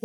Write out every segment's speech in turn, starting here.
ส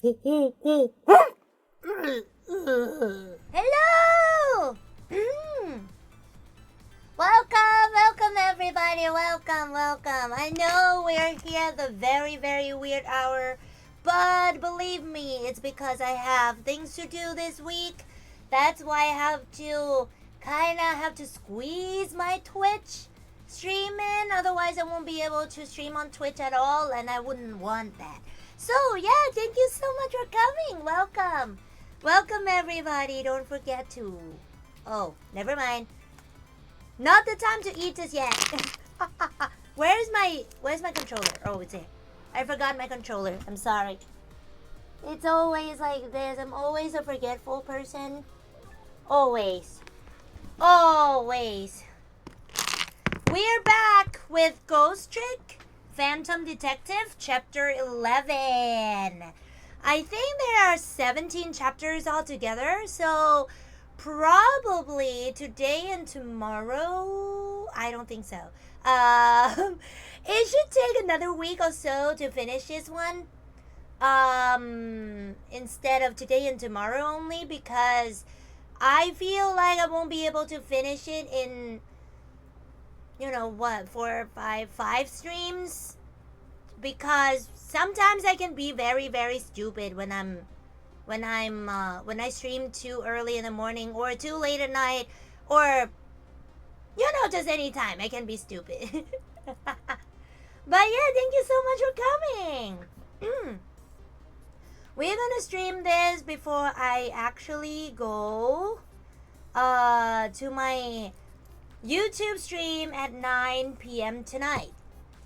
Hello! Welcome everybody, welcome. I know we're here at the very weird hour, but believe me, it's because I have things to do this week. That's why I have to squeeze my Twitch stream in, otherwise I won't be able to stream on Twitch at all, and I wouldn't want that. So yeah, thank you so much for coming. Welcome everybody. Don't forget to... Oh, never mind. Not the time to eat this yet. Where's my controller? Oh, it's here. I forgot my controller. I'm sorry. It's always like this. I'm always a forgetful person. Always. We're back with Ghost Trick, Phantom Detective, Chapter 11. I think there are 17 chapters altogether, so probably today and tomorrow, I don't think so. It should take another week or so to finish this one. Instead of today and tomorrow only, because I feel like I won't be able to finish it in, 4 or 5 streams, because sometimes I can be very stupid when I stream too early in the morning or too late at night, or just any time I can be stupid. But yeah, thank you so much for coming. We're gonna stream this before I actually go to my YouTube stream at 9 p.m. tonight.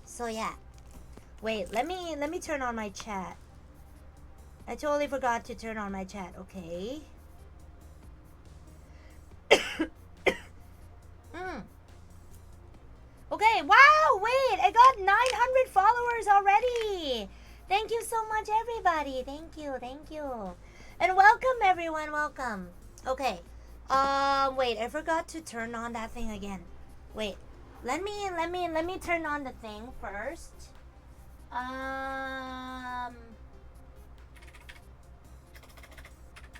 So yeah. Wait, let me turn on my chat. I totally forgot to turn on my chat. Okay. Okay, wow, wait, I got 900 followers already. Thank you so much, everybody. Thank you. And welcome, everyone, welcome. Okay, wait, I forgot to turn on that thing again. Wait, let me turn on the thing first.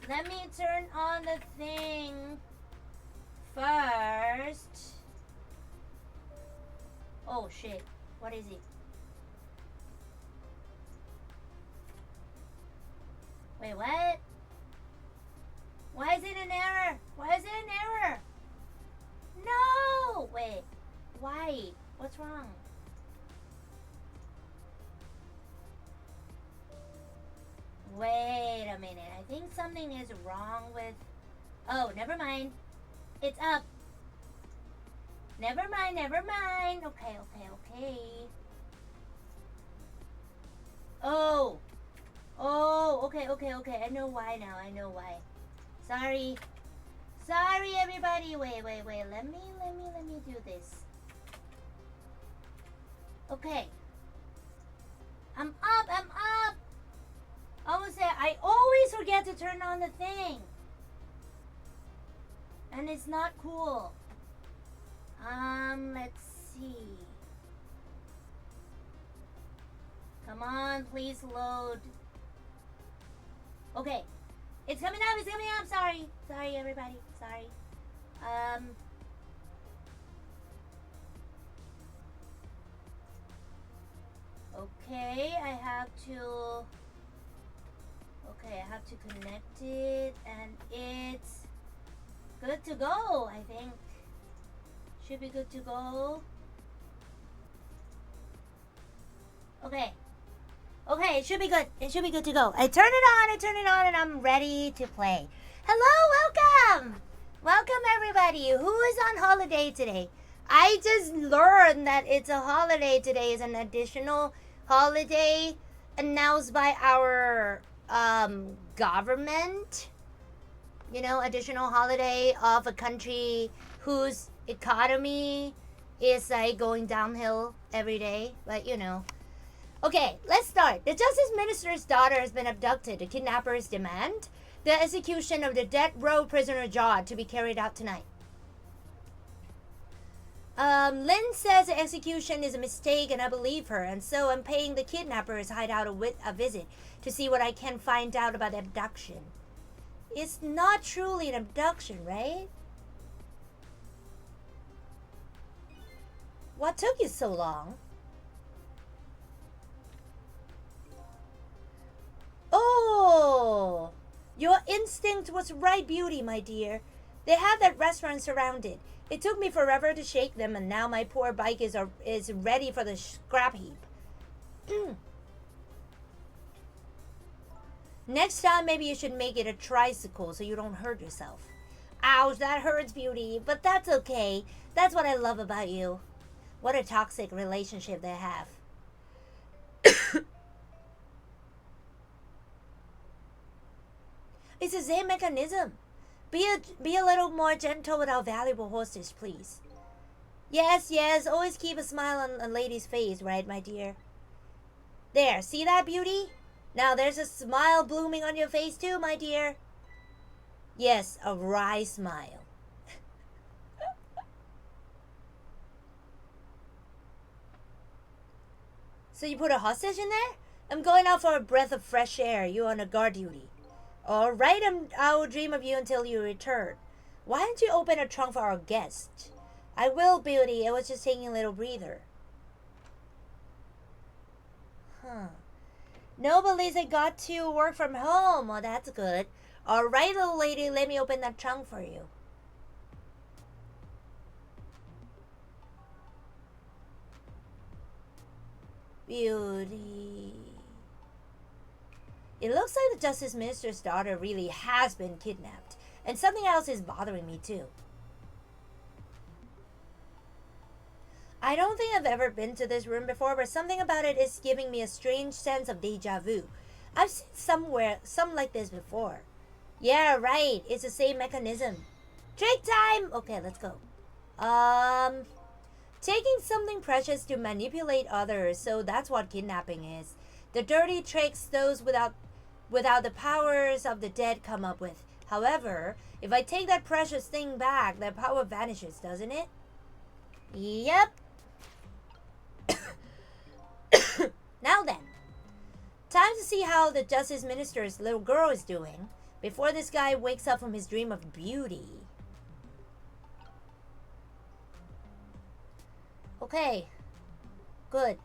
Let me turn on the thing first. Oh shit, what is it? Wait, what? Why is it an error? No! Wait, why? What's wrong? Wait a minute, I think something is wrong with... Oh, never mind. It's up. Never mind. Okay. Oh, okay. I know why now. Sorry, everybody. Wait. Let me do this. Okay. I'm up. I always forget to turn on the thing. And it's not cool. Let's see. Come on, please load. Okay. It's coming up. Sorry, everybody. Sorry. Okay, I have to connect it, and it's good to go, I think. Should be good to go. Okay, it should be good. To go. I turn it on, and I'm ready to play. Hello, welcome everybody. Who is on holiday today? I just learned that it's a holiday today. Is an additional holiday announced by our government. Additional holiday of a country whose economy is like going downhill every day, but Okay, let's start. The Justice Minister's daughter has been abducted. The kidnappers demand the execution of the death row prisoner Jod to be carried out tonight. Lynn says the execution is a mistake and I believe her, and so I'm paying the kidnapper's hideout a visit to see what I can find out about the abduction. It's not truly an abduction, right? What took you so long? Oh! Your instinct was right, Beauty, my dear. They have that restaurant surrounded. It took me forever to shake them, and now my poor bike is ready for the scrap heap. Next time, maybe you should make it a tricycle so you don't hurt yourself. Ouch, that hurts, Beauty, but that's okay. That's what I love about you. What a toxic relationship they have. It's the same mechanism. Be a little more gentle with our valuable hostage, please. Yes, always keep a smile on a lady's face, right, my dear? There, see that, Beauty? Now there's a smile blooming on your face too, my dear. Yes, a wry smile. So you put a hostage in there? I'm going out for a breath of fresh air. You're on a guard duty. Alright, I will dream of you until you return. Why don't you open a trunk for our guest? I will, Beauty. I was just taking a little breather. No, but at least I got to work from home. Oh, that's good. Alright, little lady, let me open that trunk for you. Beauty. It looks like the Justice Minister's daughter really has been kidnapped. And something else is bothering me too. I don't think I've ever been to this room before, but something about it is giving me a strange sense of deja vu. I've seen some like this before. Yeah, right. It's the same mechanism. Trick time! Okay, let's go. Taking something precious to manipulate others, so that's what kidnapping is. The dirty tricks those without the powers of the dead come up with. However, if I take that precious thing back, that power vanishes, doesn't it? Yep. Now then, time to see how the Justice Minister's little girl is doing before this guy wakes up from his dream of beauty. Okay, good.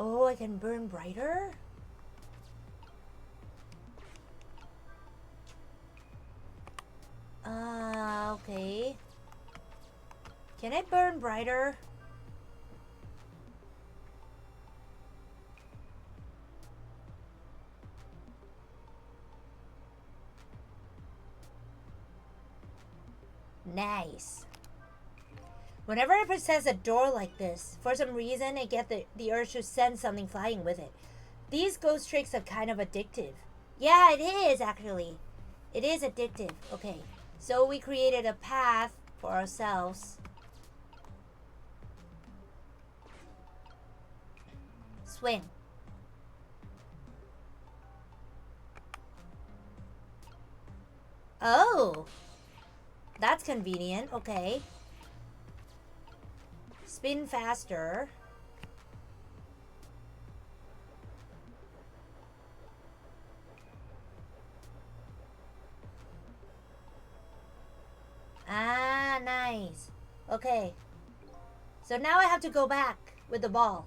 Oh, I can burn brighter? Okay. Can I burn brighter? Nice. Whenever I possess a door like this, for some reason I get the urge to send something flying with it. These ghost tricks are kind of addictive. Yeah, it is actually. It is addictive. Okay, so we created a path for ourselves. Swing. Oh, that's convenient. Okay. Spin faster. Ah, nice. Okay. So now I have to go back with the ball.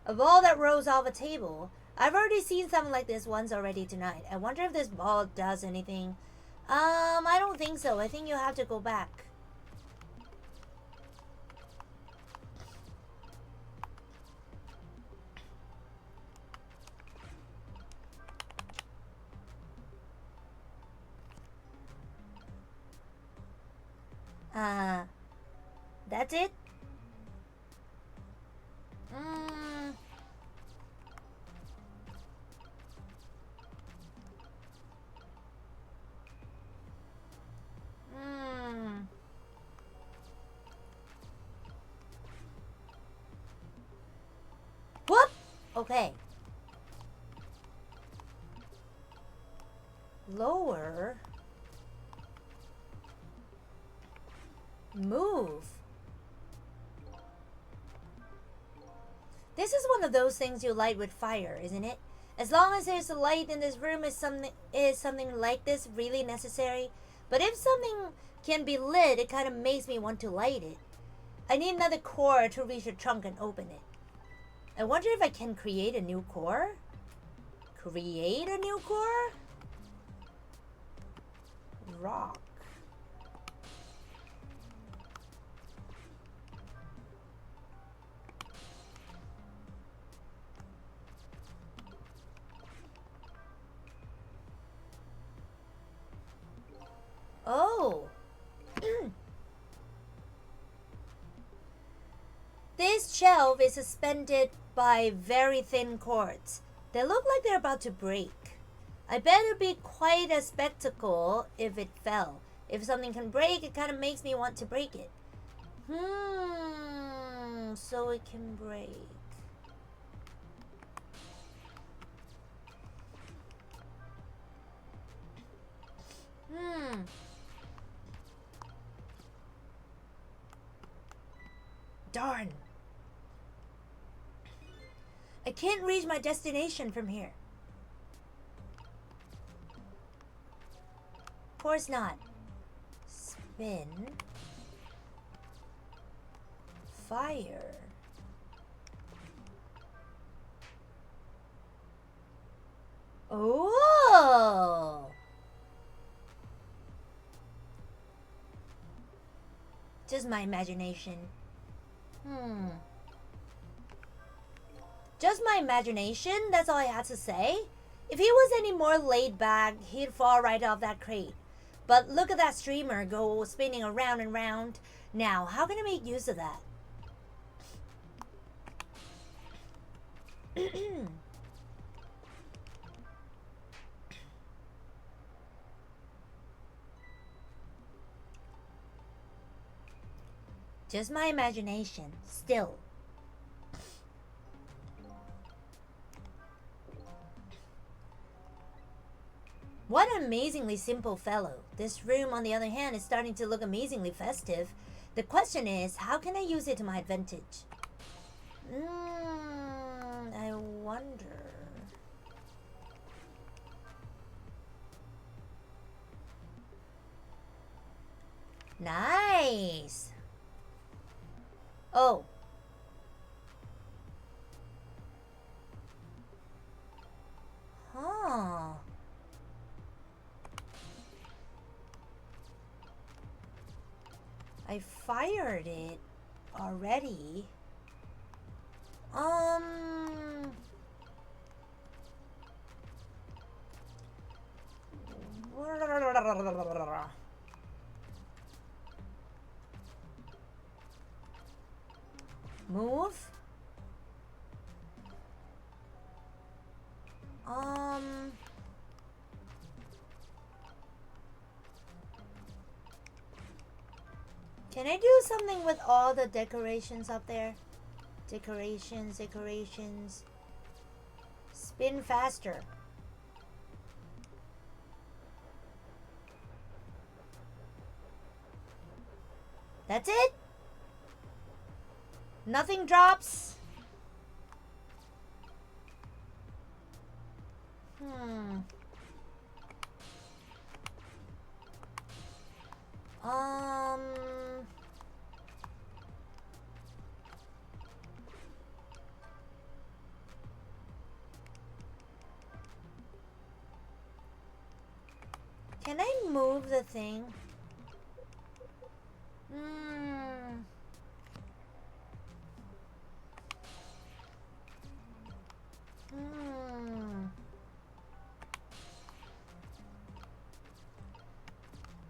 A ball that rolls off a table. I've already seen something like this once already tonight. I wonder if this ball does anything. I don't think so. I think you have to go back. That's it? Whoop! Okay. Lower. Move. This is one of those things you light with fire, isn't it? As long as there's a light in this room, is something like this really necessary? But if something can be lit, it kind of makes me want to light it. I need another core to reach the trunk and open it. I wonder if I can create a new core? Create a new core? Rock. Oh. This shelf is suspended by very thin cords. They look like they're about to break. I bet it'd be quite a spectacle if it fell. If something can break, it kind of makes me want to break it. So it can break. Darn. I can't reach my destination from here. Of course not. Spin. Fire. Oh! Just my imagination. Just my imagination? That's all I had to say? If he was any more laid back, he'd fall right off that crate. But look at that streamer go spinning around and round. Now, how can I make use of that? Just my imagination, still. What an amazingly simple fellow. This room, on the other hand, is starting to look amazingly festive. The question is, how can I use it to my advantage? I wonder. Nice. Oh. Huh. I fired it already. Move. Can I do something with all the decorations up there? Decorations. Spin faster. That's it? Nothing drops? Can I move the thing?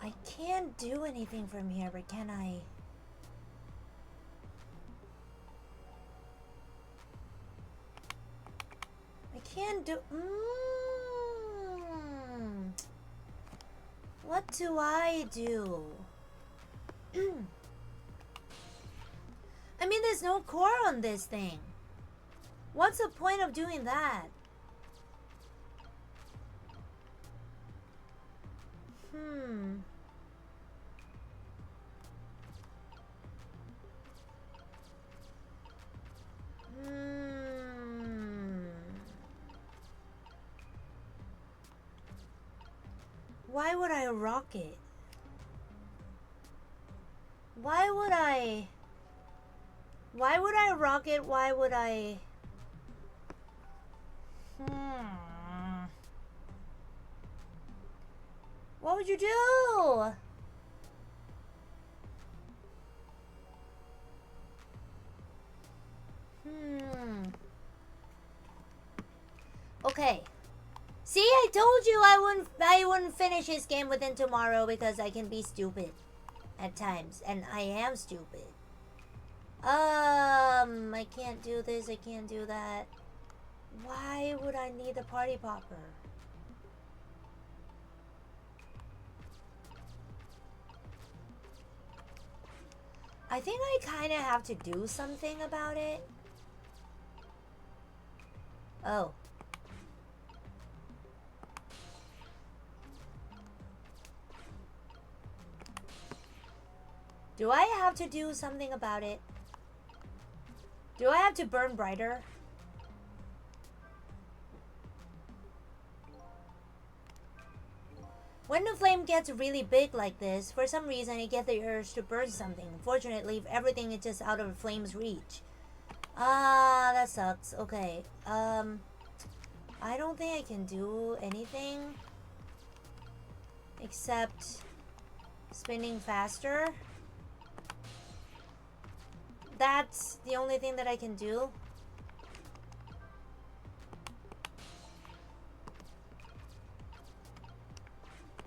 I can't do anything from here, but can I? I can't do... What do I do? I mean, there's no core on this thing. What's the point of doing that? Why would I rock it? Why would I rock it? Why would I... What would you do? Okay. See, I told you I wouldn't finish this game within tomorrow because I can be stupid at times, and I am stupid. I can't do this, I can't do that. Why would I need a party popper? I think I kind of have to do something about it. Oh. Do I have to do something about it? Do I have to burn brighter? When the flame gets really big like this, for some reason I get the urge to burn something. Fortunately, everything is just out of the flame's reach. Ah, that sucks. Okay. I don't think I can do anything except spinning faster. That's the only thing that I can do.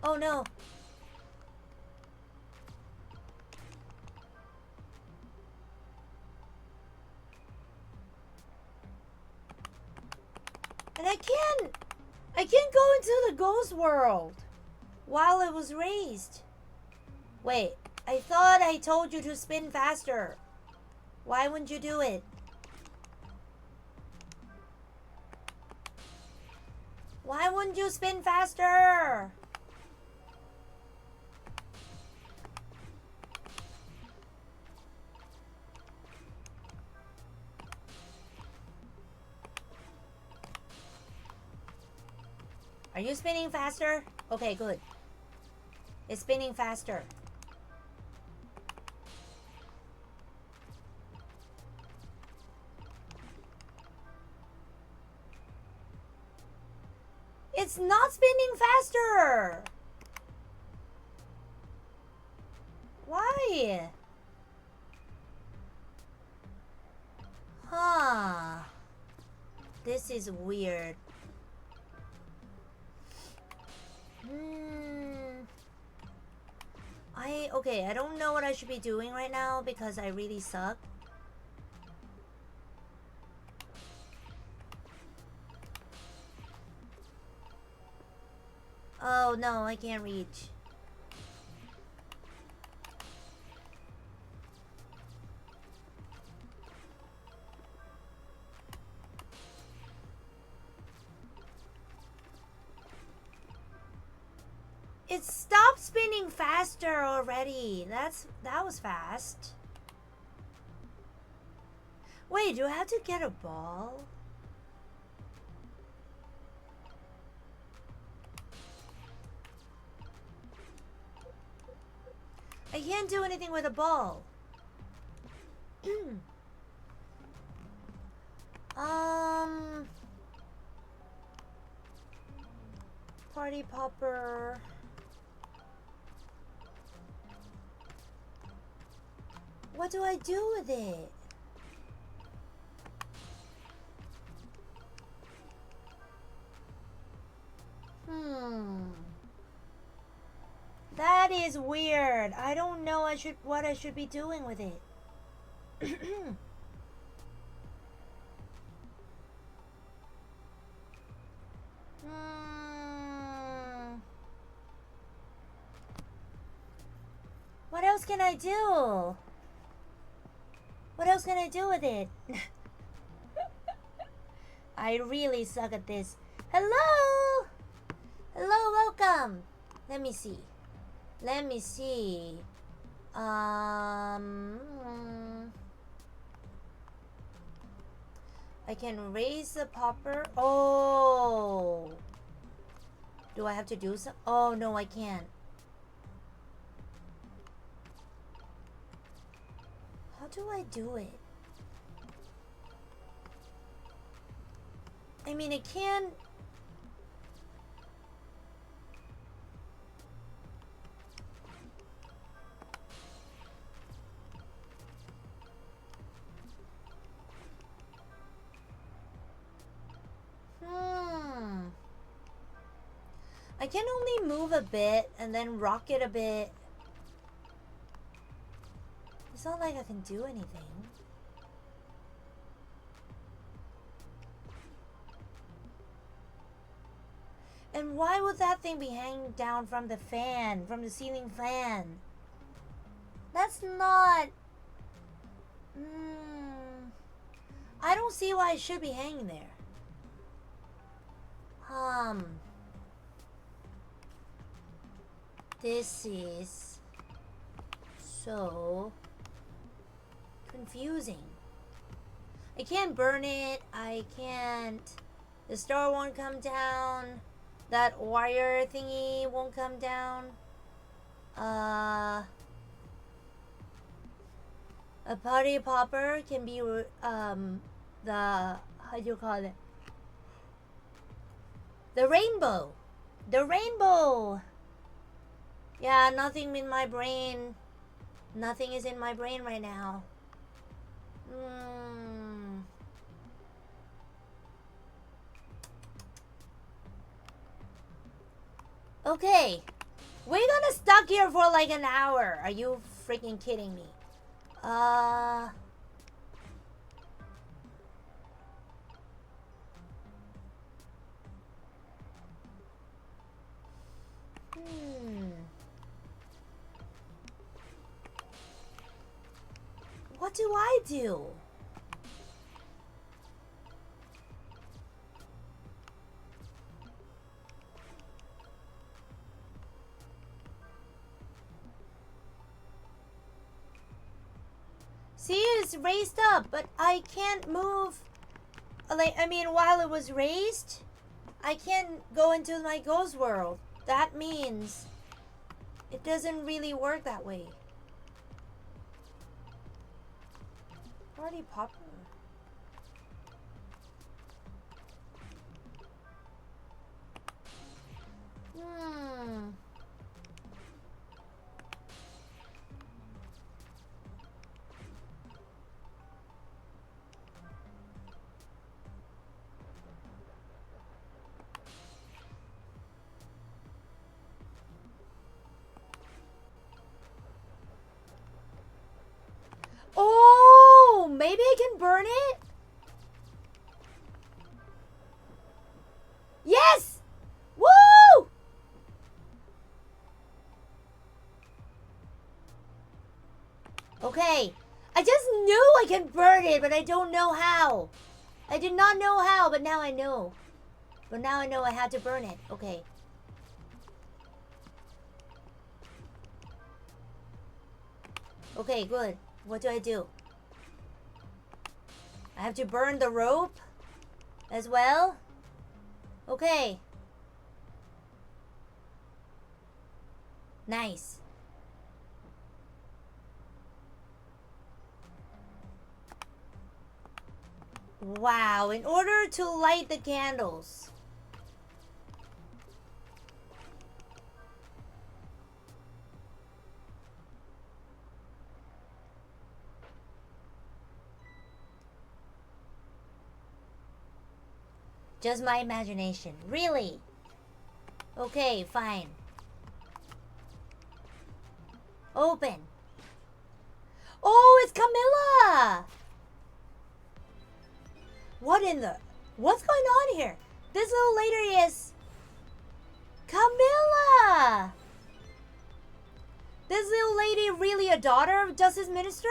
Oh no. And I can't go into the ghost world while it was raised. Wait, I thought I told you to spin faster. Why wouldn't you do it? Why wouldn't you spin faster? Are you spinning faster? Okay, good. It's spinning faster. It's not spinning faster. Why? Huh. This is weird. Okay, I don't know what I should be doing right now because I really suck. Oh no, I can't reach. It stopped spinning faster already. That was fast. Wait, do I have to get a ball? I can't do anything with a ball. Party popper. What do I do with it? That is weird. I don't know what I should be doing with it. What else can I do? What else can I do with it? I really suck at this. Hello! Hello, welcome. Let me see. I can raise the popper. Oh. Do I have to do some? Oh no, I can't. How do I do it? I mean, it can. I can only move a bit and then rock it a bit. It's not like I can do anything. And why would that thing be hanging down from the fan, from the ceiling fan? That's not... I don't see why it should be hanging there. This is so confusing. I can't burn it. I can't... The star won't come down. That wire thingy won't come down. A party popper can be the... How do you call it? The rainbow. The rainbow. Yeah, nothing in my brain. Nothing is in my brain right now. Okay. We're gonna stuck here for like an hour. Are you freaking kidding me? What do I do? See, it's raised up, but I can't move. Like, I mean, while it was raised, I can't go into my ghost world. That means it doesn't really work that way. Party popper. Oh, maybe I can burn it? Yes! Woo! Okay. I just knew I can burn it, but I don't know how. I did not know how, but now I know. But now I know I had to burn it. Okay. Okay, good. What do I do? I have to burn the rope as well? Okay. Nice. Wow, in order to light the candles. Just my imagination. Really? Okay, fine. Open. Oh, it's Camilla! What in the... What's going on here? This little lady is... Camilla! This little lady really a daughter of Justice Minister?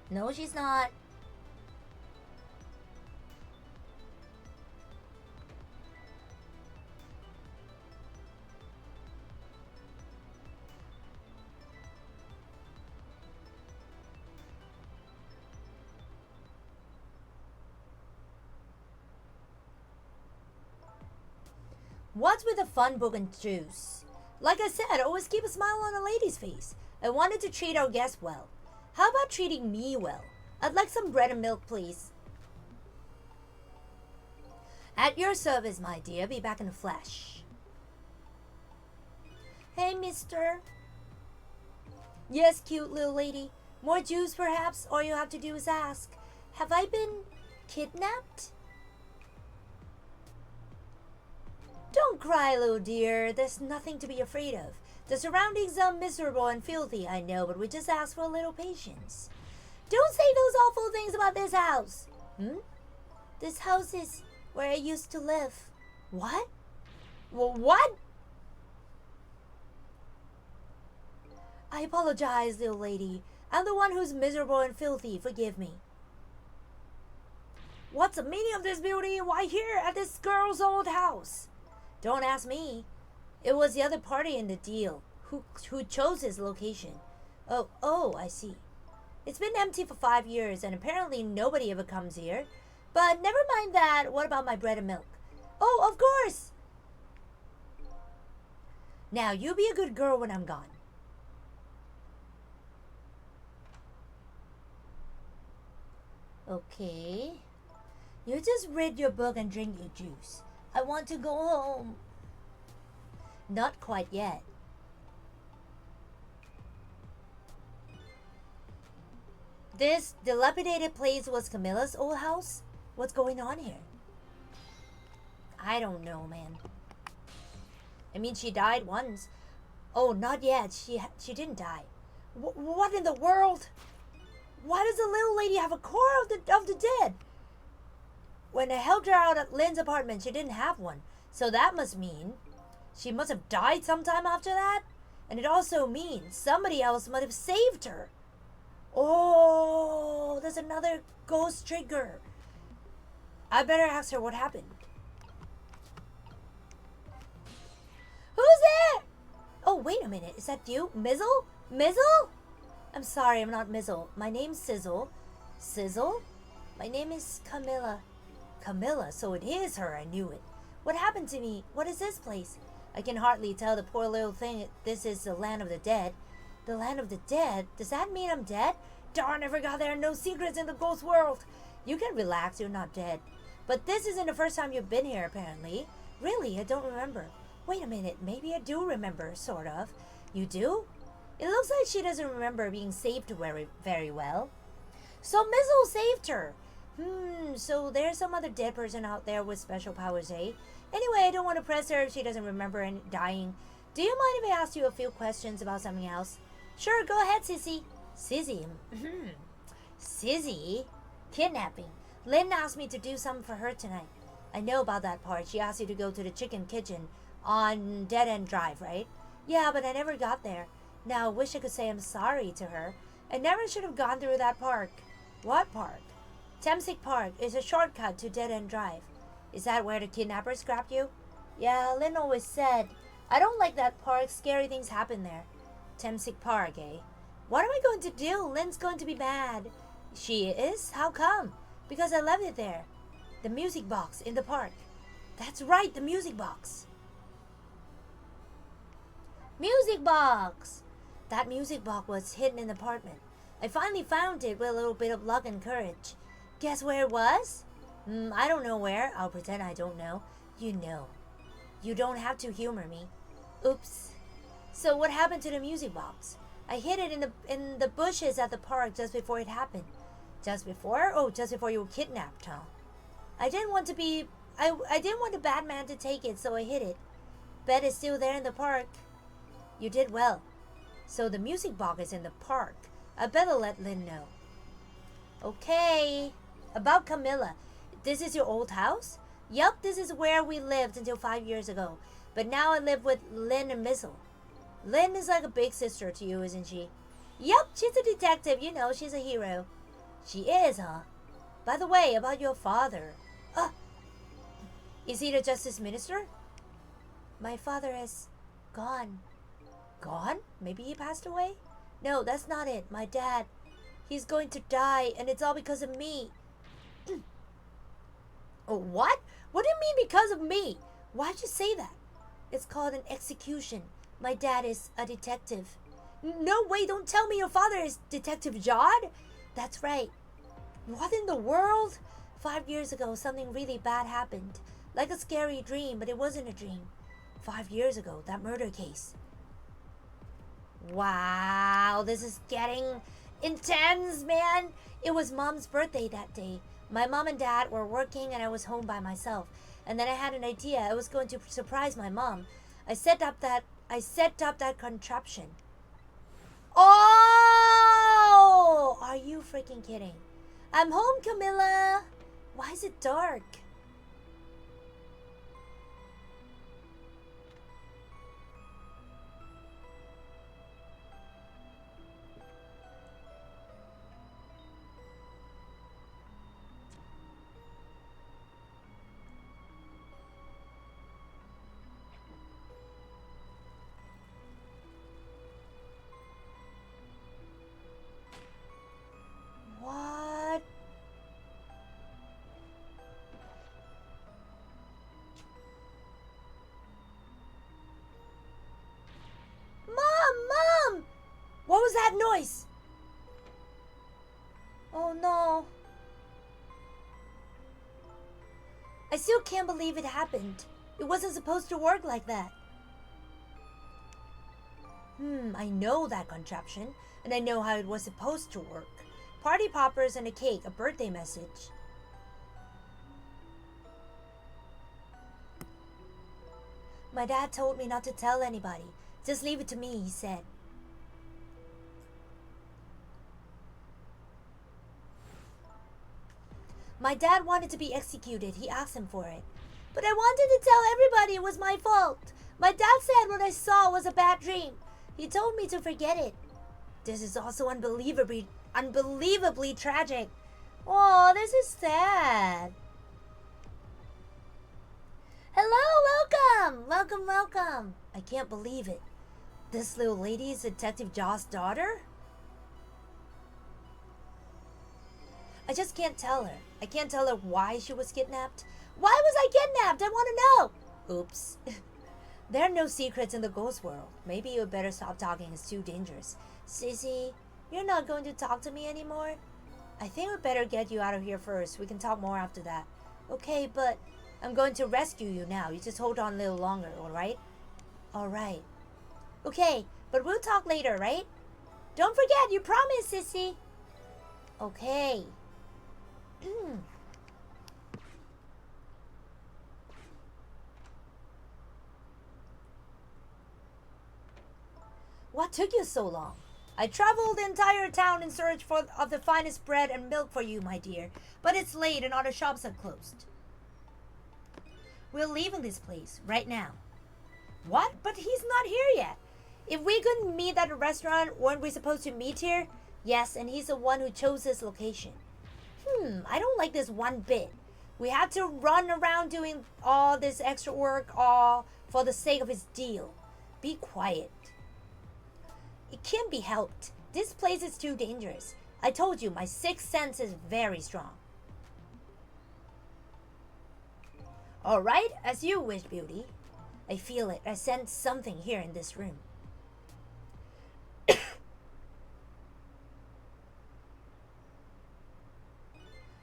No, she's not. What's with the fun book and juice? Like I said, always keep a smile on a lady's face. I wanted to treat our guests well. How about treating me well? I'd like some bread and milk, please. At your service, my dear. Be back in the flesh. Hey, mister. Yes, cute little lady. More juice, perhaps? All you have to do is ask. Have I been kidnapped? Don't cry, little dear. There's nothing to be afraid of. The surroundings are miserable and filthy, I know, but we just ask for a little patience. Don't say those awful things about this house. This house is where I used to live. What? Well, what? I apologize, little lady. I'm the one who's miserable and filthy. Forgive me. What's the meaning of this beauty? Why here at this girl's old house? Don't ask me. It was the other party in the deal who chose his location. Oh, I see. It's been empty for 5 years and apparently nobody ever comes here. But never mind that. What about my bread and milk? Oh, of course. Now, you be a good girl when I'm gone. Okay. You just read your book and drink your juice. I want to go home. Not quite yet. This dilapidated place was Camilla's old house? What's going on here? I don't know, man. I mean, she died once. Oh, not yet. She didn't die. What in the world? Why does the little lady have a core of the dead? When I helped her out at Lynn's apartment, she didn't have one. So that must mean she must have died sometime after that. And it also means somebody else must have saved her. Oh, there's another ghost trigger. I better ask her what happened. Who's there? Oh, wait a minute. Is that you? Mizzle? Mizzle? I'm sorry, I'm not Mizzle. My name's Sizzle. Sizzle? My name is Camilla. Camilla, so it is her. I knew it. What happened to me? What is this place? I can hardly tell the poor little thing this is the land of the dead. The land of the dead? Does that mean I'm dead? Darn, I forgot there are no secrets in the ghost world. You can relax, you're not dead. But this isn't the first time you've been here, apparently. Really, I don't remember. Wait a minute, maybe I do remember, sort of. You do? It looks like she doesn't remember being saved very, very well. So Mizzle saved her. So there's some other dead person out there with special powers, eh? Anyway, I don't want to press her if she doesn't remember any dying. Do you mind if I ask you a few questions about something else? Sure, go ahead, Sissy. Sissy? Sissy? Kidnapping. Lynn asked me to do something for her tonight. I know about that part. She asked you to go to the chicken kitchen on Dead End Drive, right? Yeah, but I never got there. Now, I wish I could say I'm sorry to her. I never should have gone through that park. What park? Temsic Park is a shortcut to Dead End Drive. Is that where the kidnappers grabbed you? Yeah, Lynn always said. I don't like that park. Scary things happen there. Temsic Park, eh? What am I going to do? Lynn's going to be mad. She is? How come? Because I left it there. The music box in the park. That's right, the music box. Music box! That music box was hidden in the apartment. I finally found it with a little bit of luck and courage. Guess where it was? I don't know where. I'll pretend I don't know. You know. You don't have to humor me. Oops. So what happened to the music box? I hid it in the bushes at the park just before it happened. Just before? Oh, just before you were kidnapped, huh? I didn't want the bad man to take it, so I hid it. Bet it's still there in the park. You did well. So the music box is in the park. I better let Lynn know. Okay. About Camilla. This is your old house? Yup, this is where we lived until 5 years ago. But now I live with Lynn and Mizzle. Lynn is like a big sister to you, isn't she? Yup, she's a detective. You know, she's a hero. She is, huh? By the way, about your father. Is he the justice minister? My father is gone. Gone? Maybe he passed away? No, that's not it. My dad. He's going to die, and it's all because of me. Oh, what? What do you mean because of me? Why'd you say that? It's called an execution. My dad is a detective. No way, don't tell me your father is Detective Jod? That's right. What in the world? 5 years ago, something really bad happened. Like a scary dream, but it wasn't a dream. 5 years ago, that murder case. Wow, this is getting intense, man. It was Mom's birthday that day. My mom and dad were working and I was home by myself. And then I had an idea. I was going to surprise my mom. I set up that contraption. Oh! Are you freaking kidding? I'm home, Camilla. Why is it dark? What? Mom! What was that noise? Oh no. I still can't believe it happened. It wasn't supposed to work like that. I know that contraption, and I know how it was supposed to work. Party poppers and a cake, a birthday message. My dad told me not to tell anybody. Just leave it to me, he said. My dad wanted to be executed. He asked him for it. But I wanted to tell everybody it was my fault. My dad said what I saw was a bad dream. He told me to forget it. This is also unbelievably tragic. Oh, this is sad. Hello, welcome. I can't believe it. This little lady is Detective Jaw's daughter? I just can't tell her. I can't tell her why she was kidnapped. Why was I kidnapped? I want to know. Oops. There are no secrets in the ghost world. Maybe you better stop talking. It's too dangerous. Sissy, you're not going to talk to me anymore? I think we better get you out of here first. We can talk more after that. Okay, but I'm going to rescue you now. You just hold on a little longer, alright? Alright. Okay, but we'll talk later, right? Don't forget, you promised, Sissy. Okay. What took you so long? I traveled the entire town in search of the finest bread and milk for you, my dear. But it's late and all the shops have closed. We're leaving this place right now. What? But he's not here yet. If we couldn't meet at a restaurant, weren't we supposed to meet here? Yes, and he's the one who chose this location. I don't like this one bit. We had to run around doing all this extra work all for the sake of his deal. Be quiet. It can't be helped. This place is too dangerous. I told you, my sixth sense is very strong. Alright, as you wish, Beauty. I feel it. I sense something here in this room.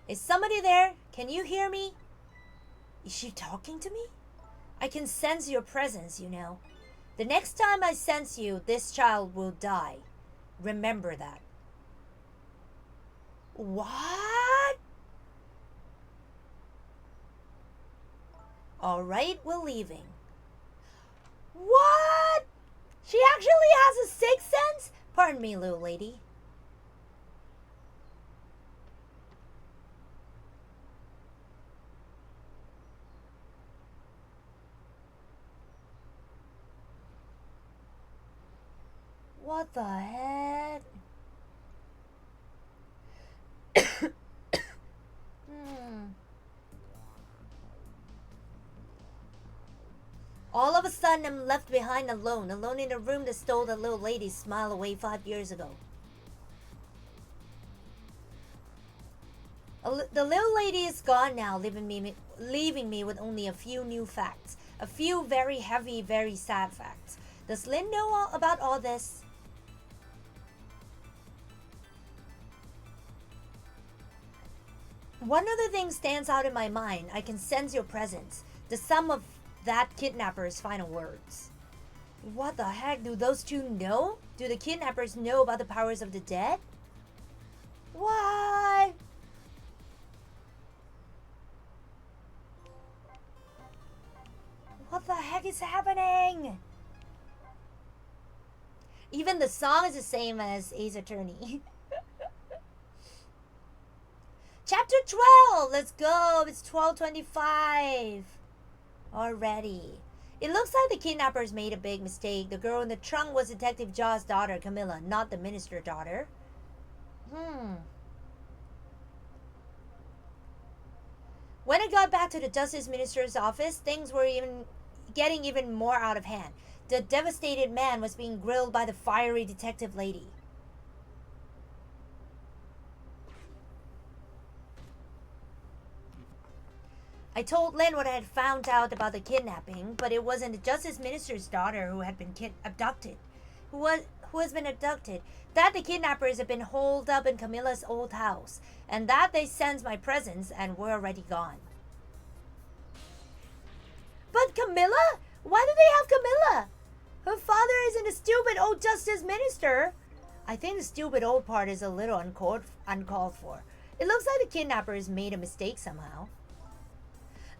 Is somebody there? Can you hear me? Is she talking to me? I can sense your presence, you know. The next time I sense you, this child will die. Remember that. What? Alright, we're leaving. What? She actually has a sixth sense? Pardon me, little lady. What the heck? All of a sudden, I'm left behind alone in a room that stole the little lady's smile away 5 years ago. The little lady is gone now, leaving me with only a few new facts. A few very heavy, very sad facts. Does Lin know all about all this? One other thing stands out in my mind. I can sense your presence. The sum of that kidnapper's final words. What the heck? Do those two know? Do the kidnappers know about the powers of the dead? What? What the heck is happening? Even the song is the same as Ace Attorney. Chapter 12! Let's go! It's 12:25 already. It looks like the kidnappers made a big mistake. The girl in the trunk was Detective Jaw's daughter, Camilla, not the minister's daughter. When I got back to the Justice Minister's office, things were getting even more out of hand. The devastated man was being grilled by the fiery detective lady. I told Lin what I had found out about the kidnapping, but it wasn't the Justice Minister's daughter who had been abducted. Who has been abducted. That the kidnappers had been holed up in Camilla's old house, and that they sensed my presence and were already gone. But Camilla? Why do they have Camilla? Her father isn't a stupid old Justice Minister. I think the stupid old part is a little uncalled for. It looks like the kidnappers made a mistake somehow.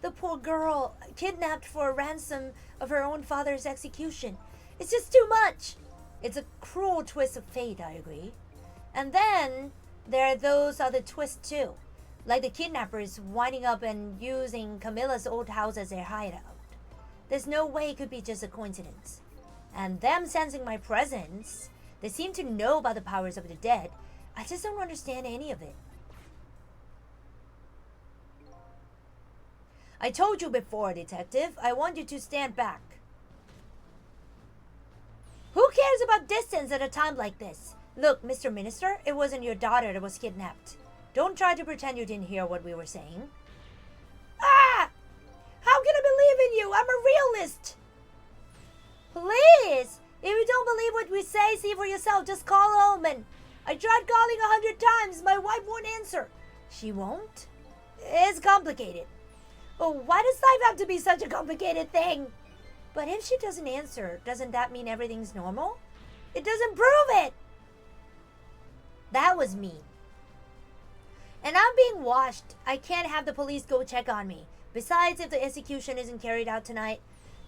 The poor girl, kidnapped for a ransom of her own father's execution. It's just too much. It's a cruel twist of fate, I agree. And then there are those other twists too. Like the kidnappers winding up and using Camilla's old house as their hideout. There's no way it could be just a coincidence. And them sensing my presence, they seem to know about the powers of the dead. I just don't understand any of it. I told you before, Detective. I want you to stand back. Who cares about distance at a time like this? Look, Mr. Minister, it wasn't your daughter that was kidnapped. Don't try to pretend you didn't hear what we were saying. Ah! How can I believe in you? I'm a realist. Please! If you don't believe what we say, see for yourself. Just call Omen. I tried calling 100 times. My wife won't answer. She won't? It's complicated. Oh, why does life have to be such a complicated thing? But if she doesn't answer, doesn't that mean everything's normal? It doesn't prove it! That was mean. And I'm being watched. I can't have the police go check on me. Besides, if the execution isn't carried out tonight,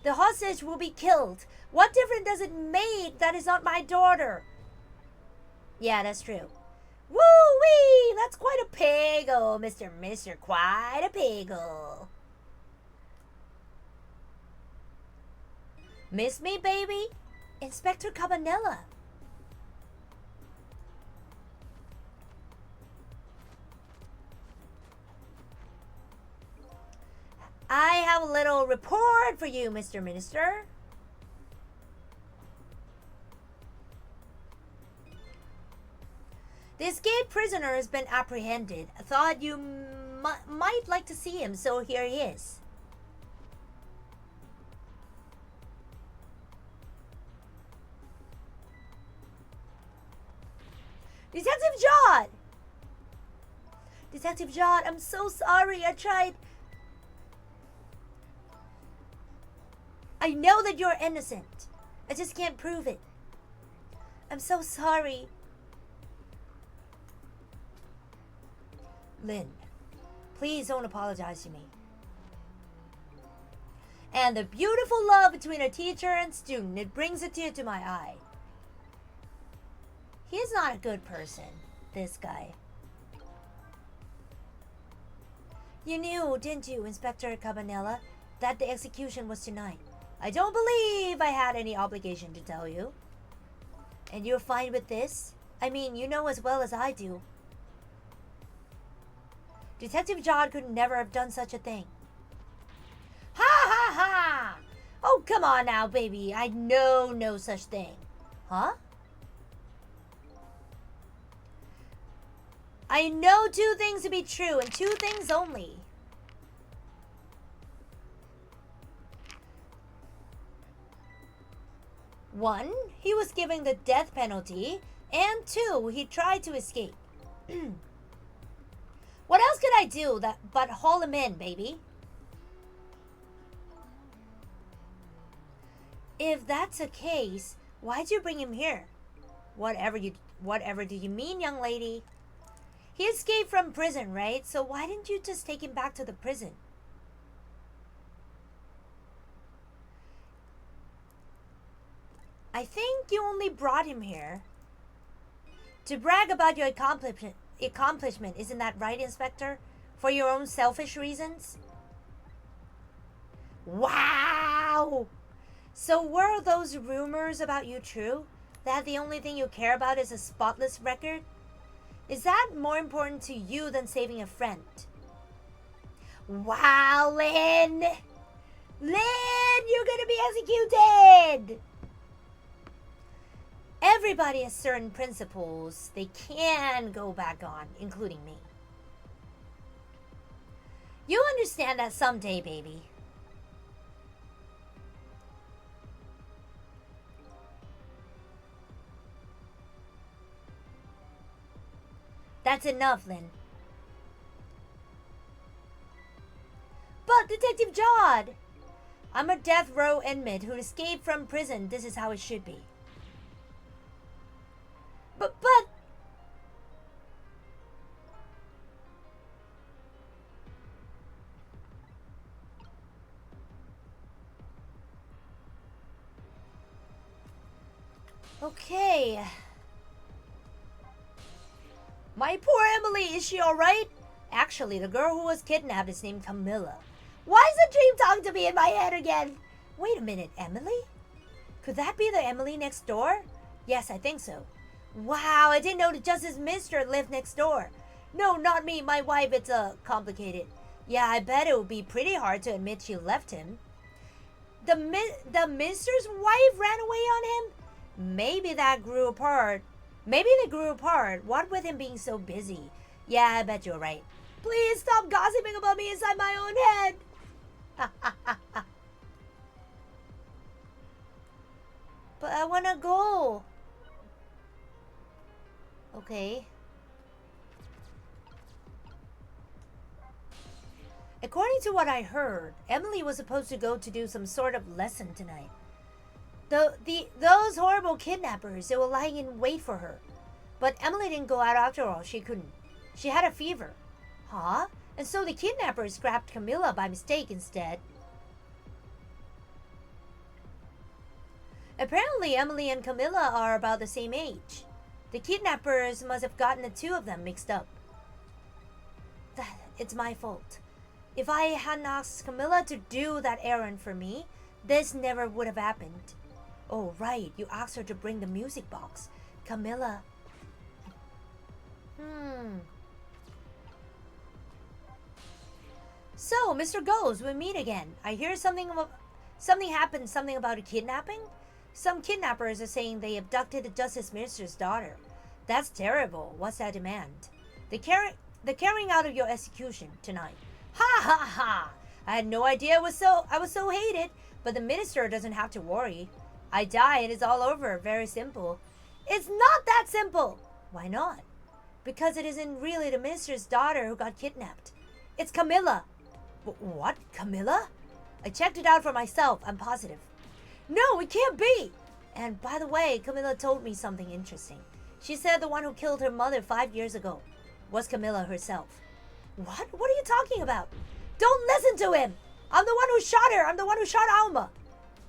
the hostage will be killed. What difference does it make that it's not my daughter? Yeah, that's true. Woo-wee! That's quite a piggle, Mr. Minister. Quite a piggle. Miss me, baby? Inspector Cabanella. I have a little report for you, Mr. Minister. The escaped prisoner has been apprehended. I thought you might like to see him, so here he is. Detective Jod! Detective Jod, I'm so sorry. I tried. I know that you're innocent. I just can't prove it. I'm so sorry. Lin, please don't apologize to me. And the beautiful love between a teacher and student, it brings a tear to my eye. He's not a good person, this guy. You knew, didn't you, Inspector Cabanella, that the execution was tonight? I don't believe I had any obligation to tell you. And you're fine with this? I mean, you know as well as I do. Detective John could never have done such a thing. Ha ha ha! Oh, come on now, baby. I know no such thing. Huh? I know two things to be true, and two things only. 1. He was given the death penalty, and 2. He tried to escape. What else could I do but haul him in, baby? If that's the case, why'd you bring him here? Whatever do you mean, young lady? He escaped from prison, right? So why didn't you just take him back to the prison? I think you only brought him here to brag about your accomplishment. Isn't that right, Inspector? For your own selfish reasons? Wow! So were those rumors about you true? That the only thing you care about is a spotless record? Is that more important to you than saving a friend? Wow, Lynn! Lynn, you're gonna be executed! Everybody has certain principles they can go back on, including me. You'll understand that someday, baby. That's enough, Lynn. But, Detective Jod! I'm a death row inmate who escaped from prison. This is how it should be. But... Okay. My poor Emily, is she alright? Actually, the girl who was kidnapped is named Camilla. Why is the dream talking to me in my head again? Wait a minute, Emily? Could that be the Emily next door? Yes, I think so. Wow, I didn't know the Justice Minister lived next door. No, not me, my wife, it's complicated. Yeah, I bet it would be pretty hard to admit she left him. The minister's wife ran away on him? Maybe they grew apart. What with him being so busy? Yeah, I bet you're right. Please stop gossiping about me inside my own head. But I wanna go. Okay. According to what I heard, Emily was supposed to go to do some sort of lesson tonight. Those horrible kidnappers, they were lying in wait for her. But Emily didn't go out after all. She couldn't. She had a fever. Huh? And so the kidnappers grabbed Camilla by mistake instead. Apparently, Emily and Camilla are about the same age. The kidnappers must have gotten the two of them mixed up. It's my fault. If I hadn't asked Camilla to do that errand for me, this never would have happened. Oh, right. You asked her to bring the music box. Camilla. So, Mr. Ghost, we meet again. I hear something happened, something about a kidnapping? Some kidnappers are saying they abducted the Justice Minister's daughter. That's terrible. What's that demand? The carrying out of your execution tonight. Ha ha ha! I had no idea I was so hated, but the minister doesn't have to worry. I die and it's all over. Very simple. It's not that simple! Why not? Because it isn't really the minister's daughter who got kidnapped. It's Camilla. What? Camilla? I checked it out for myself. I'm positive. No, it can't be! And by the way, Camilla told me something interesting. She said the one who killed her mother 5 years ago was Camilla herself. What? What are you talking about? Don't listen to him! I'm the one who shot her! I'm the one who shot Alma!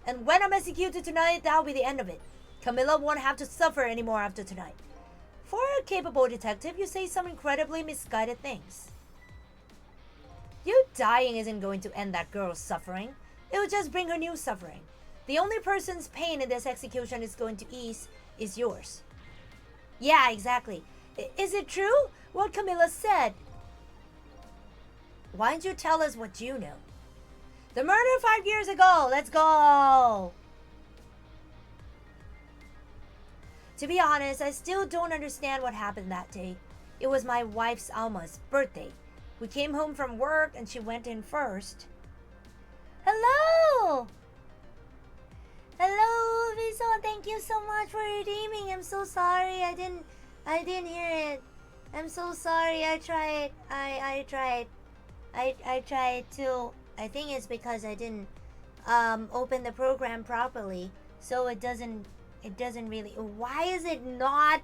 And when I'm executed tonight, that'll be the end of it. Camilla won't have to suffer anymore after tonight. For a capable detective, you say some incredibly misguided things. You dying isn't going to end that girl's suffering. It will just bring her new suffering. The only person's pain in this execution is going to ease is yours. Yeah, exactly. Is it true what Camilla said? Why don't you tell us what you know? The murder 5 years ago. Let's go. To be honest, I still don't understand what happened that day. It was my wife's Alma's birthday. We came home from work and she went in first. Hello! Hello, Vison, thank you so much for redeeming. I'm so sorry. I didn't hear it. I'm so sorry. I tried. I tried to. I think it's because I didn't open the program properly, so it doesn't really. Why is it not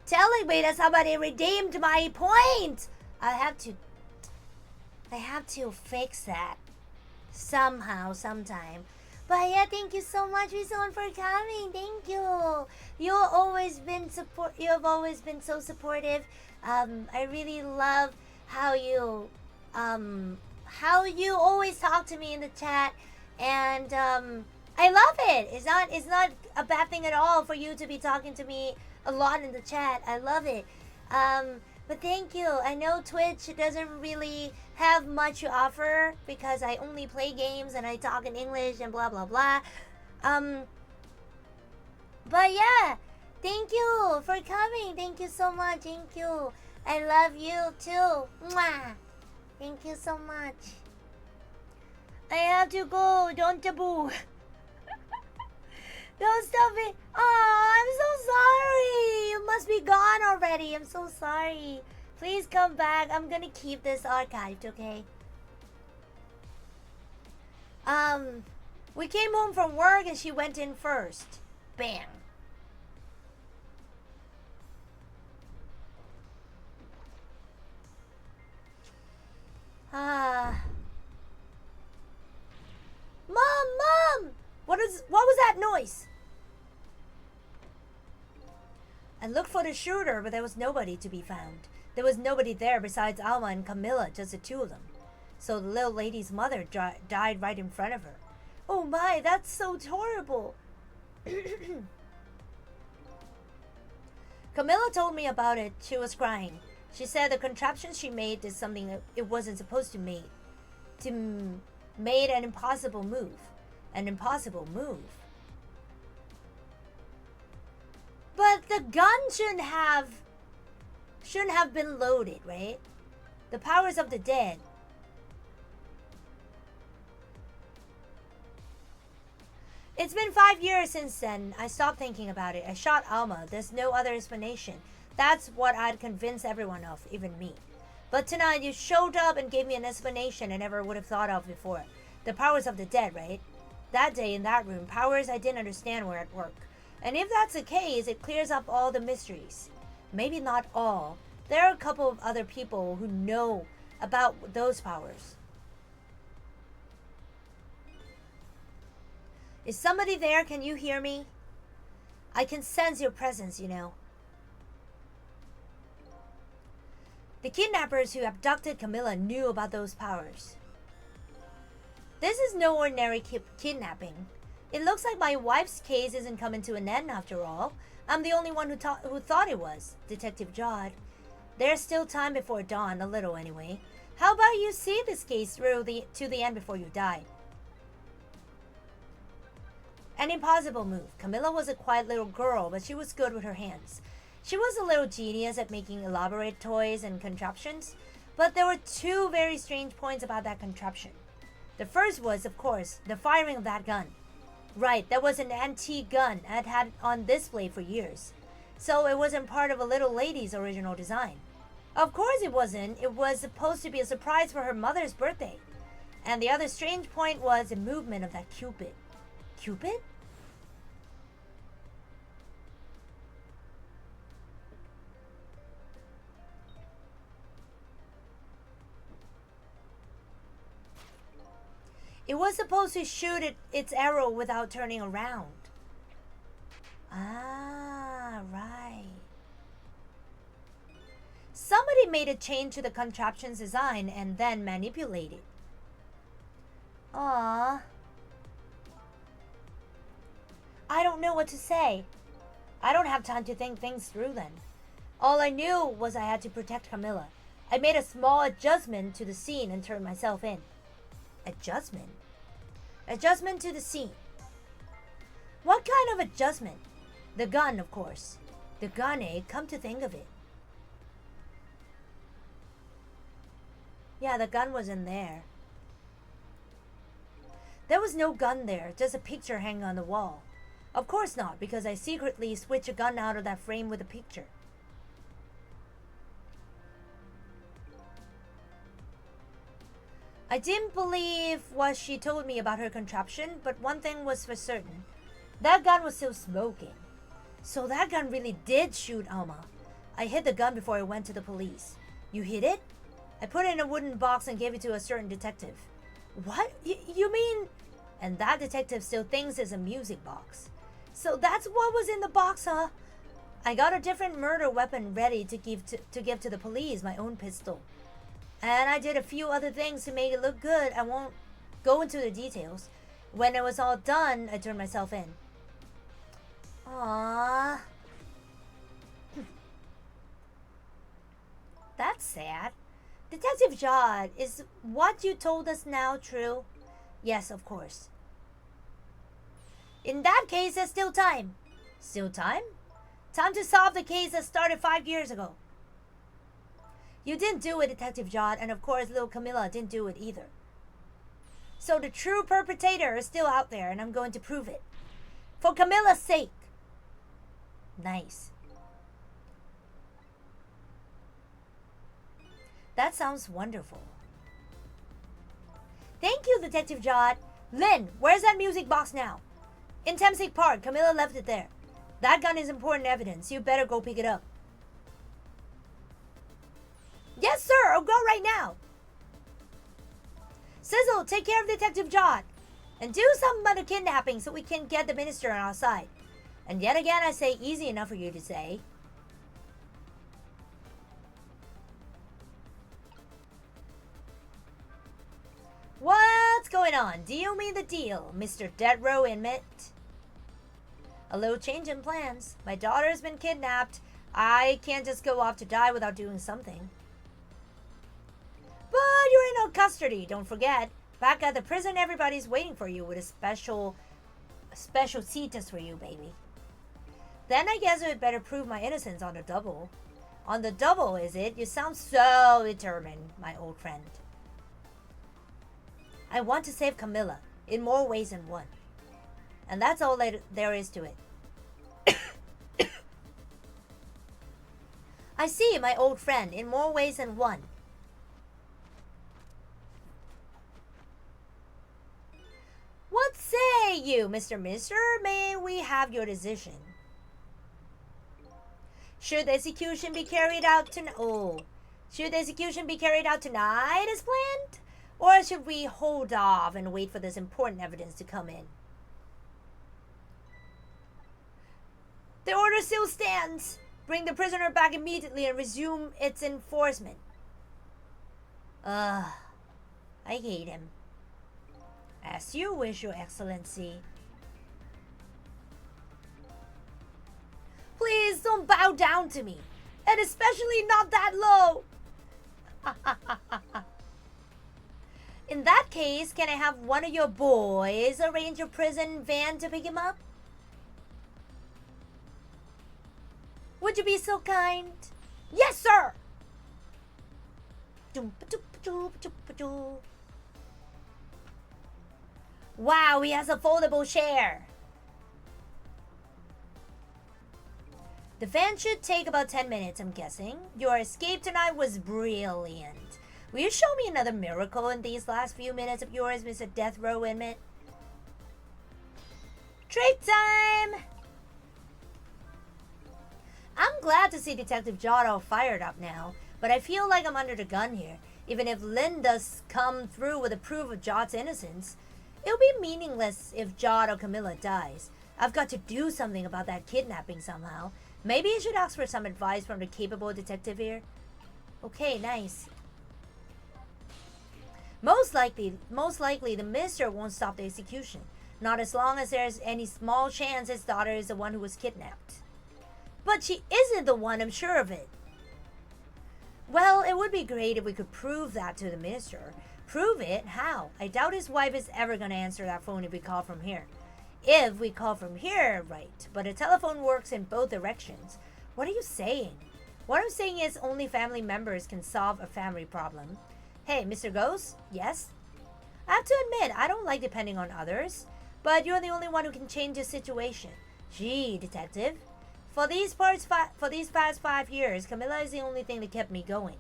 telling me that somebody redeemed my point? I have to fix that somehow, sometime. But yeah, thank you so much, Vison, for coming. Thank you. You have always been so supportive. I really love how you always talk to me in the chat, and I love it. It's not a bad thing at all for you to be talking to me a lot in the chat. I love it. But thank you. I know Twitch doesn't really have much to offer because I only play games and I talk in English and blah blah blah. But yeah, thank you for coming. Thank you so much. Thank you. I love you too. Mwah. Thank you so much. I have to go. Don't taboo. Don't stop it. Oh, I'm so sorry. You must be gone already. I'm so sorry. Please come back. I'm gonna keep this archived, okay? We came home from work and she went in first. Bam. Mom! What was that noise? I looked for the shooter, but there was nobody to be found. There was nobody there besides Alma and Camilla, just the two of them. So the little lady's mother died right in front of her. Oh my, that's so horrible. Camilla told me about it. She was crying. She said the contraption she made did something it wasn't supposed to make. Made an impossible move. An impossible move. But the gun shouldn't have been loaded, right? The powers of the dead. It's been 5 years since then. I stopped thinking about it. I shot Alma. There's no other explanation. That's what I'd convince everyone of, even me. But tonight you showed up and gave me an explanation I never would have thought of before. The powers of the dead, right? That day in that room, powers I didn't understand were at work. And if that's the case, it clears up all the mysteries. Maybe not all. There are a couple of other people who know about those powers. Is somebody there? Can you hear me? I can sense your presence, you know. The kidnappers who abducted Camilla knew about those powers. This is no ordinary kidnapping. It looks like my wife's case isn't coming to an end after all. I'm the only one who thought it was, Detective Jod. There's still time before dawn, a little anyway. How about you see this case through to the end before you die? An impossible move. Camilla was a quiet little girl, but she was good with her hands. She was a little genius at making elaborate toys and contraptions, but there were two very strange points about that contraption. The first was, of course, the firing of that gun. Right, that was an antique gun I'd had on display for years. So it wasn't part of a little lady's original design. Of course it wasn't. It was supposed to be a surprise for her mother's birthday. And the other strange point was the movement of that Cupid. Cupid? It was supposed to shoot its arrow without turning around. Ah, right. Somebody made a change to the contraption's design and then manipulated. Aww. I don't know what to say. I don't have time to think things through then. All I knew was I had to protect Camilla. I made a small adjustment to the scene and turned myself in. Adjustment? Adjustment to the scene. What kind of adjustment? The gun, of course. The gun, eh? Come to think of it. Yeah, the gun wasn't there. There was no gun there, just a picture hanging on the wall. Of course not, because I secretly switched a gun out of that frame with a picture. I didn't believe what she told me about her contraption, but one thing was for certain. That gun was still smoking. So that gun really did shoot Alma. I hid the gun before I went to the police. You hid it? I put it in a wooden box and gave it to a certain detective. What? You mean... And that detective still thinks it's a music box. So that's what was in the box, huh? I got a different murder weapon ready to give to the police, my own pistol. And I did a few other things to make it look good. I won't go into the details. When it was all done, I turned myself in. Aww. That's sad. Detective Jod, is what you told us now true? Yes, of course. In that case, there's still time. Still time? Time to solve the case that started 5 years ago. You didn't do it, Detective Jod, and of course little Camilla didn't do it either. So the true perpetrator is still out there, and I'm going to prove it. For Camilla's sake. Nice. That sounds wonderful. Thank you, Detective Jod. Lynn, where's that music box now? In Thamesig Park. Camilla left it there. That gun is important evidence. You better go pick it up. Yes, sir. I'll go right now. Sizzle, take care of Detective Jod. And do something about the kidnapping so we can get the minister on our side. And yet again, I say easy enough for you to say. What's going on? Deal me the deal, Mr. Death Row Inmate. A little change in plans. My daughter's been kidnapped. I can't just go off to die without doing something. But you're in no custody, don't forget. Back at the prison, everybody's waiting for you with a special seat just for you, baby. Then I guess I'd better prove my innocence on the double. On the double, is it? You sound so determined, my old friend. I want to save Camilla in more ways than one. And that's all there is to it. I see, my old friend, in more ways than one. What say you, Mr. Minister? May we have your decision? Should the execution be carried out tonight? Should the execution be carried out tonight as planned? Or should we hold off and wait for this important evidence to come in? The order still stands. Bring the prisoner back immediately and resume its enforcement. I hate him. As you wish, Your Excellency. Please don't bow down to me. And especially not that low. In that case, can I have one of your boys arrange a prison van to pick him up? Would you be so kind? Yes, sir! Wow, he has a foldable chair. The van should take about 10 minutes, I'm guessing. Your escape tonight was brilliant. Will you show me another miracle in these last few minutes of yours, Mr. Death Row Inmate? Trick time! I'm glad to see Detective Jod all fired up now, but I feel like I'm under the gun here. Even if Lynn does come through with a proof of Jod's innocence, it'll be meaningless if Jod or Camilla dies. I've got to do something about that kidnapping somehow. Maybe I should ask for some advice from the capable detective here. Okay, nice. Most likely the minister won't stop the execution. Not as long as there's any small chance his daughter is the one who was kidnapped. But she isn't the one, I'm sure of it. Well, it would be great if we could prove that to the minister. Prove it? How? I doubt his wife is ever going to answer that phone if we call from here. If we call from here, right. But a telephone works in both directions. What are you saying? What I'm saying is only family members can solve a family problem. Hey, Mr. Ghost? Yes? I have to admit, I don't like depending on others. But you're the only one who can change the situation. Gee, detective. For these past 5 years, Camilla is the only thing that kept me going.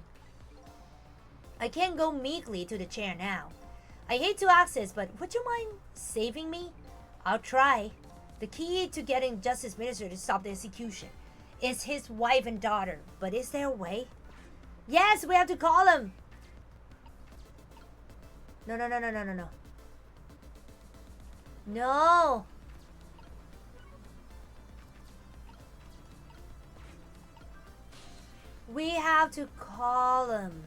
I can't go meekly to the chair now. I hate to ask this, but would you mind saving me? I'll try. The key to getting Justice Minister to stop the execution is his wife and daughter. But is there a way? Yes, we have to call him. No. No. We have to call him.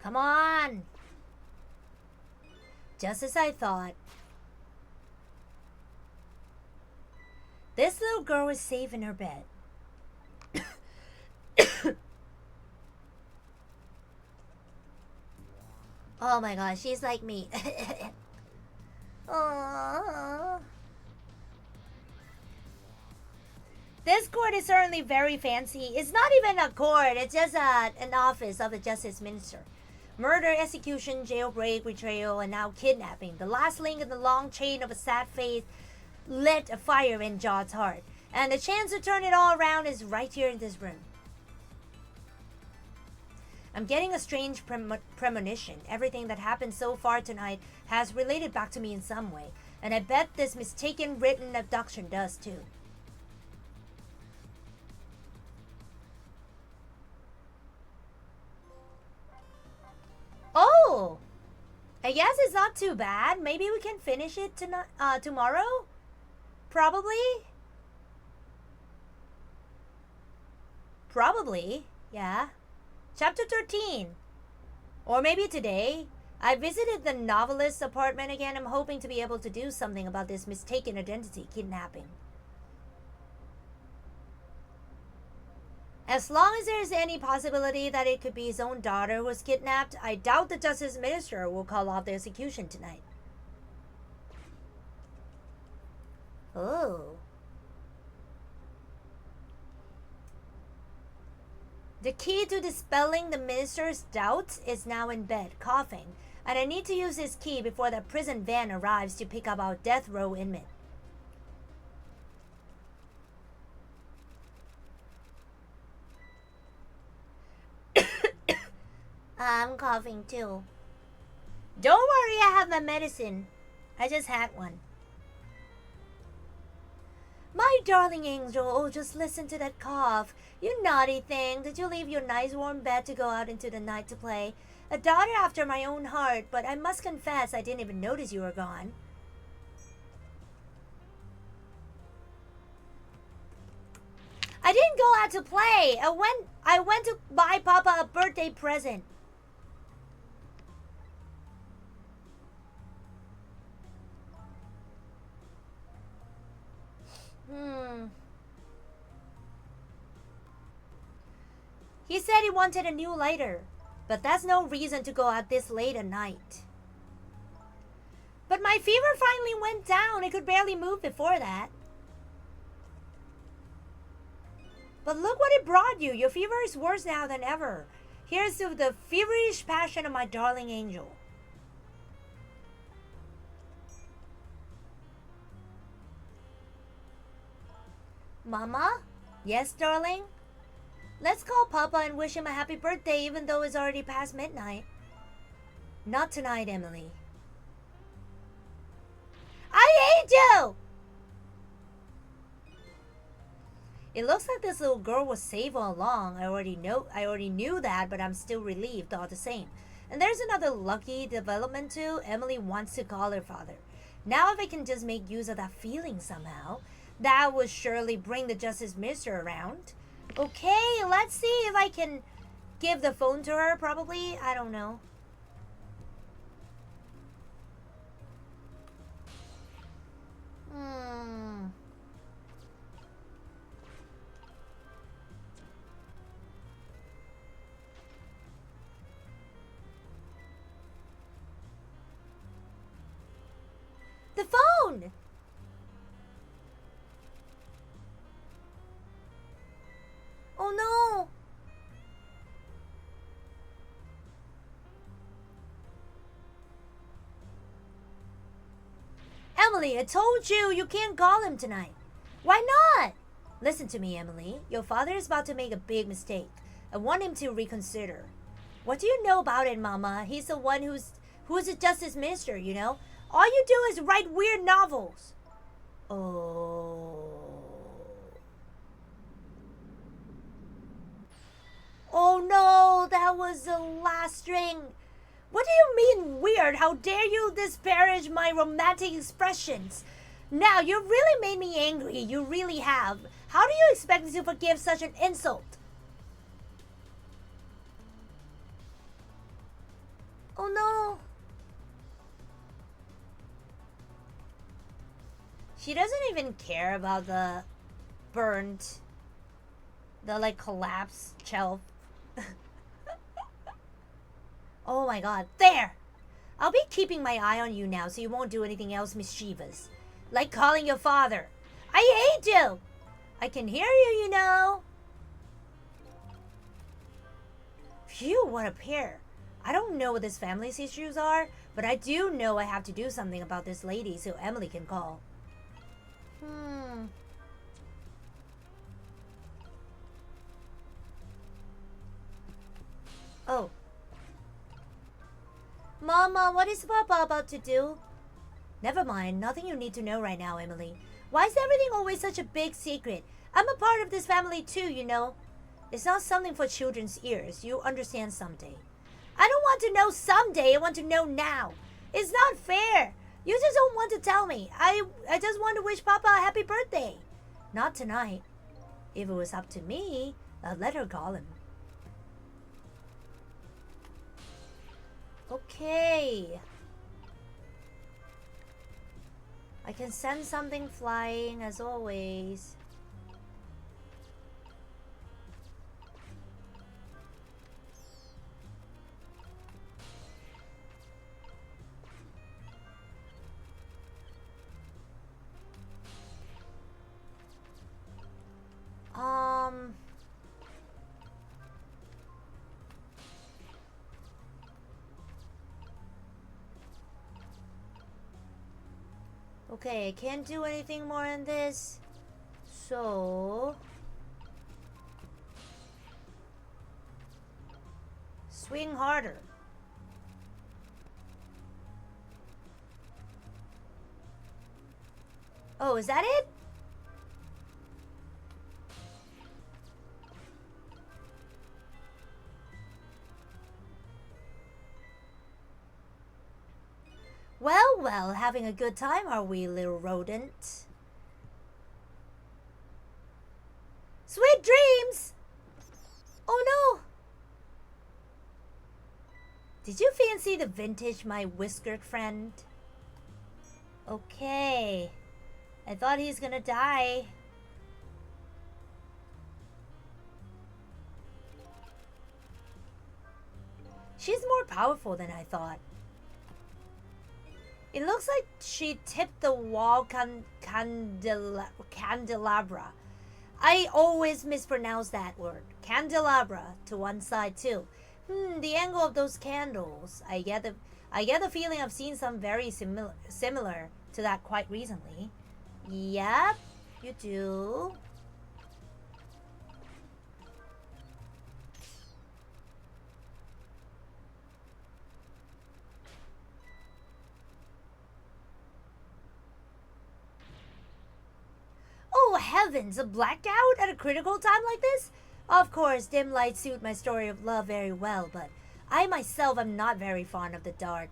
Come on. Just as I thought. This little girl is safe in her bed. Oh my gosh, she's like me. Aww. This court is certainly very fancy. It's not even a court, it's just an office of the Justice Minister. Murder, execution, jailbreak, betrayal, and now kidnapping. The last link in the long chain of a sad fate lit a fire in Jod's heart. And the chance to turn it all around is right here in this room. I'm getting a strange premonition. Everything that happened so far tonight has related back to me in some way. And I bet this mistaken written abduction does too. Oh! I guess it's not too bad. Maybe we can finish it tonight, tomorrow? Probably? Probably, yeah. Chapter 13. Or maybe today. I visited the novelist's apartment again. I'm hoping to be able to do something about this mistaken identity kidnapping. As long as there is any possibility that it could be his own daughter who was kidnapped, I doubt the Justice Minister will call off the execution tonight. Oh. The key to dispelling the minister's doubts is now in bed, coughing, and I need to use this key before the prison van arrives to pick up our death row inmate. I'm coughing too. Don't worry, I have my medicine. I just had one. My darling angel, oh, just listen to that cough. You naughty thing. Did you leave your nice warm bed to go out into the night to play? A daughter after my own heart, but I must confess I didn't even notice you were gone. I didn't go out to play. I went to buy Papa a birthday present. He said he wanted a new lighter, but that's no reason to go out this late at night. But my fever finally went down. I could barely move before that. But look what it brought you. Your fever is worse now than ever. Here's to the feverish passion of my darling angel. Mama? Yes, darling? Let's call Papa and wish him a happy birthday even though it's already past midnight. Not tonight, Emily. I hate you! It looks like this little girl was safe all along. I already knew that, but I'm still relieved all the same. And there's another lucky development too. Emily wants to call her father. Now if I can just make use of that feeling somehow, that would surely bring the Justice Minister around. Okay, let's see if I can give the phone to her, probably. I don't know. The phone! Oh no! Emily, I told you you can't call him tonight. Why not? Listen to me, Emily. Your father is about to make a big mistake. I want him to reconsider. What do you know about it, Mama? He's the one who's a justice minister, you know? All you do is write weird novels. Oh. Oh no, that was the last string. What do you mean weird? How dare you disparage my romantic expressions? Now, you really made me angry. You really have. How do you expect me to forgive such an insult? Oh no. She doesn't even care about the burnt, the like collapsed shelf. Oh my god, there! I'll be keeping my eye on you now so you won't do anything else mischievous. Like calling your father. I hate you! I can hear you, you know. Phew, what a pair. I don't know what this family's issues are, but I do know I have to do something about this lady so Emily can call. Oh. Mama, what is Papa about to do? Never mind, nothing you need to know right now, Emily. Why is everything always such a big secret? I'm a part of this family too, you know. It's not something for children's ears. You'll understand someday. I don't want to know someday, I want to know now. It's not fair. You just don't want to tell me. I just want to wish Papa a happy birthday. Not tonight. If it was up to me, I'd let her call him. Okay. I can send something flying as always. Okay, I can't do anything more in this. So... swing harder. Oh, is that it? Well, having a good time, are we, little rodent? Sweet dreams! Oh no! Did you fancy the vintage, my whiskered friend? Okay. I thought he's gonna die. She's more powerful than I thought. It looks like she tipped the wall candelabra. I always mispronounce that word. Candelabra to one side too. The angle of those candles. I get the feeling I've seen some very similar to that quite recently. Yep, you do. Oh heavens, a blackout at a critical time like this? Of course, dim lights suit my story of love very well, but I myself am not very fond of the dark.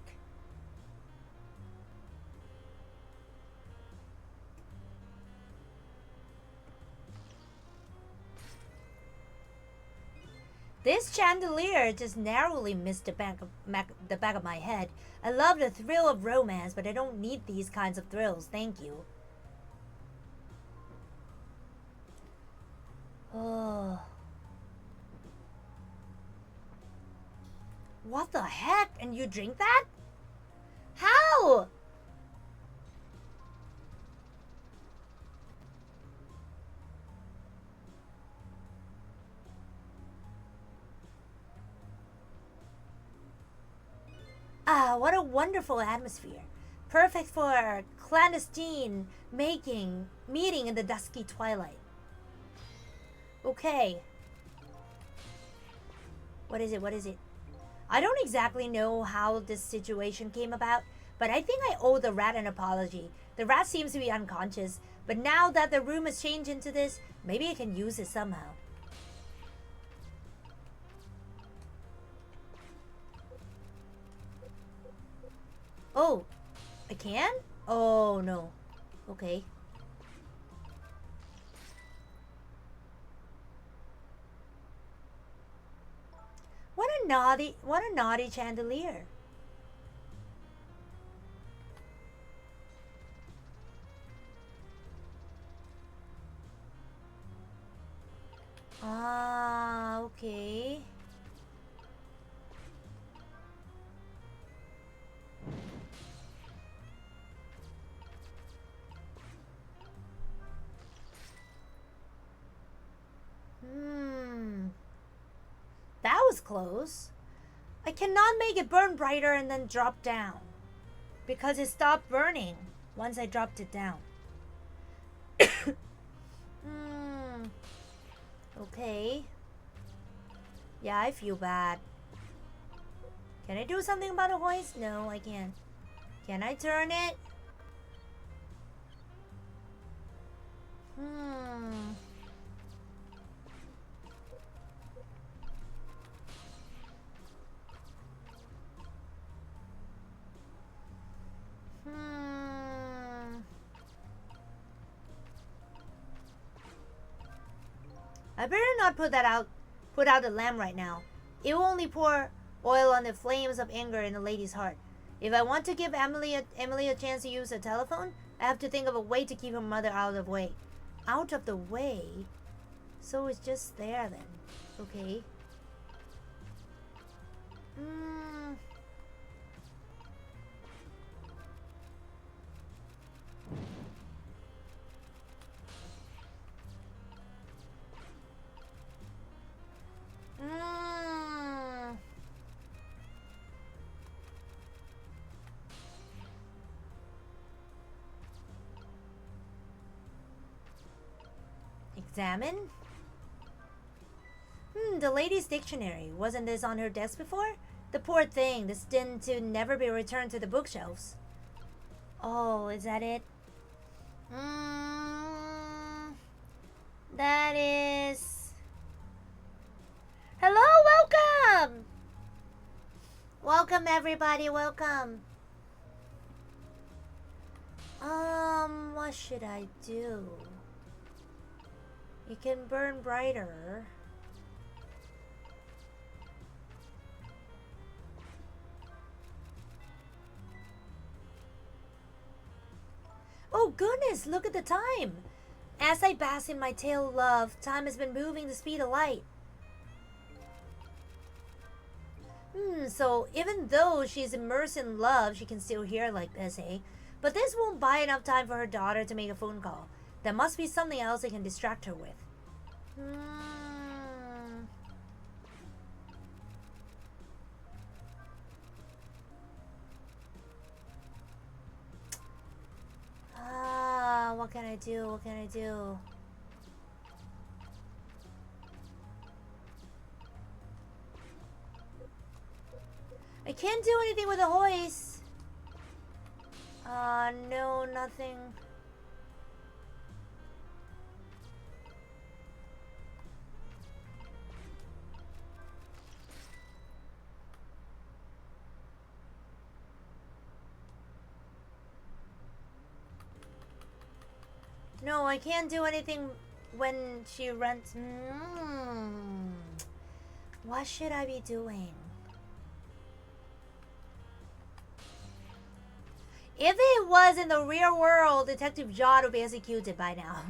This chandelier just narrowly missed the back of my head. I love the thrill of romance, but I don't need these kinds of thrills, thank you. Oh. What the heck? And you drink that? How? Ah, what a wonderful atmosphere. Perfect for clandestine meeting in the dusky twilight. Okay. What is it? What is it? I don't exactly know how this situation came about, but I think I owe the rat an apology. The rat seems to be unconscious, but now that the room has changed into this, maybe I can use it somehow. Oh, I can? Oh no. Okay. What a naughty chandelier. Ah, okay. That was close. I cannot make it burn brighter and then drop down, because it stopped burning once I dropped it down. Okay. Yeah, I feel bad. Can I do something about the hoist? No, I can't. Can I turn it? I better not put out the lamp right now. It will only pour oil on the flames of anger in the lady's heart. If I want to give Emily a chance to use the telephone, I have to think of a way to keep her mother out of the way. Out of the way? So it's just there then. Okay. Examine? The lady's dictionary. Wasn't this on her desk before? The poor thing, destined to never be returned to the bookshelves. Oh, is that it? That is... Hello, welcome! Welcome, everybody, welcome. What should I do? It can burn brighter. Oh goodness, look at the time! As I bask in my tail love, time has been moving the speed of light. So even though she's immersed in love, she can still hear like this, eh? But this won't buy enough time for her daughter to make a phone call. There must be something else I can distract her with. What can I do? What can I do? I can't do anything with the hoist. No, nothing. No, I can't do anything when she runs. What should I be doing? If it was in the real world, Detective John would be executed by now.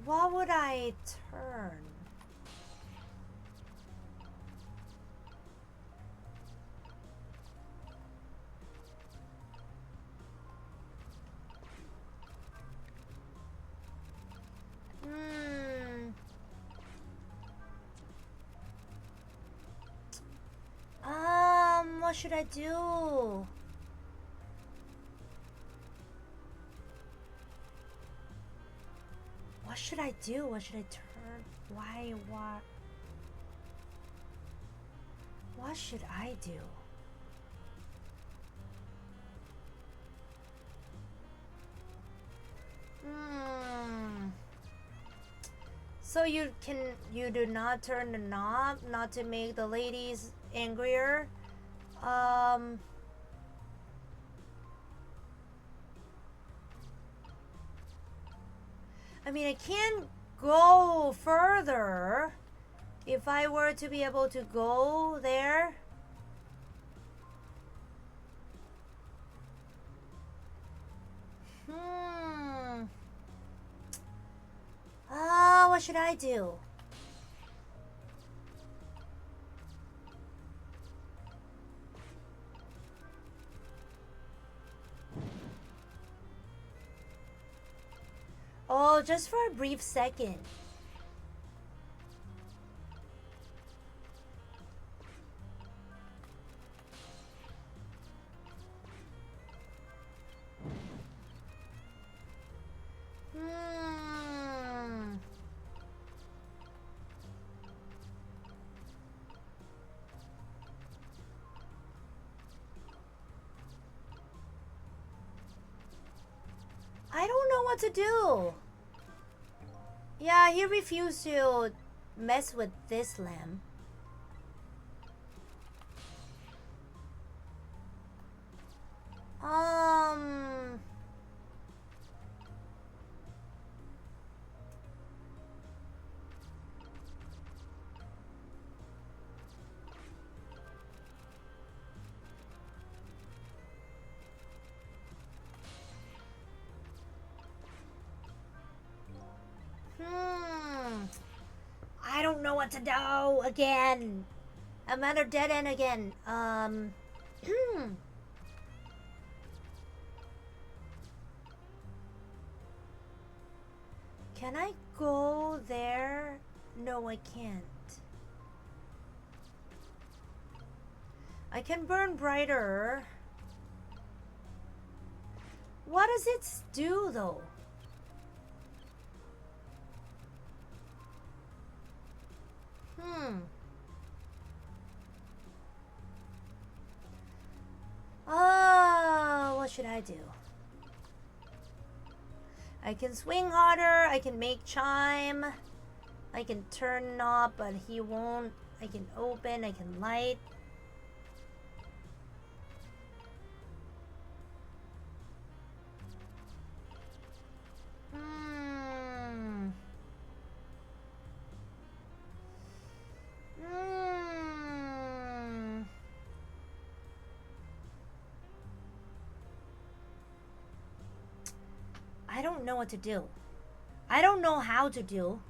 What would I turn? should I do? What should I do? What should I turn? Why? What? What should I do? So you do not turn the knob not to make the ladies angrier. I mean, I can't go further. If I were to be able to go there. What should I do? Oh, just for a brief second. I don't know what to do. Yeah, he refused to mess with this lamb. I don't know what to do again. I'm at a dead end again. Can I go there? No, I can't. I can burn brighter. What does it do though? What should I do? I can swing harder, I can make chime, I can turn knob, but he won't. I can open, I can light. I don't know what to do. I don't know how to do.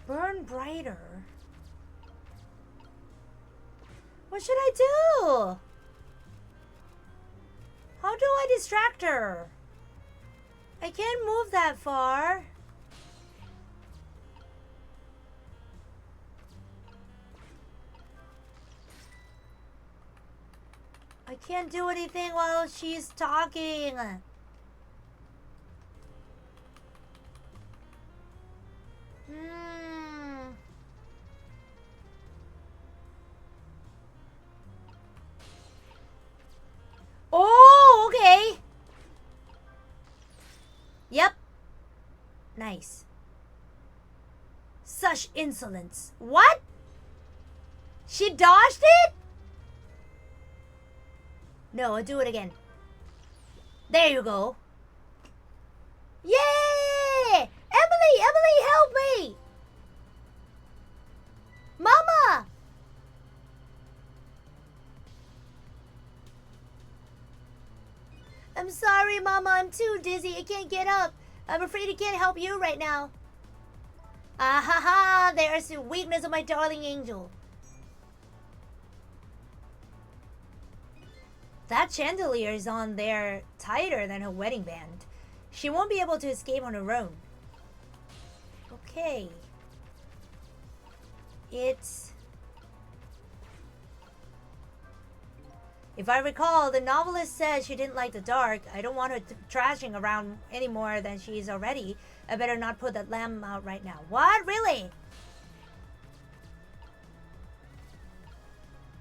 Burn brighter. What should I do? How do I distract her? I can't move that far. I can't do anything while she's talking. Oh, okay. Yep. Nice. Such insolence. What? She dodged it? No, I'll do it again. There you go. Yay! Emily, help me! Mama! I'm sorry, Mama. I'm too dizzy. I can't get up. I'm afraid I can't help you right now. Ah ha ha, there's the weakness of my darling angel. That chandelier is on there tighter than her wedding band. She won't be able to escape on her own. Okay. If I recall, the novelist said she didn't like the dark. I don't want her trashing around any more than she is already. I better not put that lamp out right now. What? Really?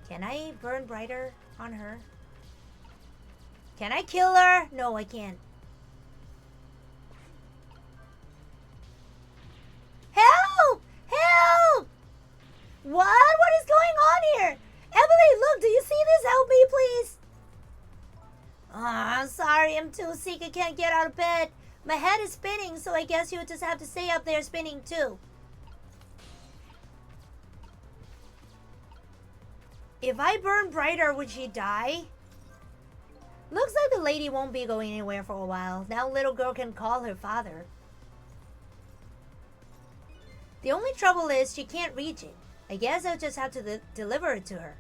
Can I burn brighter on her? Can I kill her? No, I can't. Help! Help! What? What is going on here? Emily, look, do you see this? Help me, please. I'm sorry, I'm too sick. I can't get out of bed. My head is spinning, so I guess you just have to stay up there spinning too. If I burn brighter, would she die? Looks like the lady won't be going anywhere for a while. Now little girl can call her father. The only trouble is she can't reach it. I guess I'll just have to deliver it to her.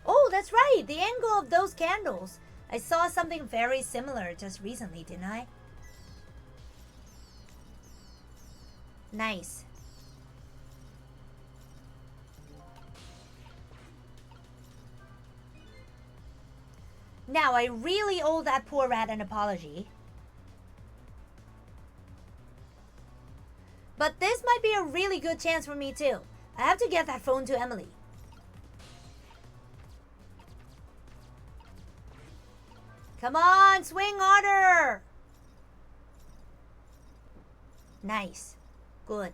Oh, that's right! The angle of those candles. I saw something very similar just recently, didn't I? Nice. Now, I really owe that poor rat an apology. But this might be a really good chance for me too. I have to get that phone to Emily. Come on, swing harder! Nice. Good.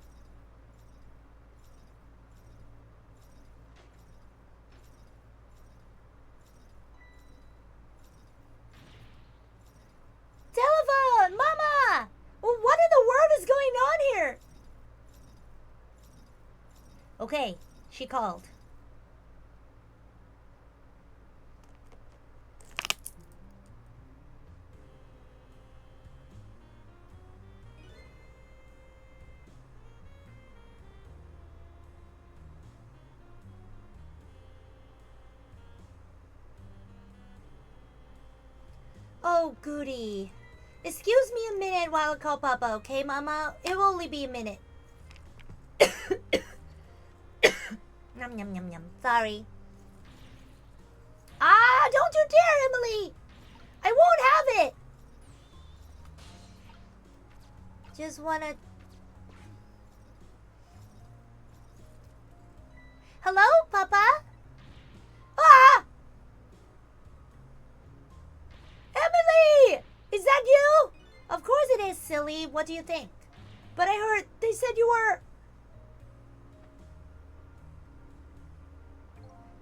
Telephone! Mama! Well, what in the world is going on here? Okay, she called. Oh, goody. Excuse me a minute while I call Papa, okay, Mama? It will only be a minute. Yum, yum, yum, yum. Sorry. Ah, don't you dare, Emily! I won't have it! Just wanna... Hello, Papa? Ah! Emily! Is that you? Of course it is, silly. What do you think? But I heard they said you were...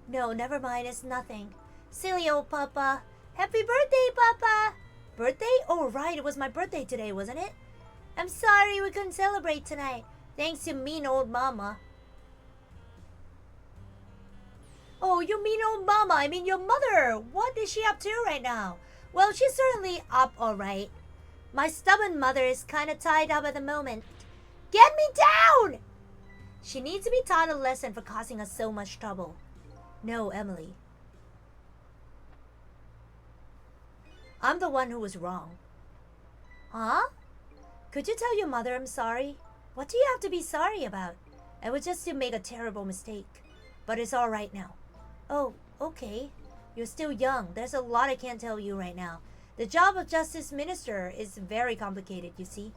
No, never mind. It's nothing. Silly old Papa. Happy birthday, Papa! Birthday? Oh, right. It was my birthday today, wasn't it? I'm sorry we couldn't celebrate tonight. Thanks to mean old Mama. Oh, you mean old Mama. I mean your mother. What is she up to right now? Well, she's certainly up all right. My stubborn mother is kind of tied up at the moment. Get me down! She needs to be taught a lesson for causing us so much trouble. No, Emily. I'm the one who was wrong. Huh? Could you tell your mother I'm sorry? What do you have to be sorry about? I was just to make a terrible mistake. But it's all right now. Oh, okay. You're still young. There's a lot I can't tell you right now. The job of Justice Minister is very complicated, you see.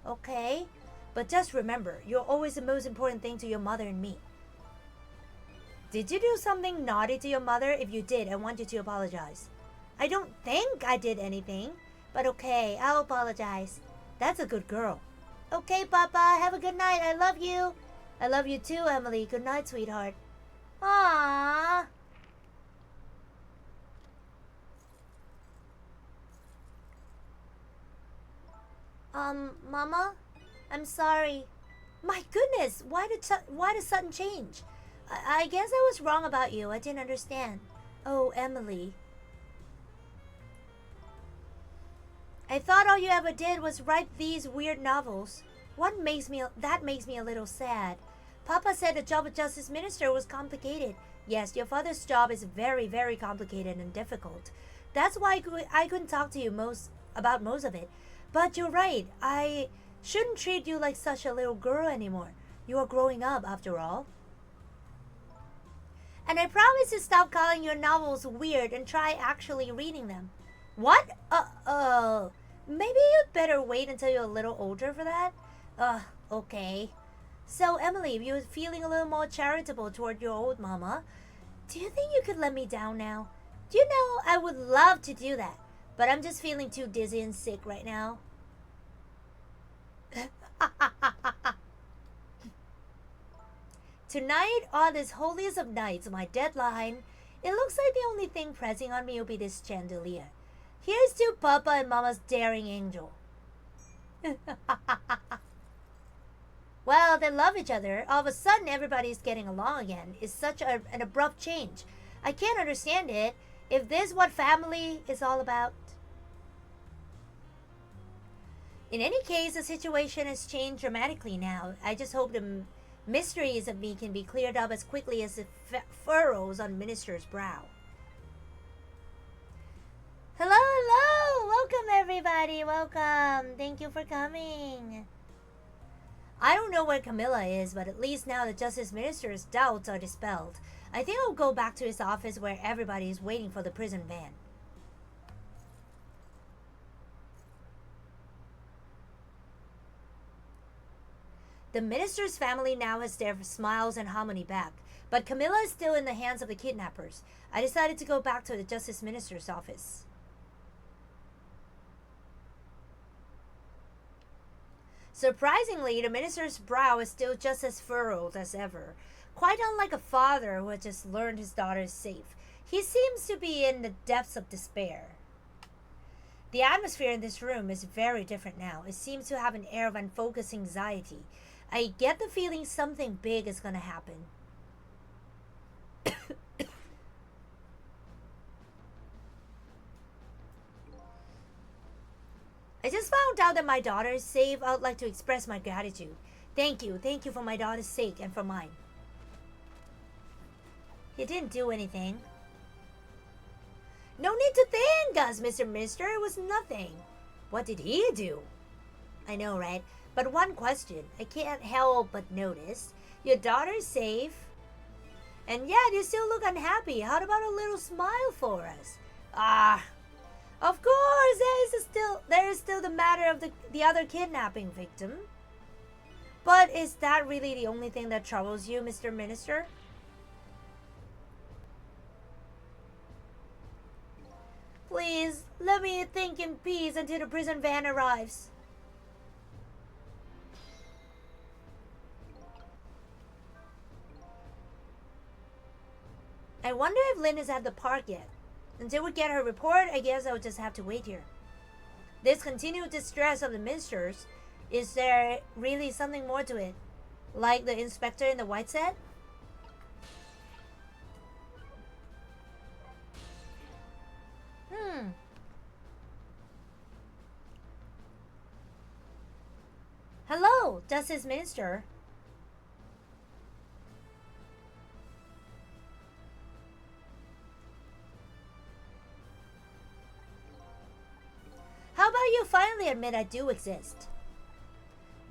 Okay. But just remember, you're always the most important thing to your mother and me. Did you do something naughty to your mother? If you did, I want you to apologize. I don't think I did anything. But okay, I'll apologize. That's a good girl. Okay, Papa. Have a good night. I love you. I love you too, Emily. Good night, sweetheart. Aww. Mama? I'm sorry. My goodness, why the sudden change? I guess I was wrong about you. I didn't understand. Oh, Emily. I thought all you ever did was write these weird novels. That makes me a little sad. Papa said the job of justice minister was complicated. Yes, your father's job is very, very complicated and difficult. That's why I couldn't talk to you about most of it. But you're right. I shouldn't treat you like such a little girl anymore. You are growing up, after all. And I promise to stop calling your novels weird and try actually reading them. What? Maybe you'd better wait until you're a little older for that? Okay. So, Emily, if you're feeling a little more charitable toward your old mama, do you think you could let me down now? Do you know, I would love to do that, but I'm just feeling too dizzy and sick right now. Tonight, on this holiest of nights, my deadline, it looks like the only thing pressing on me will be this chandelier. Here's to Papa and Mama's daring angel. Well, they love each other. All of a sudden, everybody's getting along again. It's such an abrupt change. I can't understand it. If this is what family is all about. In any case, the situation has changed dramatically now. I just hope the mysteries of me can be cleared up as quickly as the furrows on Minister's brow. Hello, hello! Welcome, everybody. Welcome. Thank you for coming. I don't know where Camilla is, but at least now the Justice Minister's doubts are dispelled. I think I'll go back to his office where everybody is waiting for the prison van. The minister's family now has their smiles and harmony back, but Camilla is still in the hands of the kidnappers. I decided to go back to the Justice Minister's office. Surprisingly, the minister's brow is still just as furrowed as ever. Quite unlike a father who had just learned his daughter is safe, he seems to be in the depths of despair. The atmosphere in this room is very different now. It seems to have an air of unfocused anxiety. I get the feeling something big is gonna happen. I just found out that my daughter is safe. I would like to express my gratitude. Thank you for my daughter's sake and for mine. He didn't do anything. No need to thank us, Mr. Minister. It was nothing. What did he do? I know, right? But one question I can't help but notice. Your daughter's safe, and yet you still look unhappy. How about a little smile for us? Of course, there is still the matter of the other kidnapping victim. But is that really the only thing that troubles you, Mr. Minister? Please, let me think in peace until the prison van arrives. I wonder if Lynn is at the park yet. Until we get her report, I guess I'll just have to wait here. This continued distress of the ministers, is there really something more to it? Like the inspector in the white set? Hello, Justice Minister. How about you finally admit I do exist?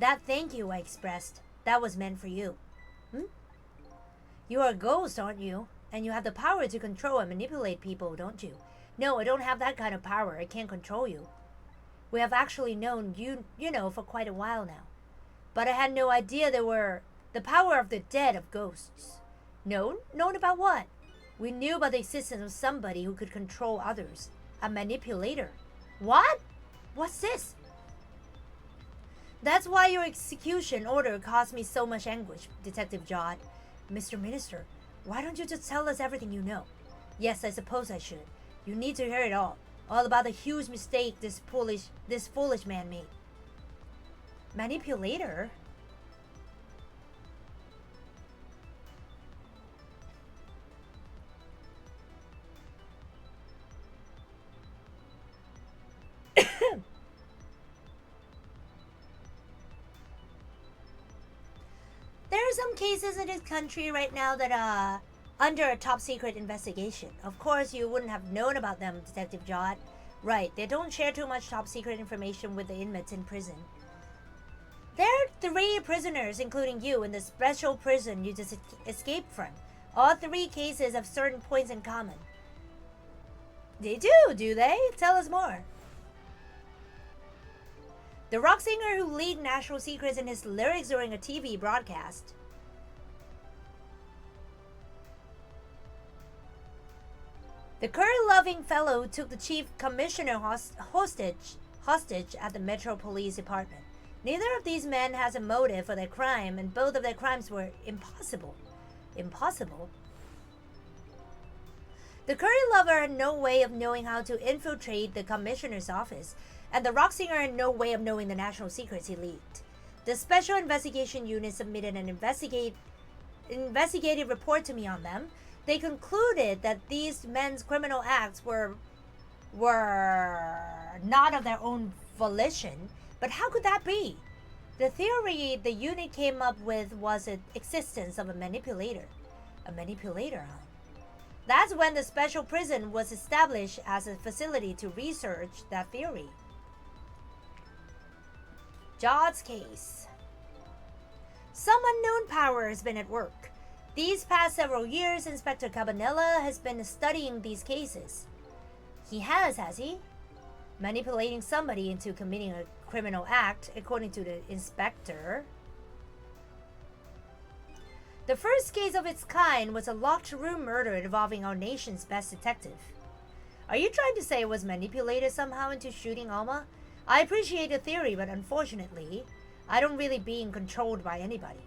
That thank you I expressed, that was meant for you. You are a ghost, aren't you? And you have the power to control and manipulate people, don't you? No, I don't have that kind of power. I can't control you. We have actually known you know, for quite a while now. But I had no idea there were the power of the dead of ghosts. Known? Known about what? We knew about the existence of somebody who could control others. A manipulator. What? What's this? That's why your execution order caused me so much anguish, Detective Jod. Mr. Minister, why don't you just tell us everything you know? Yes, I suppose I should. You need to hear it all. All about the huge mistake this foolish man made. Manipulator? some cases in this country right now that are under a top secret investigation. Of course, you wouldn't have known about them, Detective Jod. Right, they don't share too much top secret information with the inmates in prison. There are 3 prisoners, including you, in the special prison you just escaped from. All 3 cases have certain points in common. They do they? Tell us more. The rock singer who leaked national secrets in his lyrics during a TV broadcast. The curry-loving fellow who took the chief commissioner hostage at the Metro Police Department. Neither of these men has a motive for their crime, and both of their crimes were impossible. Impossible? The curry lover had no way of knowing how to infiltrate the commissioner's office, and the rock singer had no way of knowing the national secrets he leaked. The Special Investigation Unit submitted an investigative report to me on them. They concluded that these men's criminal acts were not of their own volition. But how could that be? The theory the unit came up with was the existence of a manipulator. A manipulator, huh? That's when the special prison was established as a facility to research that theory. Jod's case. Some unknown power has been at work. These past several years, Inspector Cabanella has been studying these cases. He has he? Manipulating somebody into committing a criminal act, according to the inspector. The first case of its kind was a locked room murder involving our nation's best detective. Are you trying to say it was manipulated somehow into shooting Alma? I appreciate the theory, but unfortunately, I don't really being controlled by anybody.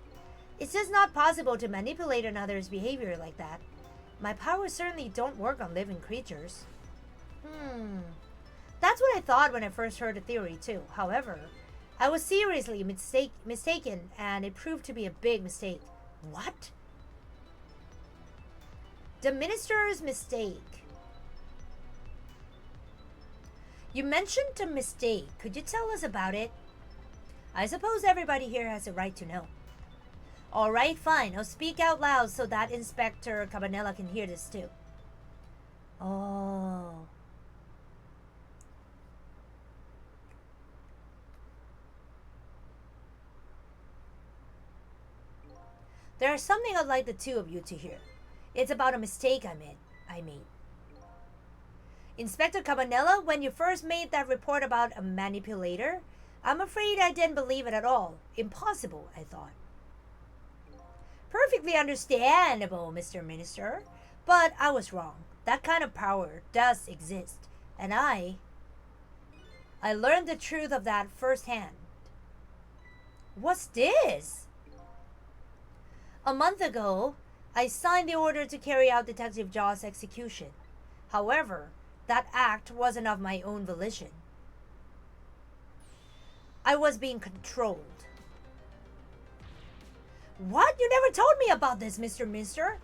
It's just not possible to manipulate another's behavior like that. My powers certainly don't work on living creatures. That's what I thought when I first heard the theory too. However, I was seriously mistaken, and it proved to be a big mistake. What? The minister's mistake. You mentioned a mistake. Could you tell us about it? I suppose everybody here has a right to know. Alright, fine. I'll speak out loud so that Inspector Cabanella can hear this too. Oh. There's something I'd like the two of you to hear. It's about a mistake I made. Inspector Cabanella, when you first made that report about a manipulator, I'm afraid I didn't believe it at all. Impossible, I thought. Perfectly understandable, Mr. Minister. But I was wrong. That kind of power does exist. And I learned the truth of that firsthand. What's this? A month ago, I signed the order to carry out Detective Jaw's execution. However, that act wasn't of my own volition. I was being controlled. What? You never told me about this, Mr. Minister.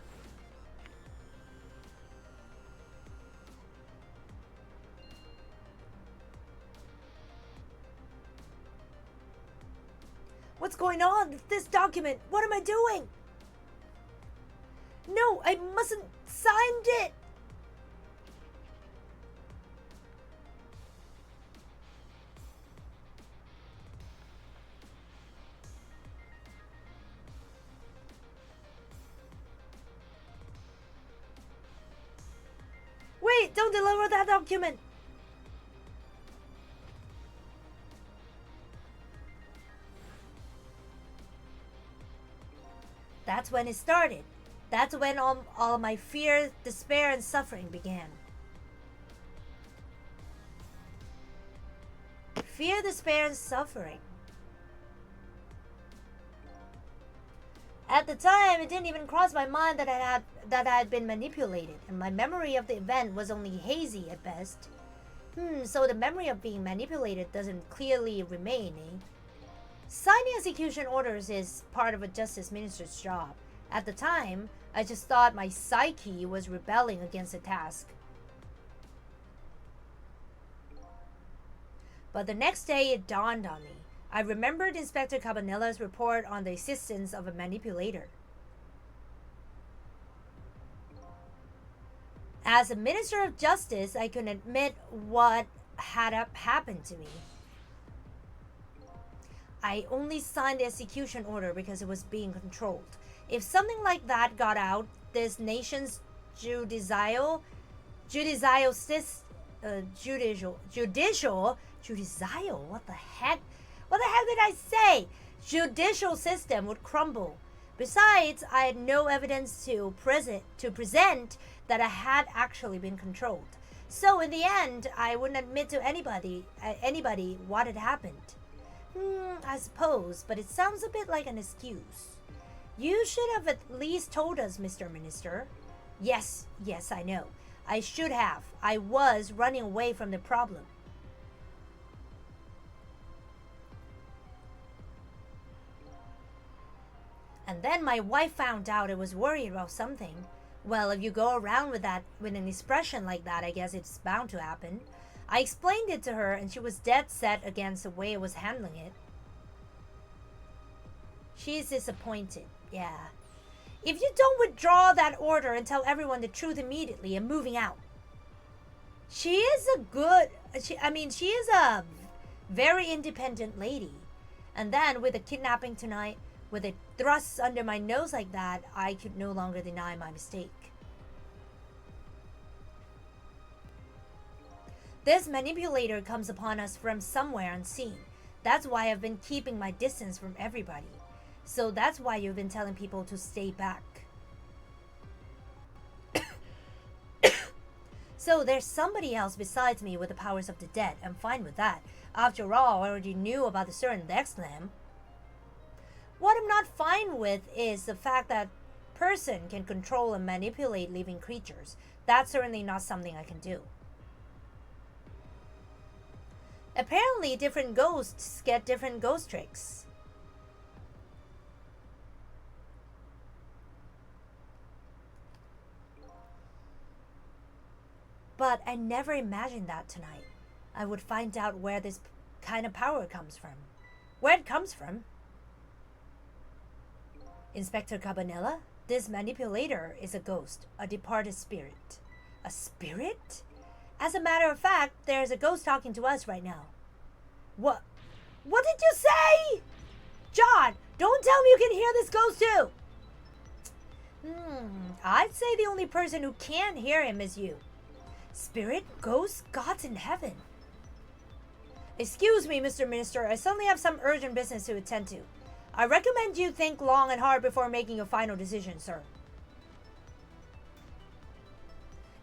What's going on with this document? What am I doing? No, I mustn't signed it. Wait, don't deliver that document. That's when it started. That's when all my fear, despair, and suffering began. Fear, despair, and suffering. At the time, it didn't even cross my mind that I had been manipulated, and my memory of the event was only hazy at best. So the memory of being manipulated doesn't clearly remain, eh? Signing execution orders is part of a justice minister's job. At the time, I just thought my psyche was rebelling against the task. But the next day it dawned on me. I remembered Inspector Cabanella's report on the existence of a manipulator. As a Minister of Justice, I couldn't admit what had happened to me. I only signed the execution order because it was being controlled. If something like that got out, this nation's judicial, what the heck did I say? Judicial system would crumble. Besides, I had no evidence to present that I had actually been controlled. So in the end, I wouldn't admit to anybody what had happened. I suppose, but it sounds a bit like an excuse. You should have at least told us, Mr. Minister. Yes, I know. I should have. I was running away from the problem. And then my wife found out I was worried about something. Well, if you go around with an expression like that, I guess it's bound to happen. I explained it to her and she was dead set against the way I was handling it. She's disappointed, yeah. If you don't withdraw that order and tell everyone the truth immediately, I'm moving out. She is a very independent lady. And then with the kidnapping tonight, with it thrust under my nose like that, I could no longer deny my mistake. This manipulator comes upon us from somewhere unseen. That's why I've been keeping my distance from everybody. So that's why you've been telling people to stay back. So there's somebody else besides me with the powers of the dead. I'm fine with that. After all, I already knew about the certain Dexlam. What I'm not fine with is the fact that person can control and manipulate living creatures. That's certainly not something I can do. Apparently, different ghosts get different ghost tricks. But I never imagined that tonight. I would find out where this kind of power comes from. Where it comes from. Inspector Cabanella, this manipulator is a ghost, a departed spirit. A spirit? As a matter of fact, there's a ghost talking to us right now. What did you say? John, don't tell me you can hear this ghost too. I'd say the only person who can hear him is you. Spirit, ghost, gods in heaven. Excuse me, Mr. Minister, I suddenly have some urgent business to attend to. I recommend you think long and hard before making a final decision, sir.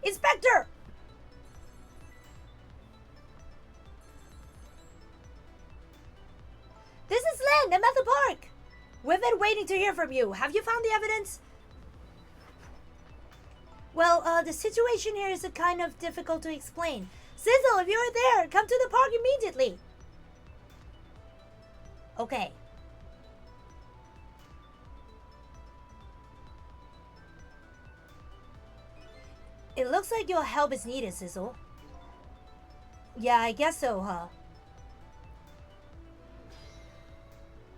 Inspector! This is Lynn. I'm at the park. We've been waiting to hear from you. Have you found the evidence? Well, the situation here is kind of difficult to explain. Sizzle, if you're there, come to the park immediately. Okay. It looks like your help is needed, Sizzle. Yeah, I guess so, huh?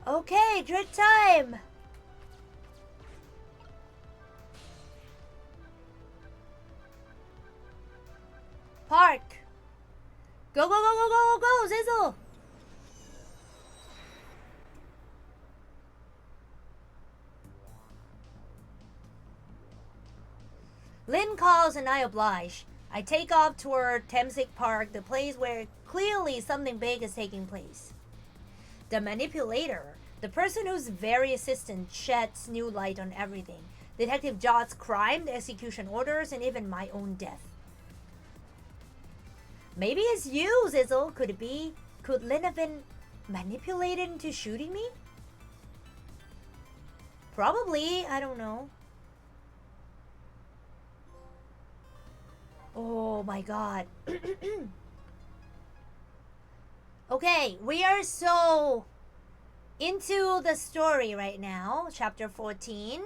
Okay, drink time! Park! Go, go, go, go, go, go, Sizzle! Lynn calls and I oblige. I take off toward Thamesik Park, the place where clearly something big is taking place. The manipulator, the person whose very assistant sheds new light on everything. Detective Jot's crime, the execution orders, and even my own death. Maybe it's you, Zizzle. Could it be? Could Lynn have been manipulated into shooting me? Probably, I don't know. Oh my god. Okay, we are so into the story right now. Chapter 14.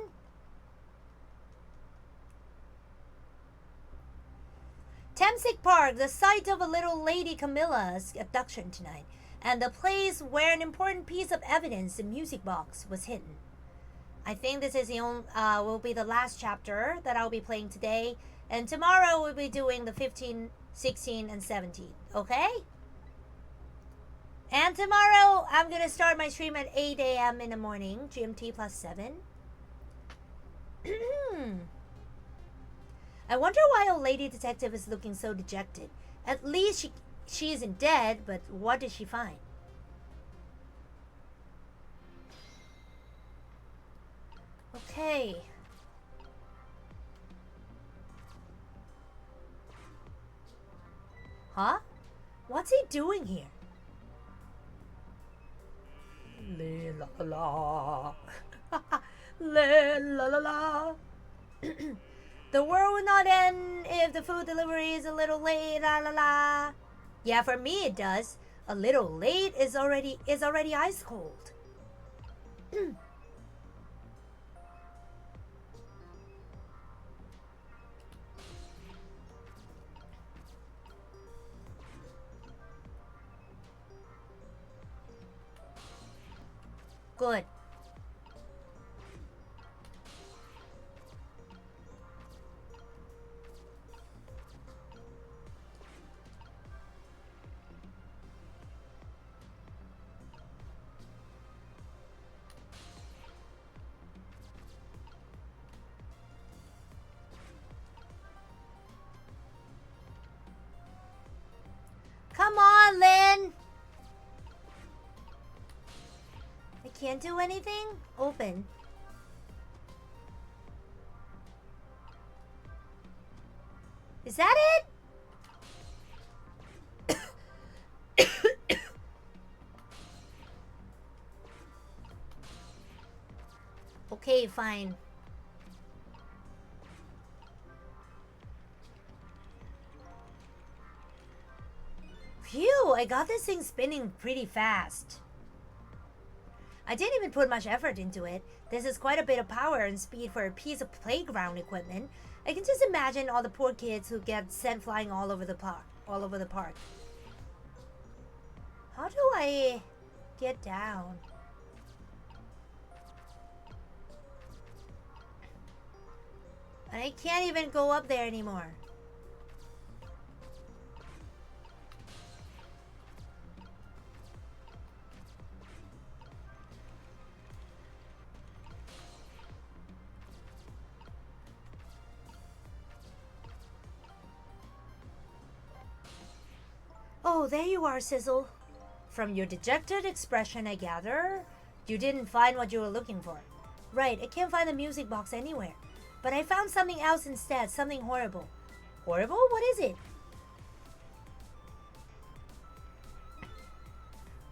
Thamesik Park, the site of a little Lady Camilla's abduction tonight. and the place where an important piece of evidence, the music box, was hidden. I think this is will be the last chapter that I'll be playing today, and tomorrow we'll be doing the 15, 16, and 17, okay? And tomorrow I'm gonna start my stream at 8 a.m. in the morning, GMT plus 7. I wonder why old lady detective is looking so dejected. At least she isn't dead, but what did she find? Okay. Huh? What's he doing here? La la la. La la la. The world will not end if the food delivery is a little late. La la la. Yeah, for me it does. A little late is already ice cold. Good. Come on, Lynn. I can't do anything? Open. Is that it? Okay, fine. Phew, I got this thing spinning pretty fast. I didn't even put much effort into it. This is quite a bit of power and speed for a piece of playground equipment. I can just imagine all the poor kids who get sent flying all over the park. How do I get down? I can't even go up there anymore. Oh, there you are, Sizzle. From your dejected expression, I gather you didn't find what you were looking for. Right, I can't find the music box anywhere. But I found something else instead, something horrible. Horrible? What is it?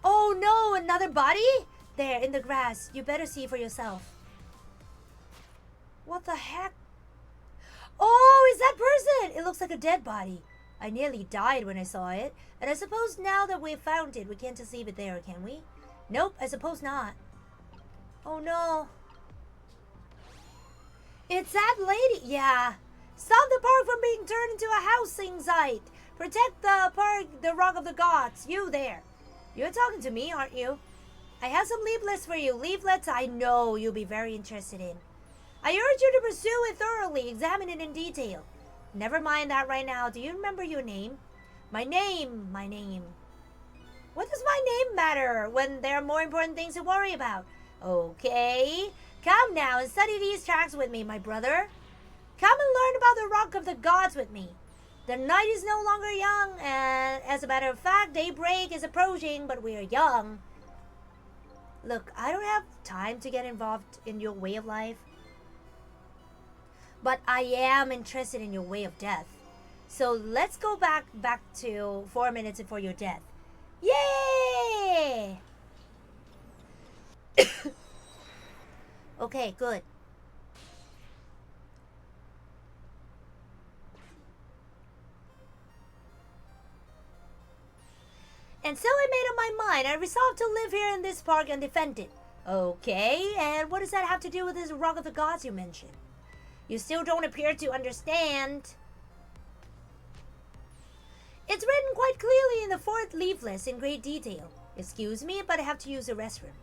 Oh no, another body? There, in the grass. You better see for yourself. What the heck? Oh, is that person? It looks like a dead body. I nearly died when I saw it, and I suppose now that we've found it, we can't just leave it there, can we? Nope, I suppose not. Oh no. It's that lady. Yeah. Stop the park from being turned into a housing site. Protect the park, the Rock of the Gods. You there. You're talking to me, aren't you? I have some leaflets for you. Leaflets I know you'll be very interested in. I urge you to pursue it thoroughly. Examine it in detail. Never mind that right now. Do you remember your name? My name. What does my name matter when there are more important things to worry about? Okay. Come now and study these tracks with me, my brother. Come and learn about the Rock of the Gods with me. The night is no longer young, and as a matter of fact, daybreak is approaching, but we are young. Look, I don't have time to get involved in your way of life. But I am interested in your way of death. So let's go back to 4 minutes before your death. Yay! Okay, good. And so I made up my mind. I resolved to live here in this park and defend it. Okay, and what does that have to do with this Rock of the Gods you mentioned? You still don't appear to understand. It's written quite clearly in the 4th leaflet in great detail. Excuse me, but I have to use the restroom.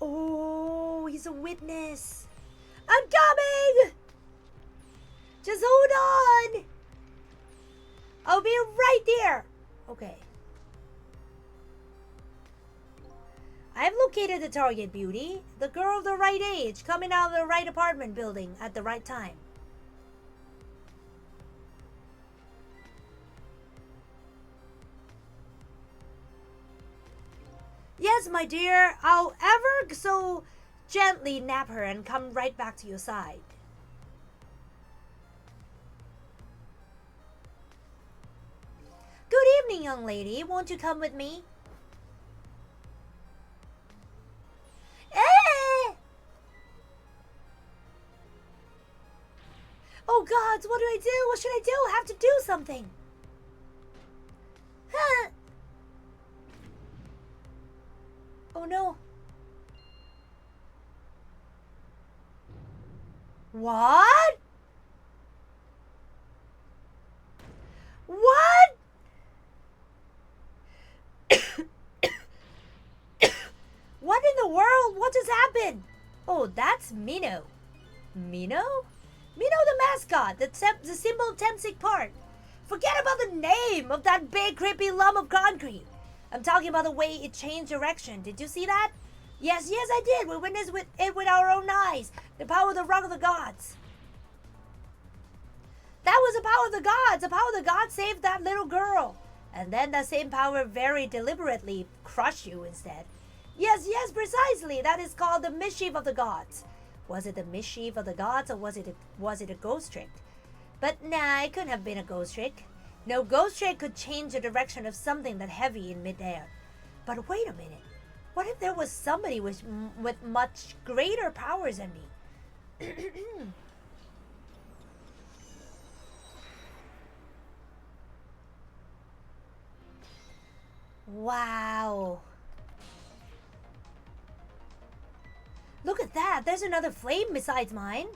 Oh, he's a witness. I'm coming! Just hold on. I'll be right there. Okay. I've located the target, beauty. The girl of the right age, coming out of the right apartment building at the right time. Yes, my dear. I'll ever so gently nap her and come right back to your side. Good evening, young lady. Won't you come with me? Eh! Oh gods, what do I do? What should I do? I have to do something. Huh. Oh no. What? What? What in the world? What just happened? Oh, that's Mino. Mino? Mino the mascot, the symbol of Temsic Park. Forget about the name of that big creepy lump of concrete. I'm talking about the way it changed direction. Did you see that? Yes, I did. We witnessed it with our own eyes. The power of the rock of the gods. That was the power of the gods. The power of the gods saved that little girl. And then that same power very deliberately crushed you instead. Yes, precisely. That is called the mischief of the gods. Was it the mischief of the gods or was it a ghost trick? But nah, it couldn't have been a ghost trick. No ghost trick could change the direction of something that heavy in midair. But wait a minute. What if there was somebody with much greater powers than me? Wow. Look at that. There's another flame besides mine.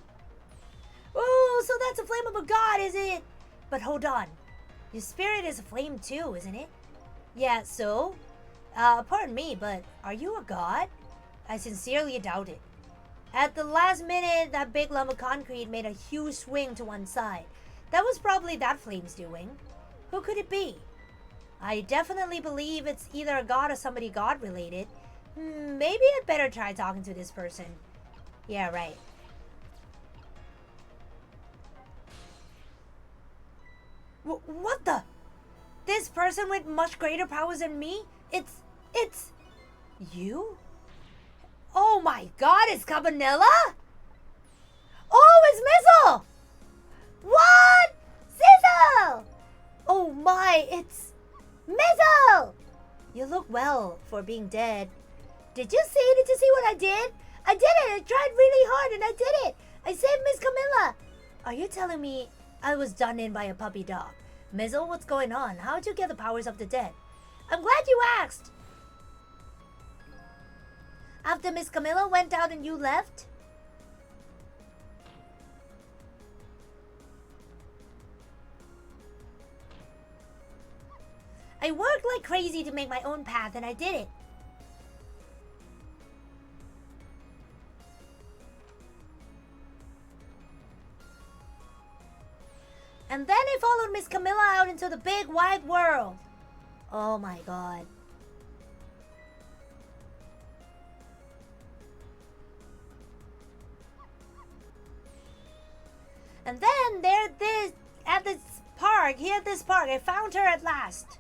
Oh, so that's a flame of a god, is it? But hold on. Your spirit is a flame too, isn't it? Yeah, so? Pardon me, but are you a god? I sincerely doubt it. At the last minute, that big lump of concrete made a huge swing to one side. That was probably that flame's doing. Who could it be? I definitely believe it's either a god or somebody god-related. Maybe I'd better try talking to this person. Yeah, right. What the? This person with much greater powers than me? It's you? Oh my god, it's Cabanilla? Oh, it's Mizzle! What? Sizzle! Oh my, it's Mizzle! You look well for being dead. Did you see what I did? I did it! I tried really hard and I did it! I saved Miss Camilla! Are you telling me I was done in by a puppy dog? Mizzle, what's going on? How'd you get the powers of the dead? I'm glad you asked! After Miss Camilla went out and you left? I worked like crazy to make my own path and I did it. And then I followed Miss Camilla out into the big wide world. Oh my god. And then at this park, I found her at last.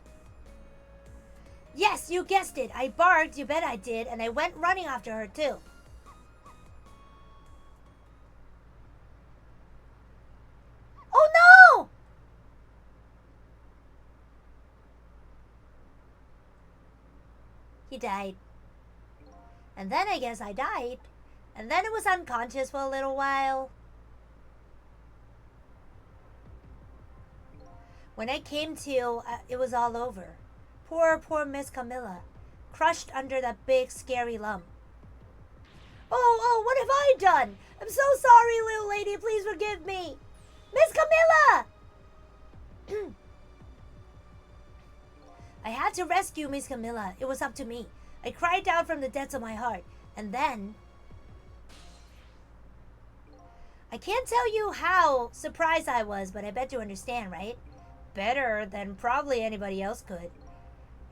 Yes, you guessed it. I barked, you bet I did, and I went running after her too. Oh no! He died. And then I guess I died. And then it was unconscious for a little while. When I came to, it was all over. Poor Miss Camilla, crushed under that big scary lump. Oh, what have I done? I'm so sorry, little lady. Please forgive me. Miss Camilla! I had to rescue Miss Camilla. It was up to me. I cried out from the depths of my heart. And then... I can't tell you how surprised I was, but I bet you understand, right? Better than probably anybody else could.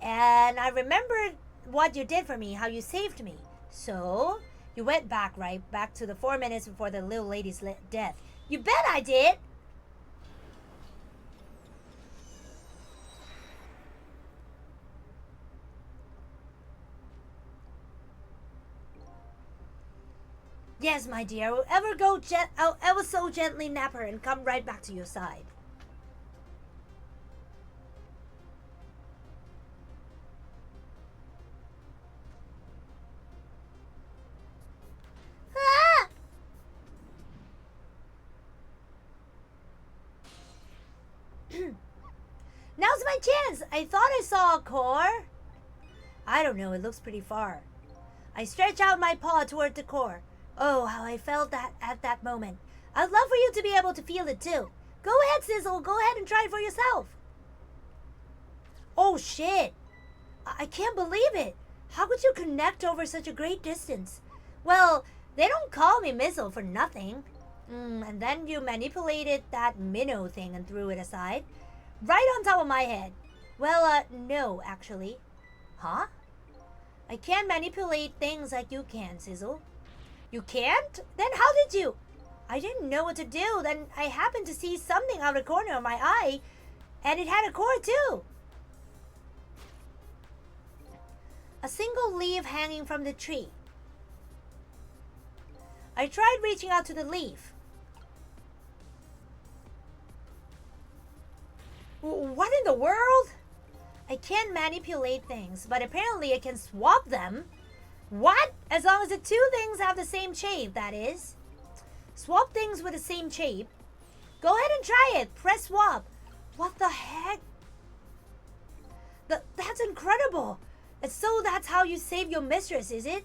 And I remembered what you did for me, how you saved me. So, you went back, right? Back to the 4 minutes before the little lady's death. You bet I did! Yes, my dear, I'll ever so gently nap her and come right back to your side. Ah! Now's my chance! I thought I saw a core. I don't know, it looks pretty far. I stretch out my paw toward the core. Oh, how I felt that at that moment. I'd love for you to be able to feel it too. Go ahead, Sizzle. Go ahead and try it for yourself. Oh, shit. I can't believe it. How could you connect over such a great distance? Well, they don't call me Missile for nothing. And then you manipulated that minnow thing and threw it aside. Right on top of my head. Well, no, actually. Huh? I can't manipulate things like you can, Sizzle. You can't? Then how did you? I didn't know what to do. Then I happened to see something out of the corner of my eye, and it had a core too. A single leaf hanging from the tree. I tried reaching out to the leaf. What in the world? I can't manipulate things, but apparently I can swap them. What? As long as the two things have the same shape, that is. Swap things with the same shape. Go ahead and try it. Press swap. What the heck? That's incredible. And so that's how you save your mistress, is it?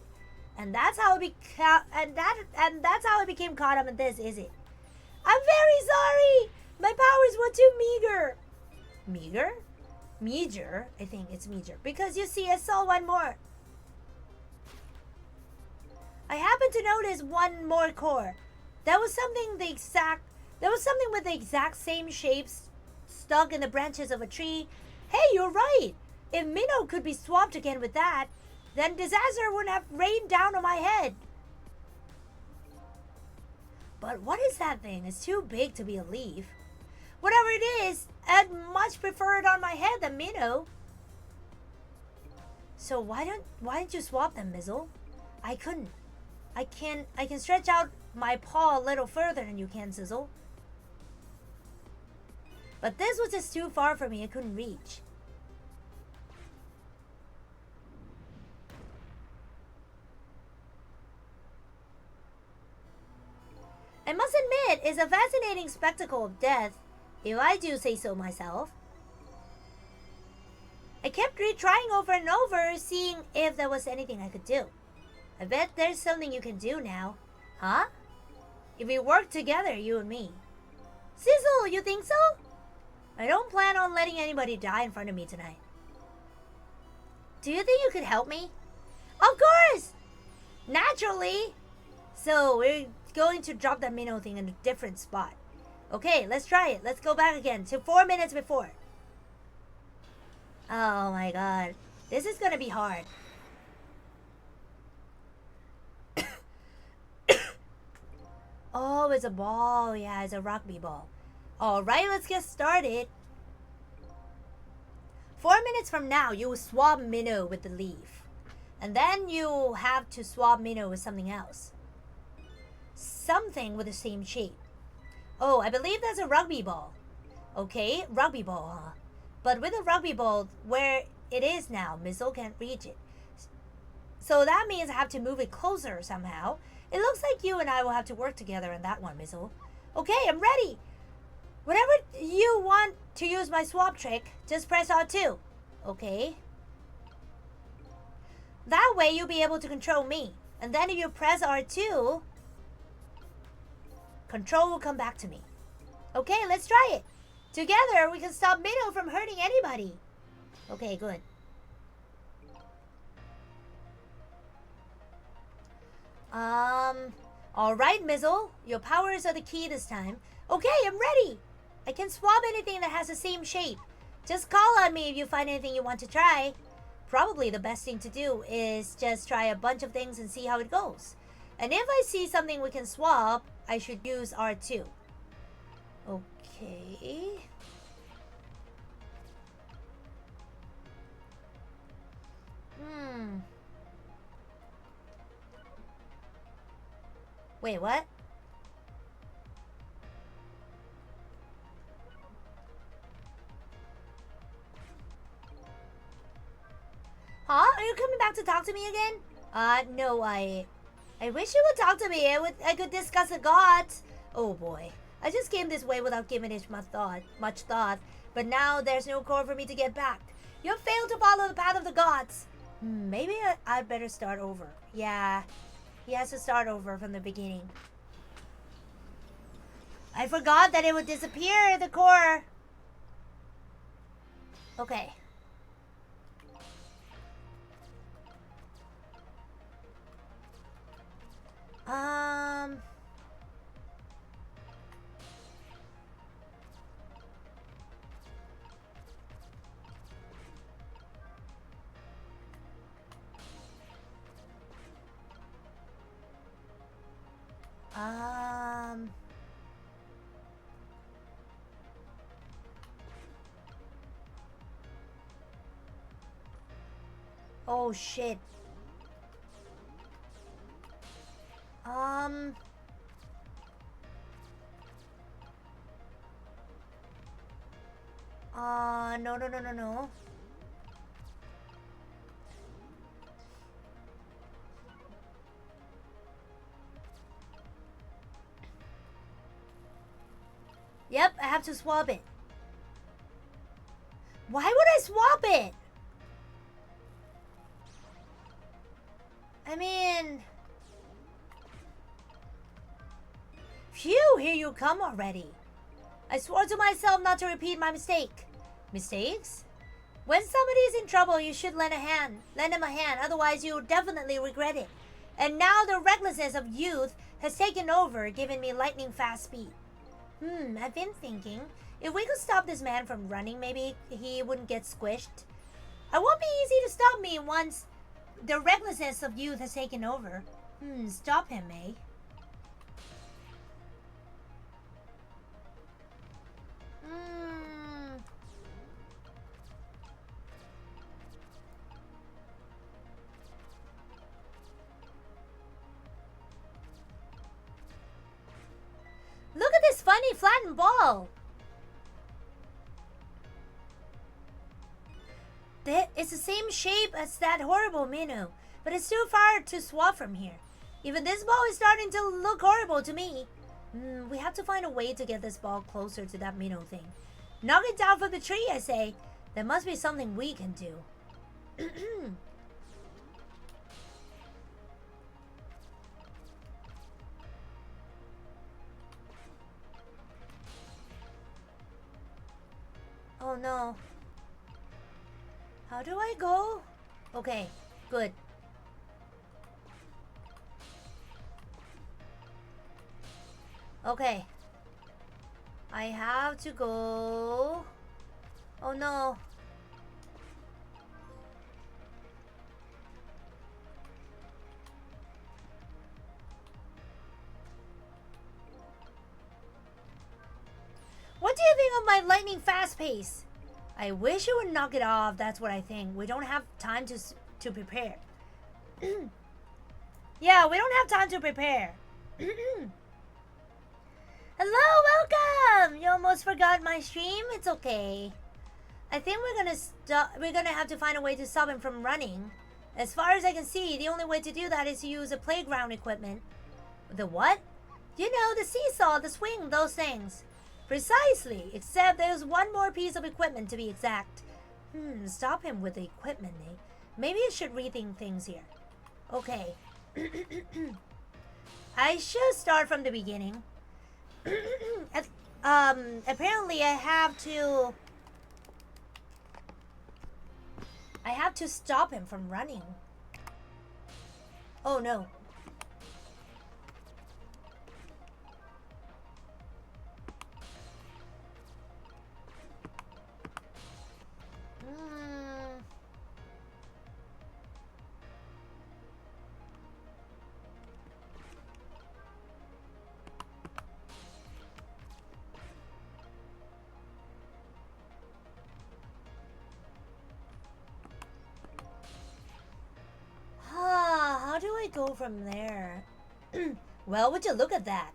And that's how it that's how I became caught up in this, is it? I'm very sorry. My powers were too meager. Meager? Meager? I think it's meager. Because you see, I saw one more. I happened to notice one more core. There was something with the exact same shapes stuck in the branches of a tree. Hey, you're right. If Minnow could be swapped again with that, then disaster wouldn't have rained down on my head. But what is that thing? It's too big to be a leaf. Whatever it is, I'd much prefer it on my head than Minnow. So why didn't you swap them, Mizzle? I couldn't. I can stretch out my paw a little further than you can, Sizzle. But this was just too far for me. I couldn't reach. I must admit, it's a fascinating spectacle of death, if I do say so myself. I kept retrying over and over, seeing if there was anything I could do. I bet there's something you can do now. Huh? If we work together, you and me. Sizzle, you think so? I don't plan on letting anybody die in front of me tonight. Do you think you could help me? Of course! Naturally! So, we're going to drop that minnow thing in a different spot. Okay, let's try it. Let's go back again to 4 minutes before. Oh my god. This is gonna be hard. Oh, it's a ball. Yeah, it's a rugby ball. Alright, let's get started. 4 minutes from now, you will swap Minnow with the leaf. And then you have to swap Minnow with something else. Something with the same shape. Oh, I believe that's a rugby ball. Okay, rugby ball, huh? But with a rugby ball, where it is now, Mizzle can't reach it. So that means I have to move it closer somehow. It looks like you and I will have to work together on that one, Mizzle. Okay, I'm ready. Whenever you want to use my swap trick, just press R2. Okay. That way you'll be able to control me. And then if you press R2, control will come back to me. Okay, let's try it. Together, we can stop Minnow from hurting anybody. Okay, good. Alright, Mizzle. Your powers are the key this time. Okay, I'm ready. I can swap anything that has the same shape. Just call on me if you find anything you want to try. Probably the best thing to do is just try a bunch of things and see how it goes. And if I see something we can swap, I should use R2. Okay. Wait, what? Huh? Are you coming back to talk to me again? No, I wish you would talk to me. I could discuss the gods. Oh boy. I just came this way without giving it much thought. But now there's no core for me to get back. You have failed to follow the path of the gods. Maybe I'd better start over. Yeah. He has to start over from the beginning. I forgot that it would disappear, the core. Okay. Oh shit. No. Yep, I have to swap it. Why would I swap it? I mean... Phew, here you come already. I swore to myself not to repeat my mistake. Mistakes? When somebody is in trouble, you should lend them a hand, otherwise you'll definitely regret it. And now the recklessness of youth has taken over, giving me lightning fast speed. I've been thinking, if we could stop this man from running, maybe he wouldn't get squished. It won't be easy to stop me once the recklessness of youth has taken over. Stop him, eh? Look at this funny flattened ball. It's the same shape as that horrible minnow, but it's too far to swap from here. Even this ball is starting to look horrible to me. We have to find a way to get this ball closer to that minnow thing. Knock it down from the tree, I say. There must be something we can do. Oh no. How do I go? Okay, good. Okay. I have to go. Oh no. What do you think of my lightning fast pace? I wish you would knock it off, that's what I think. We don't have time to prepare. Yeah, we don't have time to prepare. Hello, welcome! You almost forgot my stream? It's okay. I think we're gonna have to find a way to stop him from running. As far as I can see, the only way to do that is to use the playground equipment. The what? You know, the seesaw, the swing, those things. Precisely, except there's one more piece of equipment to be exact. Stop him with the equipment, eh? Maybe I should rethink things here. Okay. I should start from the beginning. Apparently I have to stop him from running. Oh no. How do I go from there? Well, would you look at that?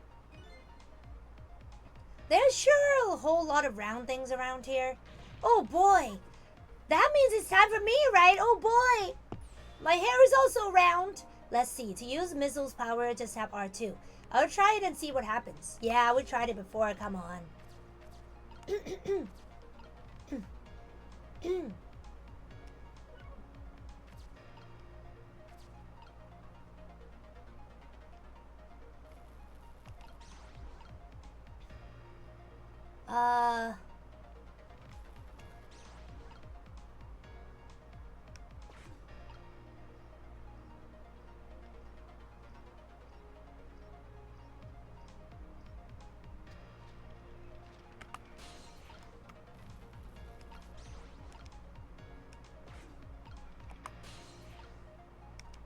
There's sure a whole lot of round things around here. Oh boy! That means it's time for me, right? Oh boy! My hair is also round. Let's see. To use Missile's power, just tap R2. I'll try it and see what happens. Yeah, we tried it before. Come on.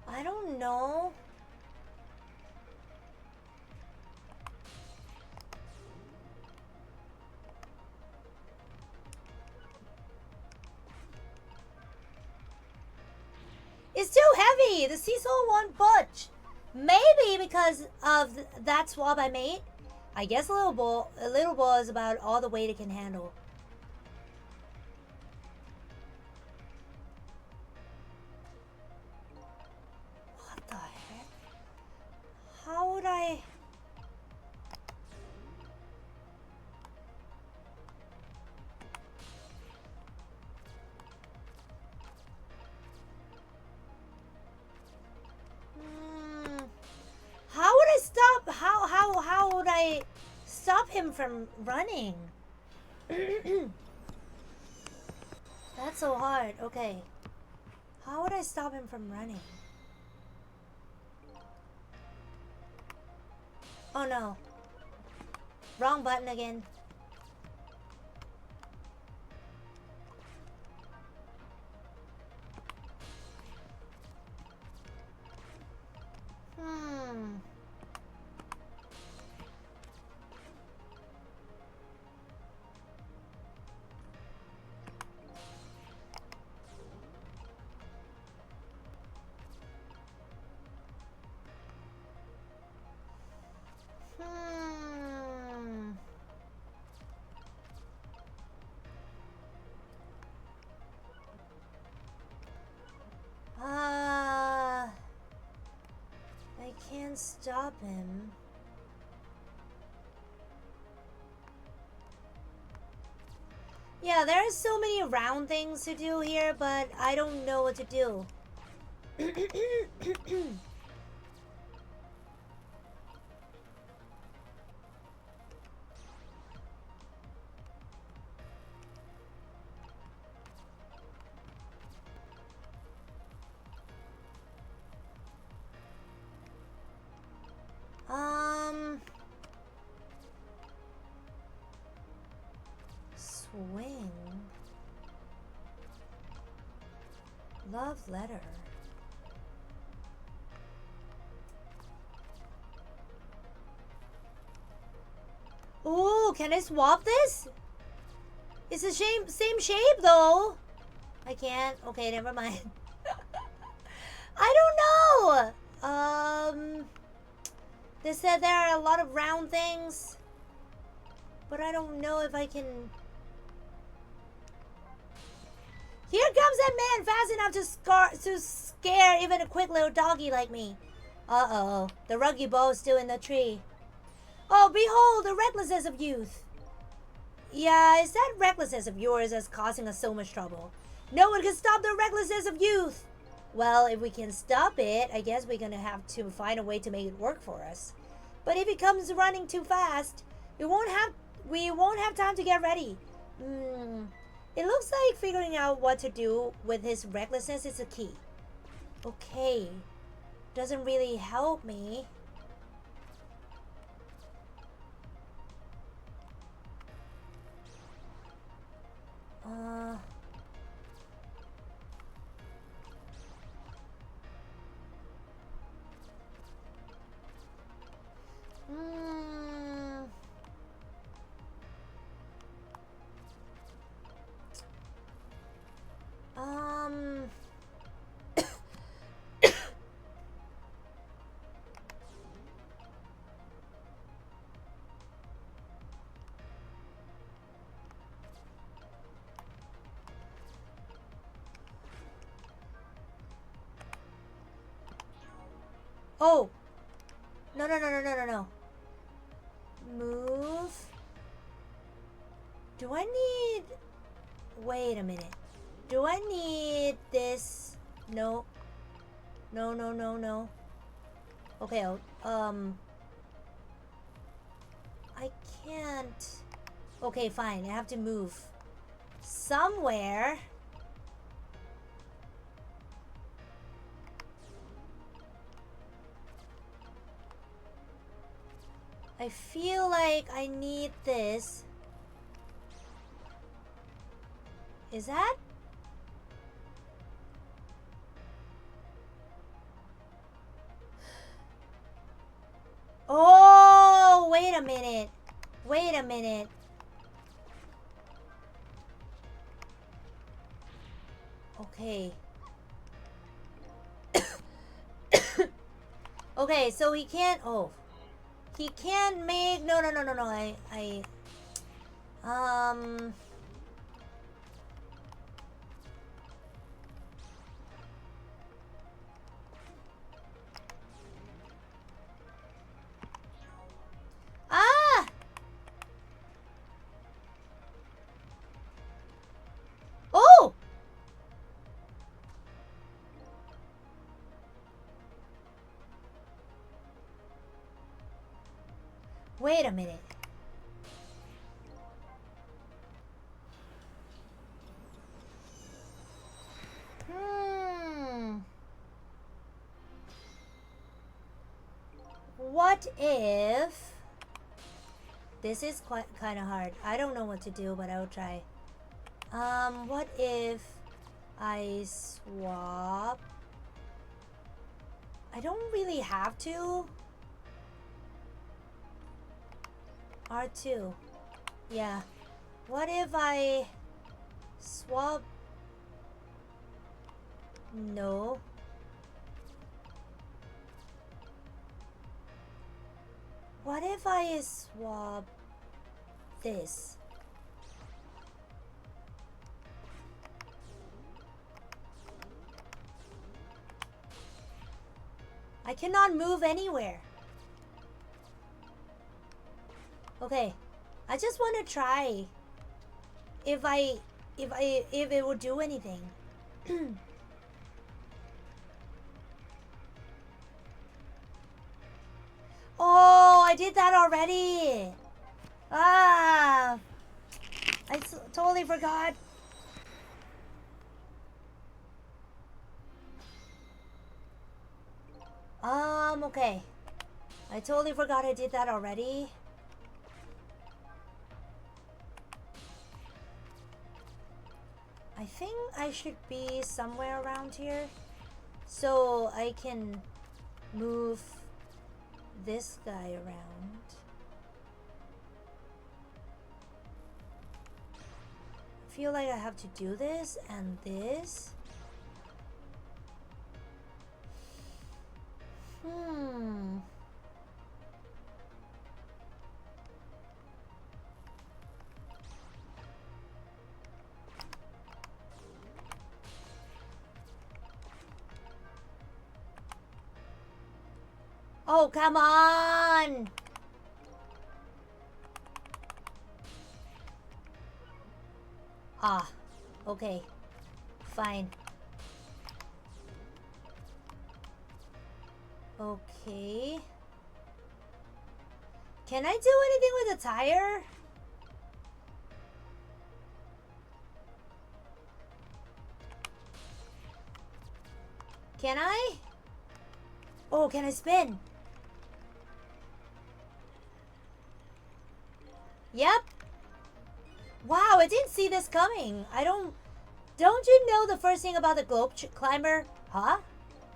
I don't know. It's too heavy. The seesaw won't budge. Maybe because of that swab I made. I guess a little ball is about all the weight it can handle. What the heck? How would I... How would I stop him from running? That's so hard. Okay. How would I stop him from running? Oh no. Wrong button again. I can't stop him. Yeah, there's so many round things to do here, but I don't know what to do. Swing. Love letter. Ooh, can I swap this? It's the same shape though. I can't. Okay, never mind. I don't know. They said there are a lot of round things, but I don't know if I can. Here comes that man fast enough to scare even a quick little doggy like me. Uh-oh, the ruggy ball is still in the tree. Oh, behold, the recklessness of youth. Yeah, it's that recklessness of yours that's causing us so much trouble. No one can stop the recklessness of youth. Well, if we can stop it, I guess we're gonna have to find a way to make it work for us. But if it comes running too fast, we won't have time to get ready. It looks like figuring out what to do with his recklessness is the key. Okay. Doesn't really help me. Oh! No. Move. Do I need... Wait a minute. Do I need this? No. No. Okay, I can't... Okay, fine. I have to move somewhere. I feel like I need this. Is that? Oh, wait a minute. Okay. Okay, so he can't... Oh. He can't make... No. Ah! Oh! Wait a minute. What if... This is kind of hard. I don't know what to do, but I'll try. What if I swap? I don't really have to. R2. Yeah. What if I swap? No. What if I swap this? I cannot move anywhere. Okay, I just want to try if it would do anything. Oh, I did that already. Ah, I totally forgot. Okay. I totally forgot I did that already. I think I should be somewhere around here so I can move this guy around. I feel like I have to do this and this. Oh, come on! Ah, okay. Fine. Okay. Can I do anything with a tire? Can I? Oh, can I spin? Yep. Wow, I didn't see this coming. Don't you know the first thing about the globe climber? Huh?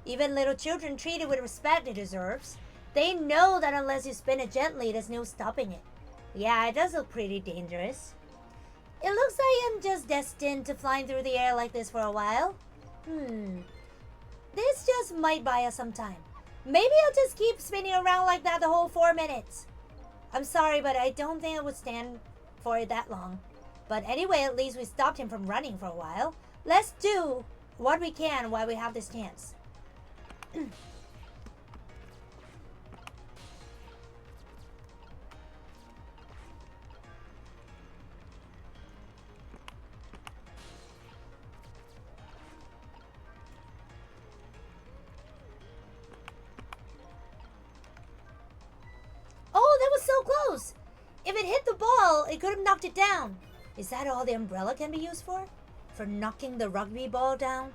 Even little children treat it with respect it deserves. They know that unless you spin it gently, there's no stopping it. Yeah, it does look pretty dangerous. It looks like I'm just destined to flying through the air like this for a while. This just might buy us some time. Maybe I'll just keep spinning around like that the whole 4 minutes. I'm sorry, but I don't think I would stand for it that long. But anyway, at least we stopped him from running for a while. Let's do what we can while we have this chance. Oh, that was so close! If it hit the ball, it could have knocked it down. Is that all the umbrella can be used for? For knocking the rugby ball down?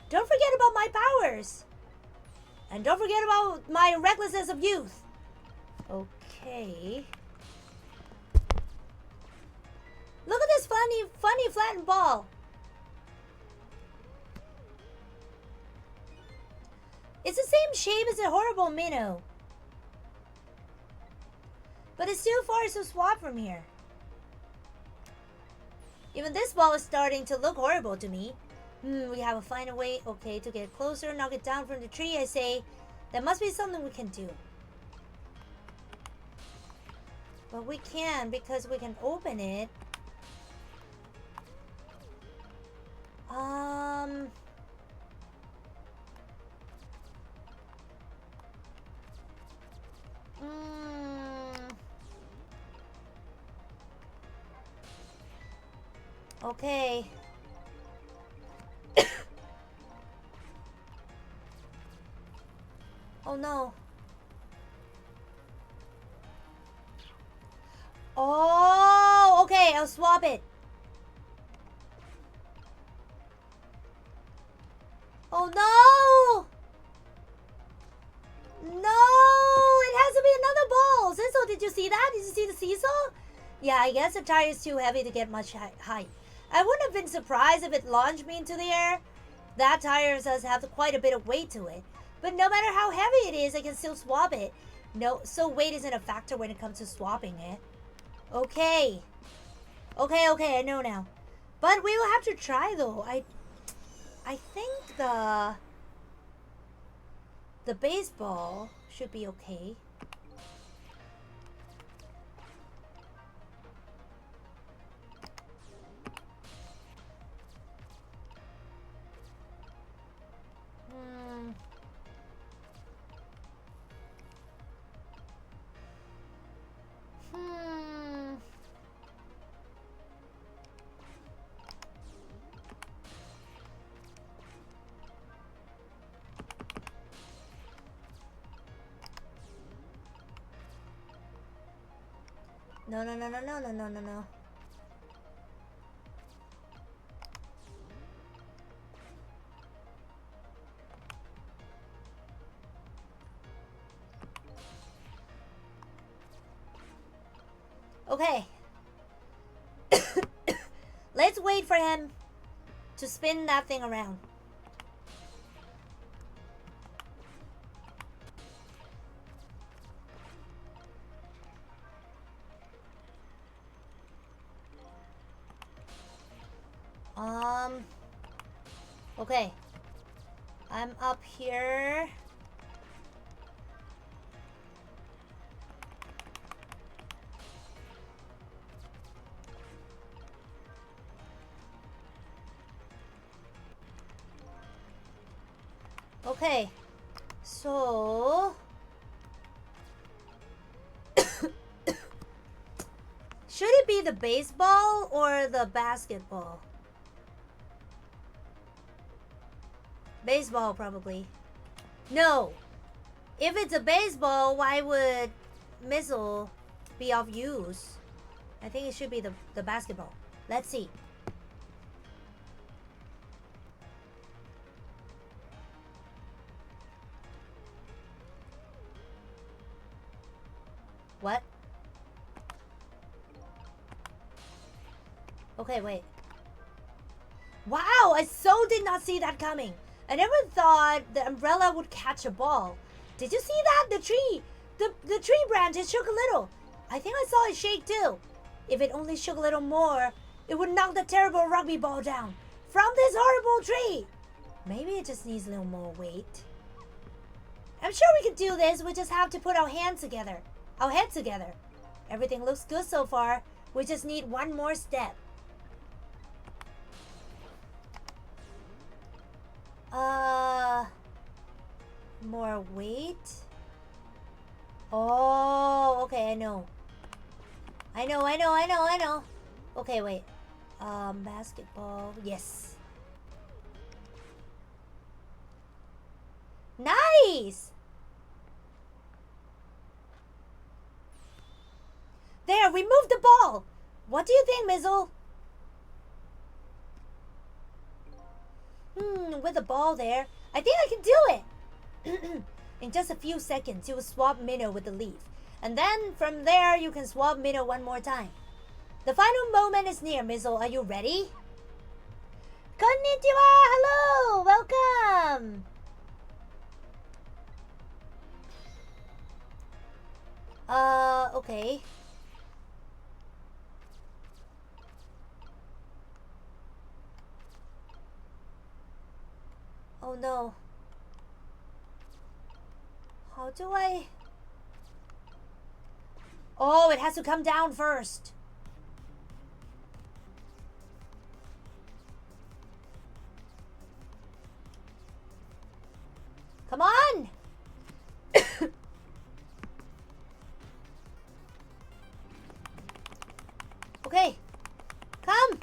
Don't forget about my powers! And don't forget about my recklessness of youth. Okay. Look at this funny flattened ball. It's the same shape as a horrible minnow. But it's too far to swap from here. Even this ball is starting to look horrible to me. We have to find a way, okay, to get closer, knock it down from the tree, I say. There must be something we can do. But we can, because we can open it. Okay. Oh no. Oh, okay, I'll swap it. Oh no! No! It has to be another ball! Zinzo, did you see that? Did you see the seesaw? Yeah, I guess the tire is too heavy to get much height. I wouldn't have been surprised if it launched me into the air. That tire does have quite a bit of weight to it. But no matter how heavy it is, I can still swap it. No, so weight isn't a factor when it comes to swapping it. Okay. Okay, I know now. But we will have to try though. I think the baseball should be okay. No. Okay. Let's wait for him to spin that thing around. Okay. I'm up here. Okay. So should it be the baseball or the basketball? Baseball, probably. No. If it's a baseball, why would missile be of use? I think it should be the basketball. Let's see. What? Okay, wait. Wow, I so did not see that coming. I never thought the umbrella would catch a ball. Did you see that? The tree, the tree branches shook a little. I think I saw it shake too. If it only shook a little more, it would knock the terrible rugby ball down from this horrible tree. Maybe it just needs a little more weight. I'm sure we can do this. We just have to put our hands together, our heads together. Everything looks good so far. We just need one more step. More weight? Oh, okay, I know. Okay, wait. Basketball, yes. Nice! There, we moved the ball! What do you think, Mizzle? With the ball there, I think I can do it! In just a few seconds, you will swap Minnow with the leaf. And then, from there, you can swap Minnow one more time. The final moment is near, Mizzle. Are you ready? Konnichiwa! Hello! Welcome! Okay. Oh no. How do I... Oh, it has to come down first. Come on! Okay. Come!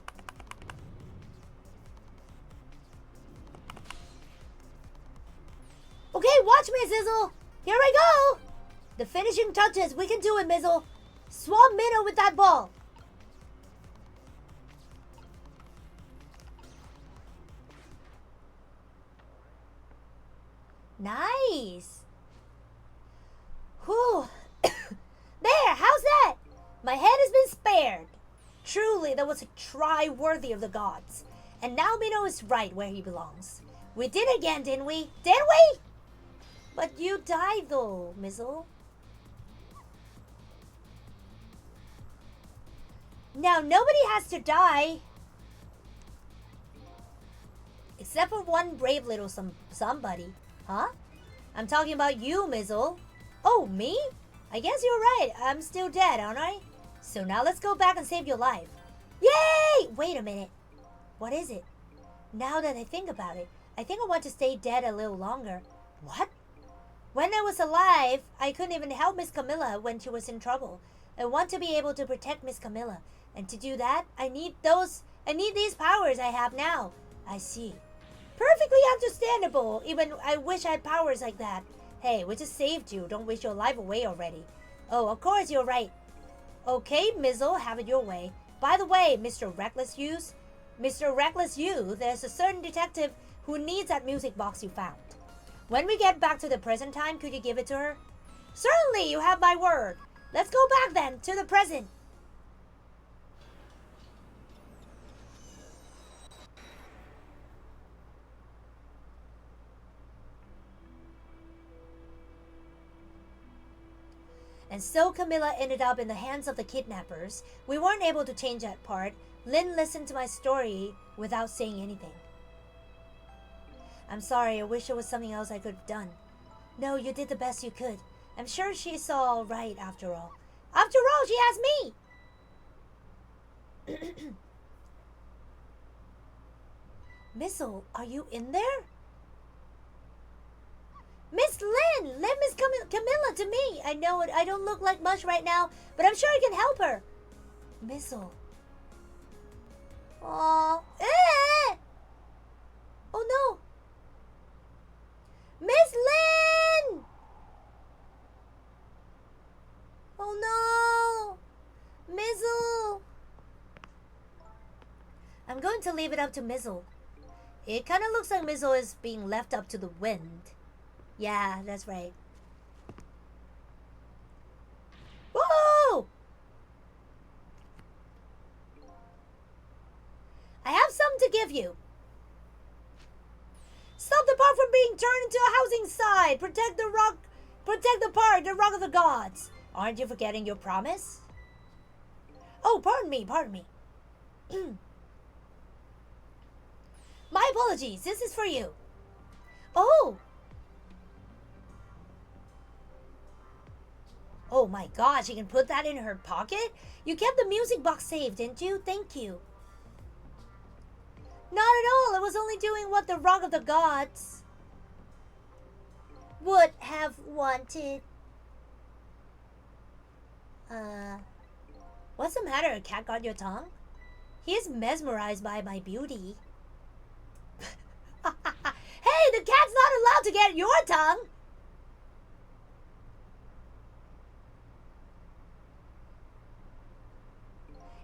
Okay, watch me, Zizzle! Here I go! The finishing touches. We can do it, Mizzle. Swap Minnow with that ball. Nice. Whew. There, how's that? My head has been spared. Truly, that was a try worthy of the gods. And now Minnow is right where he belongs. We did it again, didn't we? Didn't we? But you died though, Mizzle. Now nobody has to die. Except for one brave little somebody. Huh? I'm talking about you, Mizzle. Oh, me? I guess you're right. I'm still dead, aren't I? So now let's go back and save your life. Yay! Wait a minute. What is it? Now that I think about it, I think I want to stay dead a little longer. What? When I was alive, I couldn't even help Miss Camilla when she was in trouble. I want to be able to protect Miss Camilla. And to do that, I need these powers I have now. I see. Perfectly understandable. Even I wish I had powers like that. Hey, we just saved you. Don't waste your life away already. Oh, of course you're right. Okay, Mizzle, have it your way. By the way, Mr. Reckless You, there's a certain detective who needs that music box you found. When we get back to the present time, could you give it to her? Certainly, you have my word. Let's go back then, to the present. And so Camilla ended up in the hands of the kidnappers. We weren't able to change that part. Lynn listened to my story without saying anything. I'm sorry, I wish there was something else I could have done. No, you did the best you could. I'm sure she's all right after all. After all, she has me! Mizzle, are you in there? Miss Lynn! Lend Miss Camilla to me! I know it, I don't look like much right now, but I'm sure I can help her. Mizzle. Aww. Eh! Oh no! Miss Lynn! I'm going to leave it up to Mizzle. It kind of looks like Mizzle is being left up to the wind. Yeah, that's right. Whoa! I have something to give you. Stop the park from being turned into a housing site. Protect the rock. Protect the park, the rock of the gods. Aren't you forgetting your promise? Oh, pardon me, pardon me. My apologies. This is for you. Oh. Oh my gosh, you can put that in her pocket? You kept the music box safe, didn't you? Thank you. Not at all. I was only doing what the rock of the gods would have wanted. What's the matter? A cat got your tongue? He is mesmerized by my beauty. Hey, the cat's not allowed to get your tongue.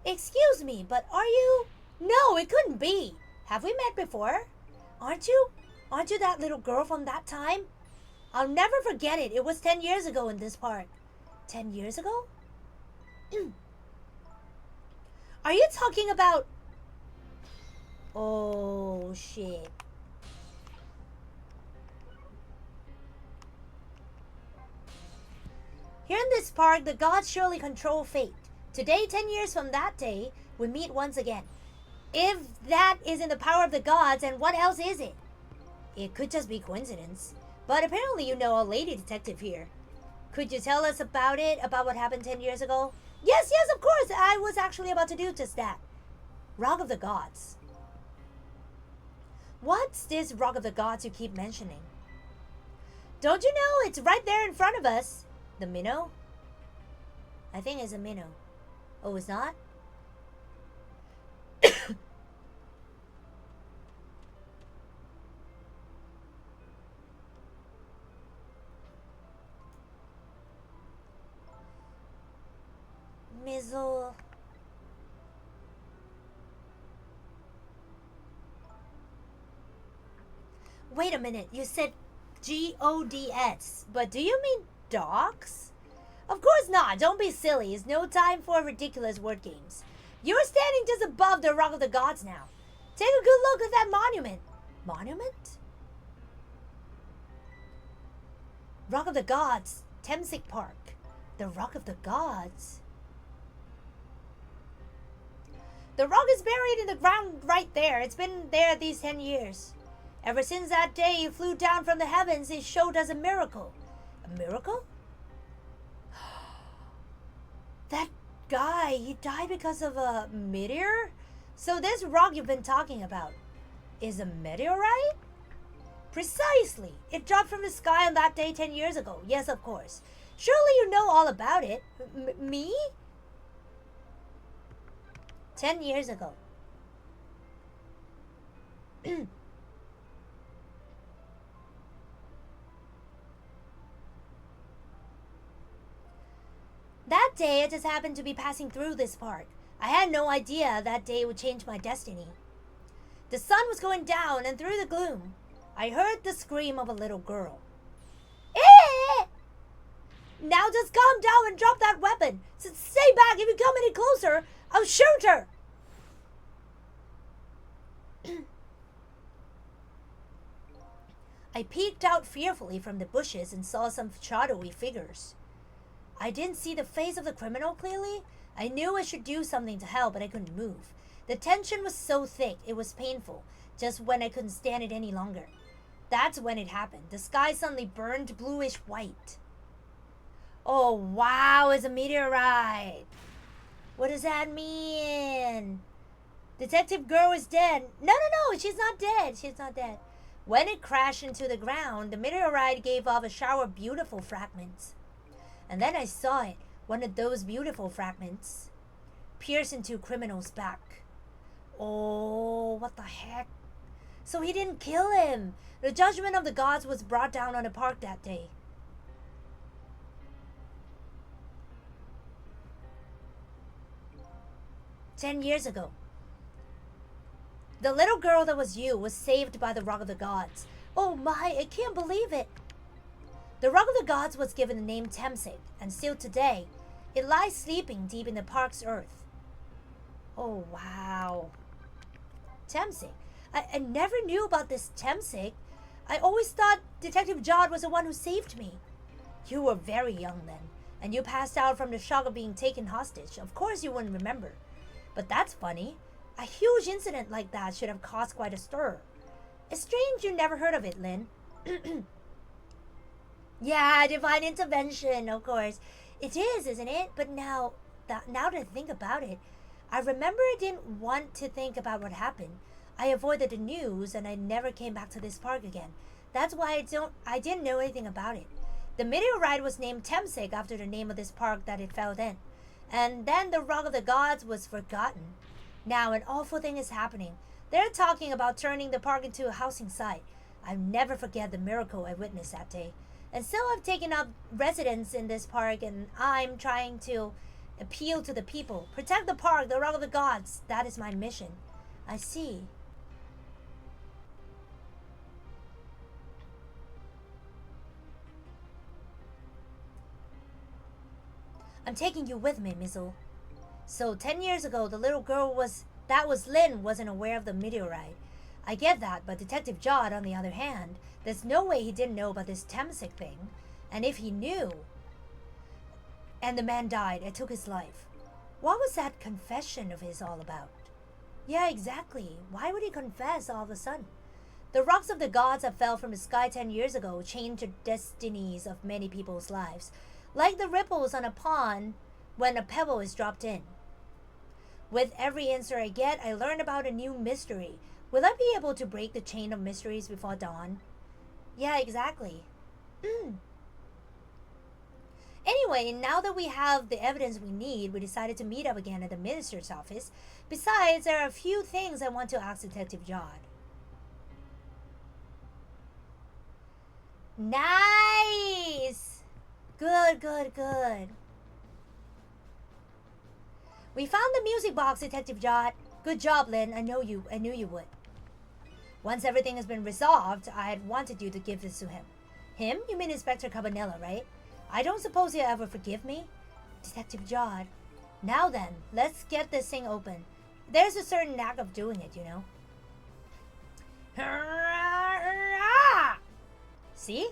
Excuse me, but are you? No, it couldn't be. Have we met before? Aren't you that little girl from that time? I'll never forget it. It was 10 years ago in this park. 10 years ago? Are you talking about... Oh, shit. Here in this park, the gods surely control fate. Today, 10 years from that day, we meet once again. If that isn't the power of the gods, then what else is it? It could just be coincidence. But apparently you know a lady detective here. Could you tell us about it? About what happened 10 years ago? Yes, of course. I was actually about to do just that. Rock of the Gods. What's this Rock of the Gods you keep mentioning? Don't you know? It's right there in front of us. The minnow? I think it's a minnow. Oh, it's not? Mizzle. Wait a minute, you said G-O-D-S, but do you mean dogs? Of course not, don't be silly, it's no time for ridiculous word games. You're standing just above the Rock of the Gods now. Take a good look at that monument. Monument? Rock of the Gods, Temsic Park. The Rock of the Gods. The rock is buried in the ground right there. It's been there these 10 years. Ever since that day you flew down from the heavens, it showed us a miracle. A miracle? That guy, he died because of a meteor? So this rock you've been talking about is a meteorite? Precisely. It dropped from the sky on that day 10 years ago. Yes, of course. Surely you know all about it. Me? 10 years ago. That day, I just happened to be passing through this park. I had no idea that day would change my destiny. The sun was going down, and through the gloom, I heard the scream of a little girl. Eh! Now just calm down and drop that weapon. Stay back. If you come any closer, I'll shoot her. I peeked out fearfully from the bushes and saw some shadowy figures. I didn't see the face of the criminal clearly. I knew I should do something to help, but I couldn't move. The tension was so thick, it was painful, just when I couldn't stand it any longer. That's when it happened. The sky suddenly burned bluish white. Oh, wow, it's a meteorite. What does that mean? Detective girl is dead. No, she's not dead. She's not dead. When it crashed into the ground, the meteorite gave off a shower of beautiful fragments. And then I saw it, one of those beautiful fragments, pierce into a criminal's back. Oh, what the heck? So he didn't kill him. The judgment of the gods was brought down on the park that day. "10 years ago. The little girl that was you was saved by the Rock of the Gods. Oh my, I can't believe it. The Rock of the Gods was given the name Temsig, and still today, it lies sleeping deep in the park's earth. Oh wow. Temsig. I never knew about this Temsig. I always thought Detective Jod was the one who saved me. You were very young then, and you passed out from the shock of being taken hostage. Of course you wouldn't remember. But that's funny. A huge incident like that should have caused quite a stir. It's strange you never heard of it, Lynn. Yeah, divine intervention, of course. It is, isn't it? But now that I think about it, I remember I didn't want to think about what happened. I avoided the news and I never came back to this park again. That's why I didn't know anything about it. The meteorite was named Temsig after the name of this park that it fell in. And then the Rock of the Gods was forgotten. Now an awful thing is happening. They're talking about turning the park into a housing site. I'll never forget the miracle I witnessed that day. And so I've taken up residence in this park and I'm trying to appeal to the people. Protect the park, the Rock of the Gods. That is my mission. I see. I'm taking you with me, Mizzle. So 10 years ago, the little girl that was Lynn wasn't aware of the meteorite. I get that, but Detective Jod, on the other hand, there's no way he didn't know about this Temsig thing. And if he knew, and the man died, I took his life. What was that confession of his all about? Yeah, exactly. Why would he confess all of a sudden? The rocks of the gods that fell from the sky 10 years ago changed the destinies of many people's lives. Like the ripples on a pond when a pebble is dropped in. With every answer I get, I learn about a new mystery. Will I be able to break the chain of mysteries before dawn? Yeah, exactly. Anyway, now that we have the evidence we need, we decided to meet up again at the minister's office. Besides, there are a few things I want to ask Detective Jod. Nice! Good, good, good. We found the music box, Detective Jod. Good job, Lynn. I knew you would. Once everything has been resolved, I had wanted you to give this to him. Him? You mean Inspector Cabanela, right? I don't suppose he'll ever forgive me? Detective Jod. Now then, let's get this thing open. There's a certain knack of doing it, you know. See?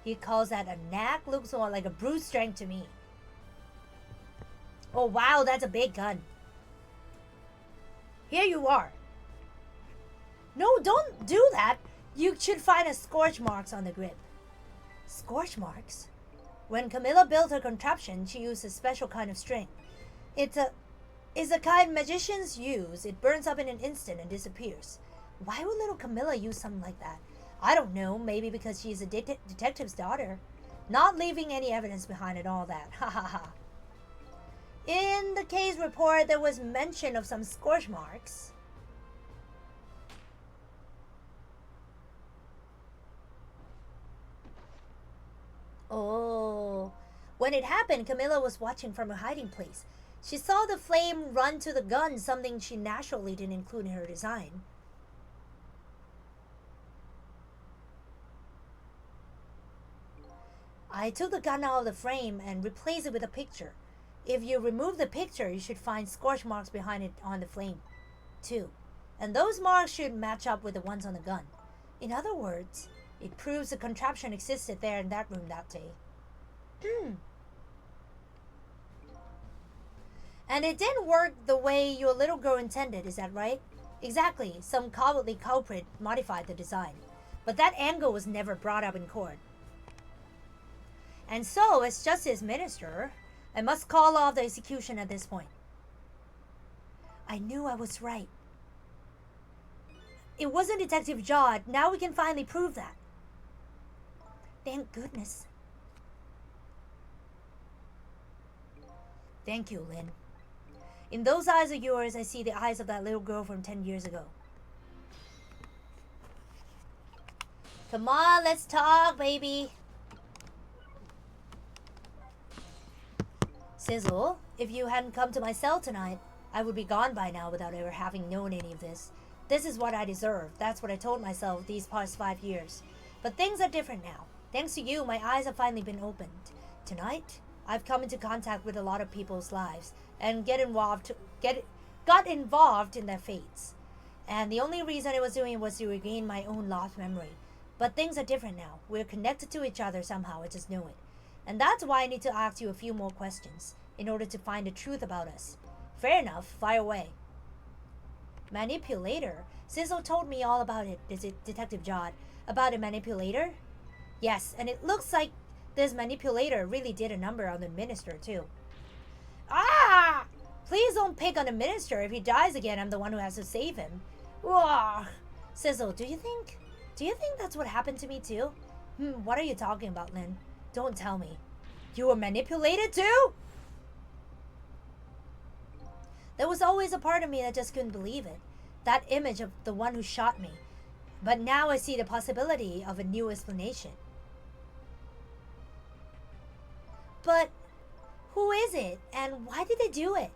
He calls that a knack. Looks more like a brute strength to me. Oh wow, that's a big gun. Here you are. No, don't do that. You should find a scorch marks on the grip. Scorch marks? When Camilla built her contraption, she used a special kind of string. It's a kind magicians use. It burns up in an instant and disappears. Why would little Camilla use something like that? I don't know, maybe because she's a detective's daughter. Not leaving any evidence behind and all that. Ha ha ha. In the case report, there was mention of some scorch marks. Oh. When it happened, Camilla was watching from her hiding place. She saw the flame run to the gun, something she naturally didn't include in her design. I took the gun out of the frame and replaced it with a picture. If you remove the picture, you should find scorch marks behind it on the flame, too. And those marks should match up with the ones on the gun. In other words, it proves the contraption existed there in that room that day. And it didn't work the way your little girl intended, is that right? Exactly, some cowardly culprit modified the design. But that angle was never brought up in court. And so, as Justice Minister, I must call off the execution at this point. I knew I was right. It wasn't Detective Jod. Now we can finally prove that. Thank goodness. Thank you, Lynn. In those eyes of yours, I see the eyes of that little girl from 10 years ago. Come on, let's talk, baby. Sizzle, if you hadn't come to my cell tonight, I would be gone by now without ever having known any of this. This is what I deserve. That's what I told myself these past 5 years. But things are different now. Thanks to you, my eyes have finally been opened. Tonight, I've come into contact with a lot of people's lives and got involved in their fates. And the only reason I was doing it was to regain my own lost memory. But things are different now. We're connected to each other somehow, I just know it. And that's why I need to ask you a few more questions in order to find the truth about us. Fair enough, fire away. Manipulator? Sizzle told me all about it, Detective Jod. About a manipulator? Yes, and it looks like this manipulator really did a number on the minister too. Ah! Please don't pick on the minister. If he dies again, I'm the one who has to save him. Whoa! Sizzle, do you think that's what happened to me too? What are you talking about, Lin? Don't tell me. You were manipulated too? There was always a part of me that just couldn't believe it. That image of the one who shot me. But now I see the possibility of a new explanation. But who is it, and why did they do it?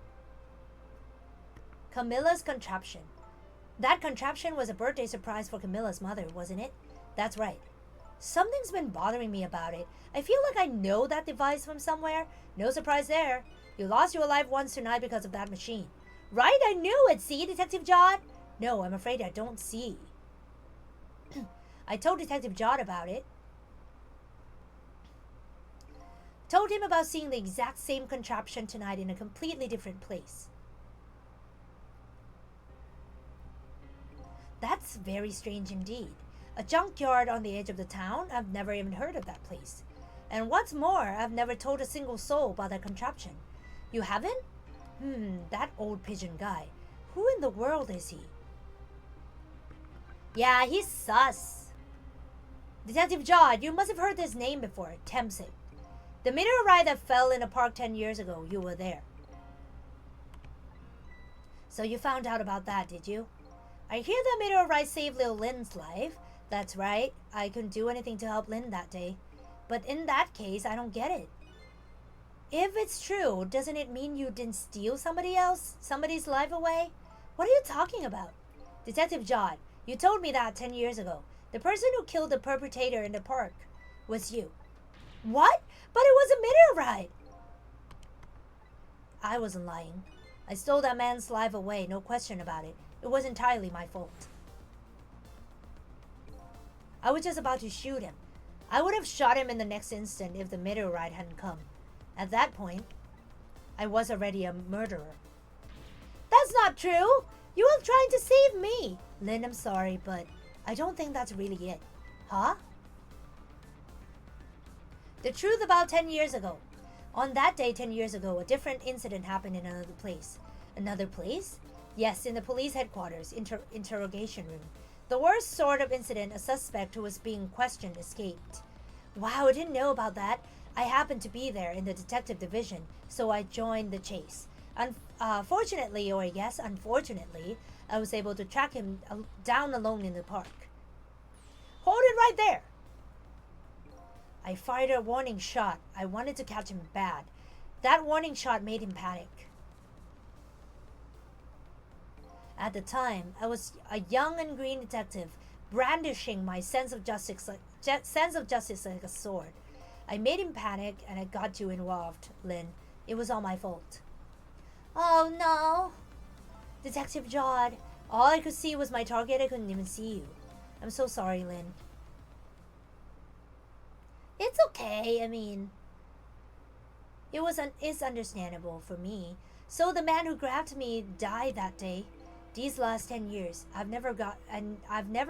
Camilla's contraption. That contraption was a birthday surprise for Camilla's mother, wasn't it? That's right. Something's been bothering me about it. I feel like I know that device from somewhere. No surprise there. You lost your life once tonight because of that machine. Right? I knew it. See, Detective Jod? No, I'm afraid I don't see. I told Detective Jod about it. Told him about seeing the exact same contraption tonight in a completely different place. That's very strange indeed. A junkyard on the edge of the town? I've never even heard of that place. And what's more, I've never told a single soul about that contraption. You haven't? That old pigeon guy. Who in the world is he? Yeah, he's sus. Detective Jod, you must have heard this name before. Temsik. The meteorite that fell in a park 10 years ago, you were there. So you found out about that, did you? I hear the meteorite saved little Lin's life. That's right. I couldn't do anything to help Lin that day. But in that case, I don't get it. If it's true, doesn't it mean you didn't steal somebody's life away? What are you talking about? Detective Jod, you told me that 10 years ago. The person who killed the perpetrator in the park was you. What? But it was a meteorite! I wasn't lying. I stole that man's life away, no question about it. It was entirely my fault. I was just about to shoot him. I would have shot him in the next instant if the meteorite hadn't come. At that point, I was already a murderer. That's not true! You were trying to save me! Lin, I'm sorry, but I don't think that's really it. Huh? The truth about 10 years ago. On that day 10 years ago, a different incident happened in another place. Another place? Yes, in the police headquarters, interrogation room. The worst sort of incident, a suspect who was being questioned escaped. Wow, I didn't know about that. I happened to be there in the detective division, so I joined the chase. Unfortunately, I was able to track him down alone in the park. Hold it right there! I fired a warning shot. I wanted to catch him bad. That warning shot made him panic. At the time, I was a young and green detective, brandishing my sense of justice like a sword. I made him panic, and I got you involved, Lin. It was all my fault. Oh no! Detective Jod, all I could see was my target. I couldn't even see you. I'm so sorry, Lin. It's okay, I mean, it's understandable for me. So the man who grabbed me died that day. These last 10 years, I've never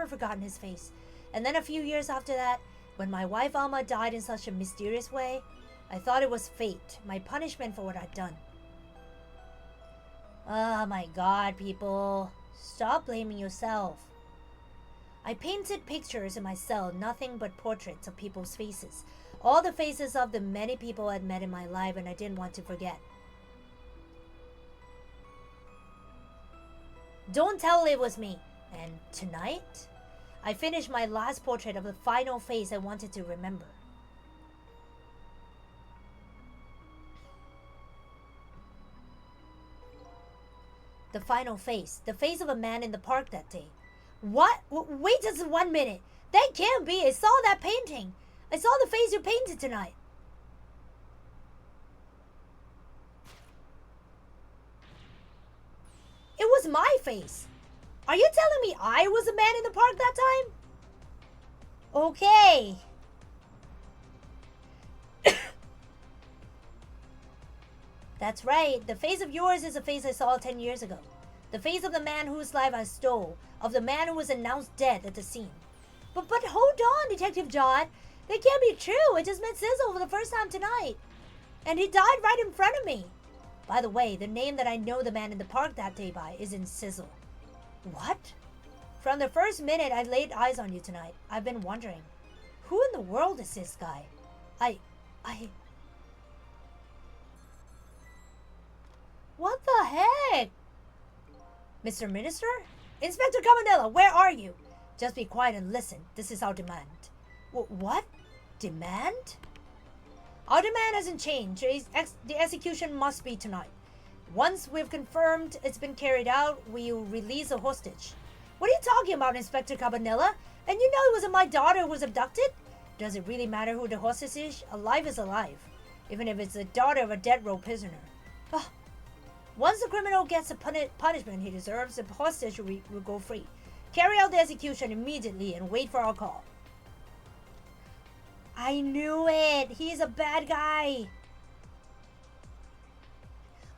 forgotten his face. And then a few years after that, when my wife Alma died in such a mysterious way, I thought it was fate, my punishment for what I'd done. Oh my god, people. Stop blaming yourself. I painted pictures in my cell, nothing but portraits of people's faces. All the faces of the many people I'd met in my life and I didn't want to forget. Don't tell it was me. And tonight, I finished my last portrait of the final face I wanted to remember. The final face. The face of a man in the park that day. What? Wait just 1 minute. That can't be. I saw that painting. I saw the face you painted tonight. It was my face. Are you telling me I was a man in the park that time? Okay. That's right. The face of yours is a face I saw 10 years ago. The face of the man whose life I stole. Of the man who was announced dead at the scene. But hold on, Detective John. That can't be true. I just met Sizzle for the first time tonight. And he died right in front of me. By the way, the name that I know the man in the park that day by isn't Sizzle. What? From the first minute I laid eyes on you tonight, I've been wondering, who in the world is this guy? What the heck? Mr. Minister? Inspector Cabanela, where are you? Just be quiet and listen. This is our demand. What? Demand? Our demand hasn't changed. The execution must be tonight. Once we've confirmed it's been carried out, we'll release a hostage. What are you talking about, Inspector Cabanela? And you know it wasn't my daughter who was abducted? Does it really matter who the hostage is? A life is a life, even if it's the daughter of a dead row prisoner. Oh. Once the criminal gets the punishment he deserves, the hostage will go free. Carry out the execution immediately and wait for our call. I knew it! He's a bad guy!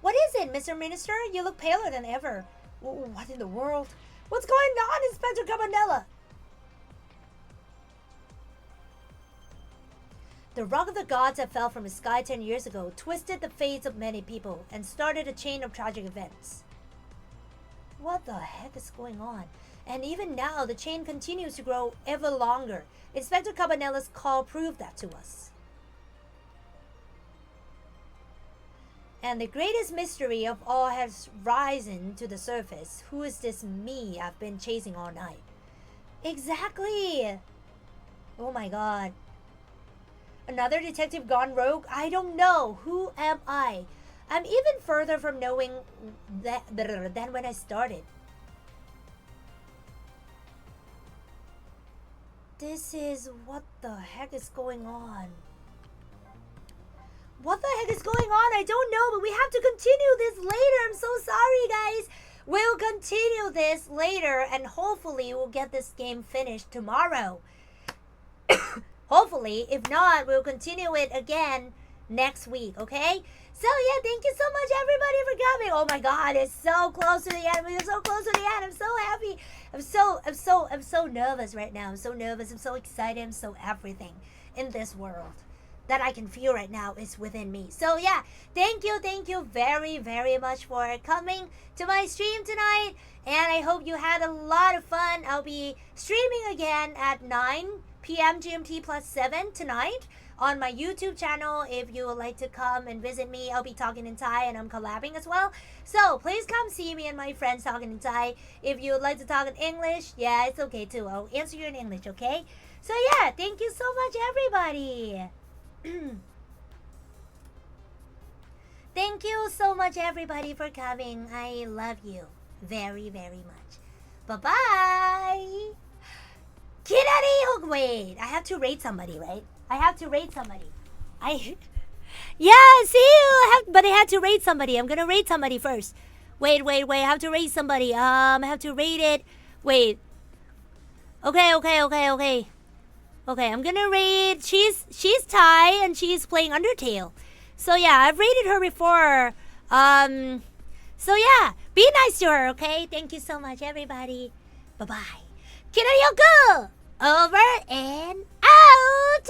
What is it, Mr. Minister? You look paler than ever. What in the world? What's going on, Inspector Cabanela? The rock of the gods that fell from the sky 10 years ago twisted the fates of many people and started a chain of tragic events. What the heck is going on? And even now, the chain continues to grow ever longer. Inspector Cabanela's call proved that to us. And the greatest mystery of all has risen to the surface. Who is this me I've been chasing all night? Exactly! Oh my god. Another detective gone rogue? I don't know. Who am I? I'm even further from knowing that than when I started. This is... what the heck is going on? What the heck is going on? I don't know, but we have to continue this later. I'm so sorry, guys. We'll continue this later, and hopefully we'll get this game finished tomorrow. Hopefully. If not, we'll continue it again next week, okay? So yeah, thank you so much everybody for coming. Oh my god, it's so close to the end. We're so close to the end. I'm so happy. I'm so nervous right now. I'm so nervous. I'm so excited. I'm so everything in this world that I can feel right now is within me. So yeah, thank you very, very much for coming to my stream tonight. And I hope you had a lot of fun. I'll be streaming again at 9 p.m. GMT plus 7 tonight on my YouTube channel. If you would like to come and visit me, I'll be talking in Thai and I'm collabing as well. So please come see me and my friends talking in Thai. If you would like to talk in English, yeah, it's okay too. I'll answer you in English, okay? So yeah, thank you so much everybody. Thank you so much everybody for coming. I love you very, very much. Bye-bye. Wait, I have to rate somebody, right? I have to rate somebody. Yeah, see you. But I have to rate somebody. I'm gonna rate somebody first. Wait. I have to rate somebody. I have to rate it. Wait. Okay. Okay, I'm gonna rate. She's Thai and she's playing Undertale. So yeah, I've rated her before. So yeah, be nice to her, okay? Thank you so much, everybody. Bye-bye. Kinaryoku! Over and out!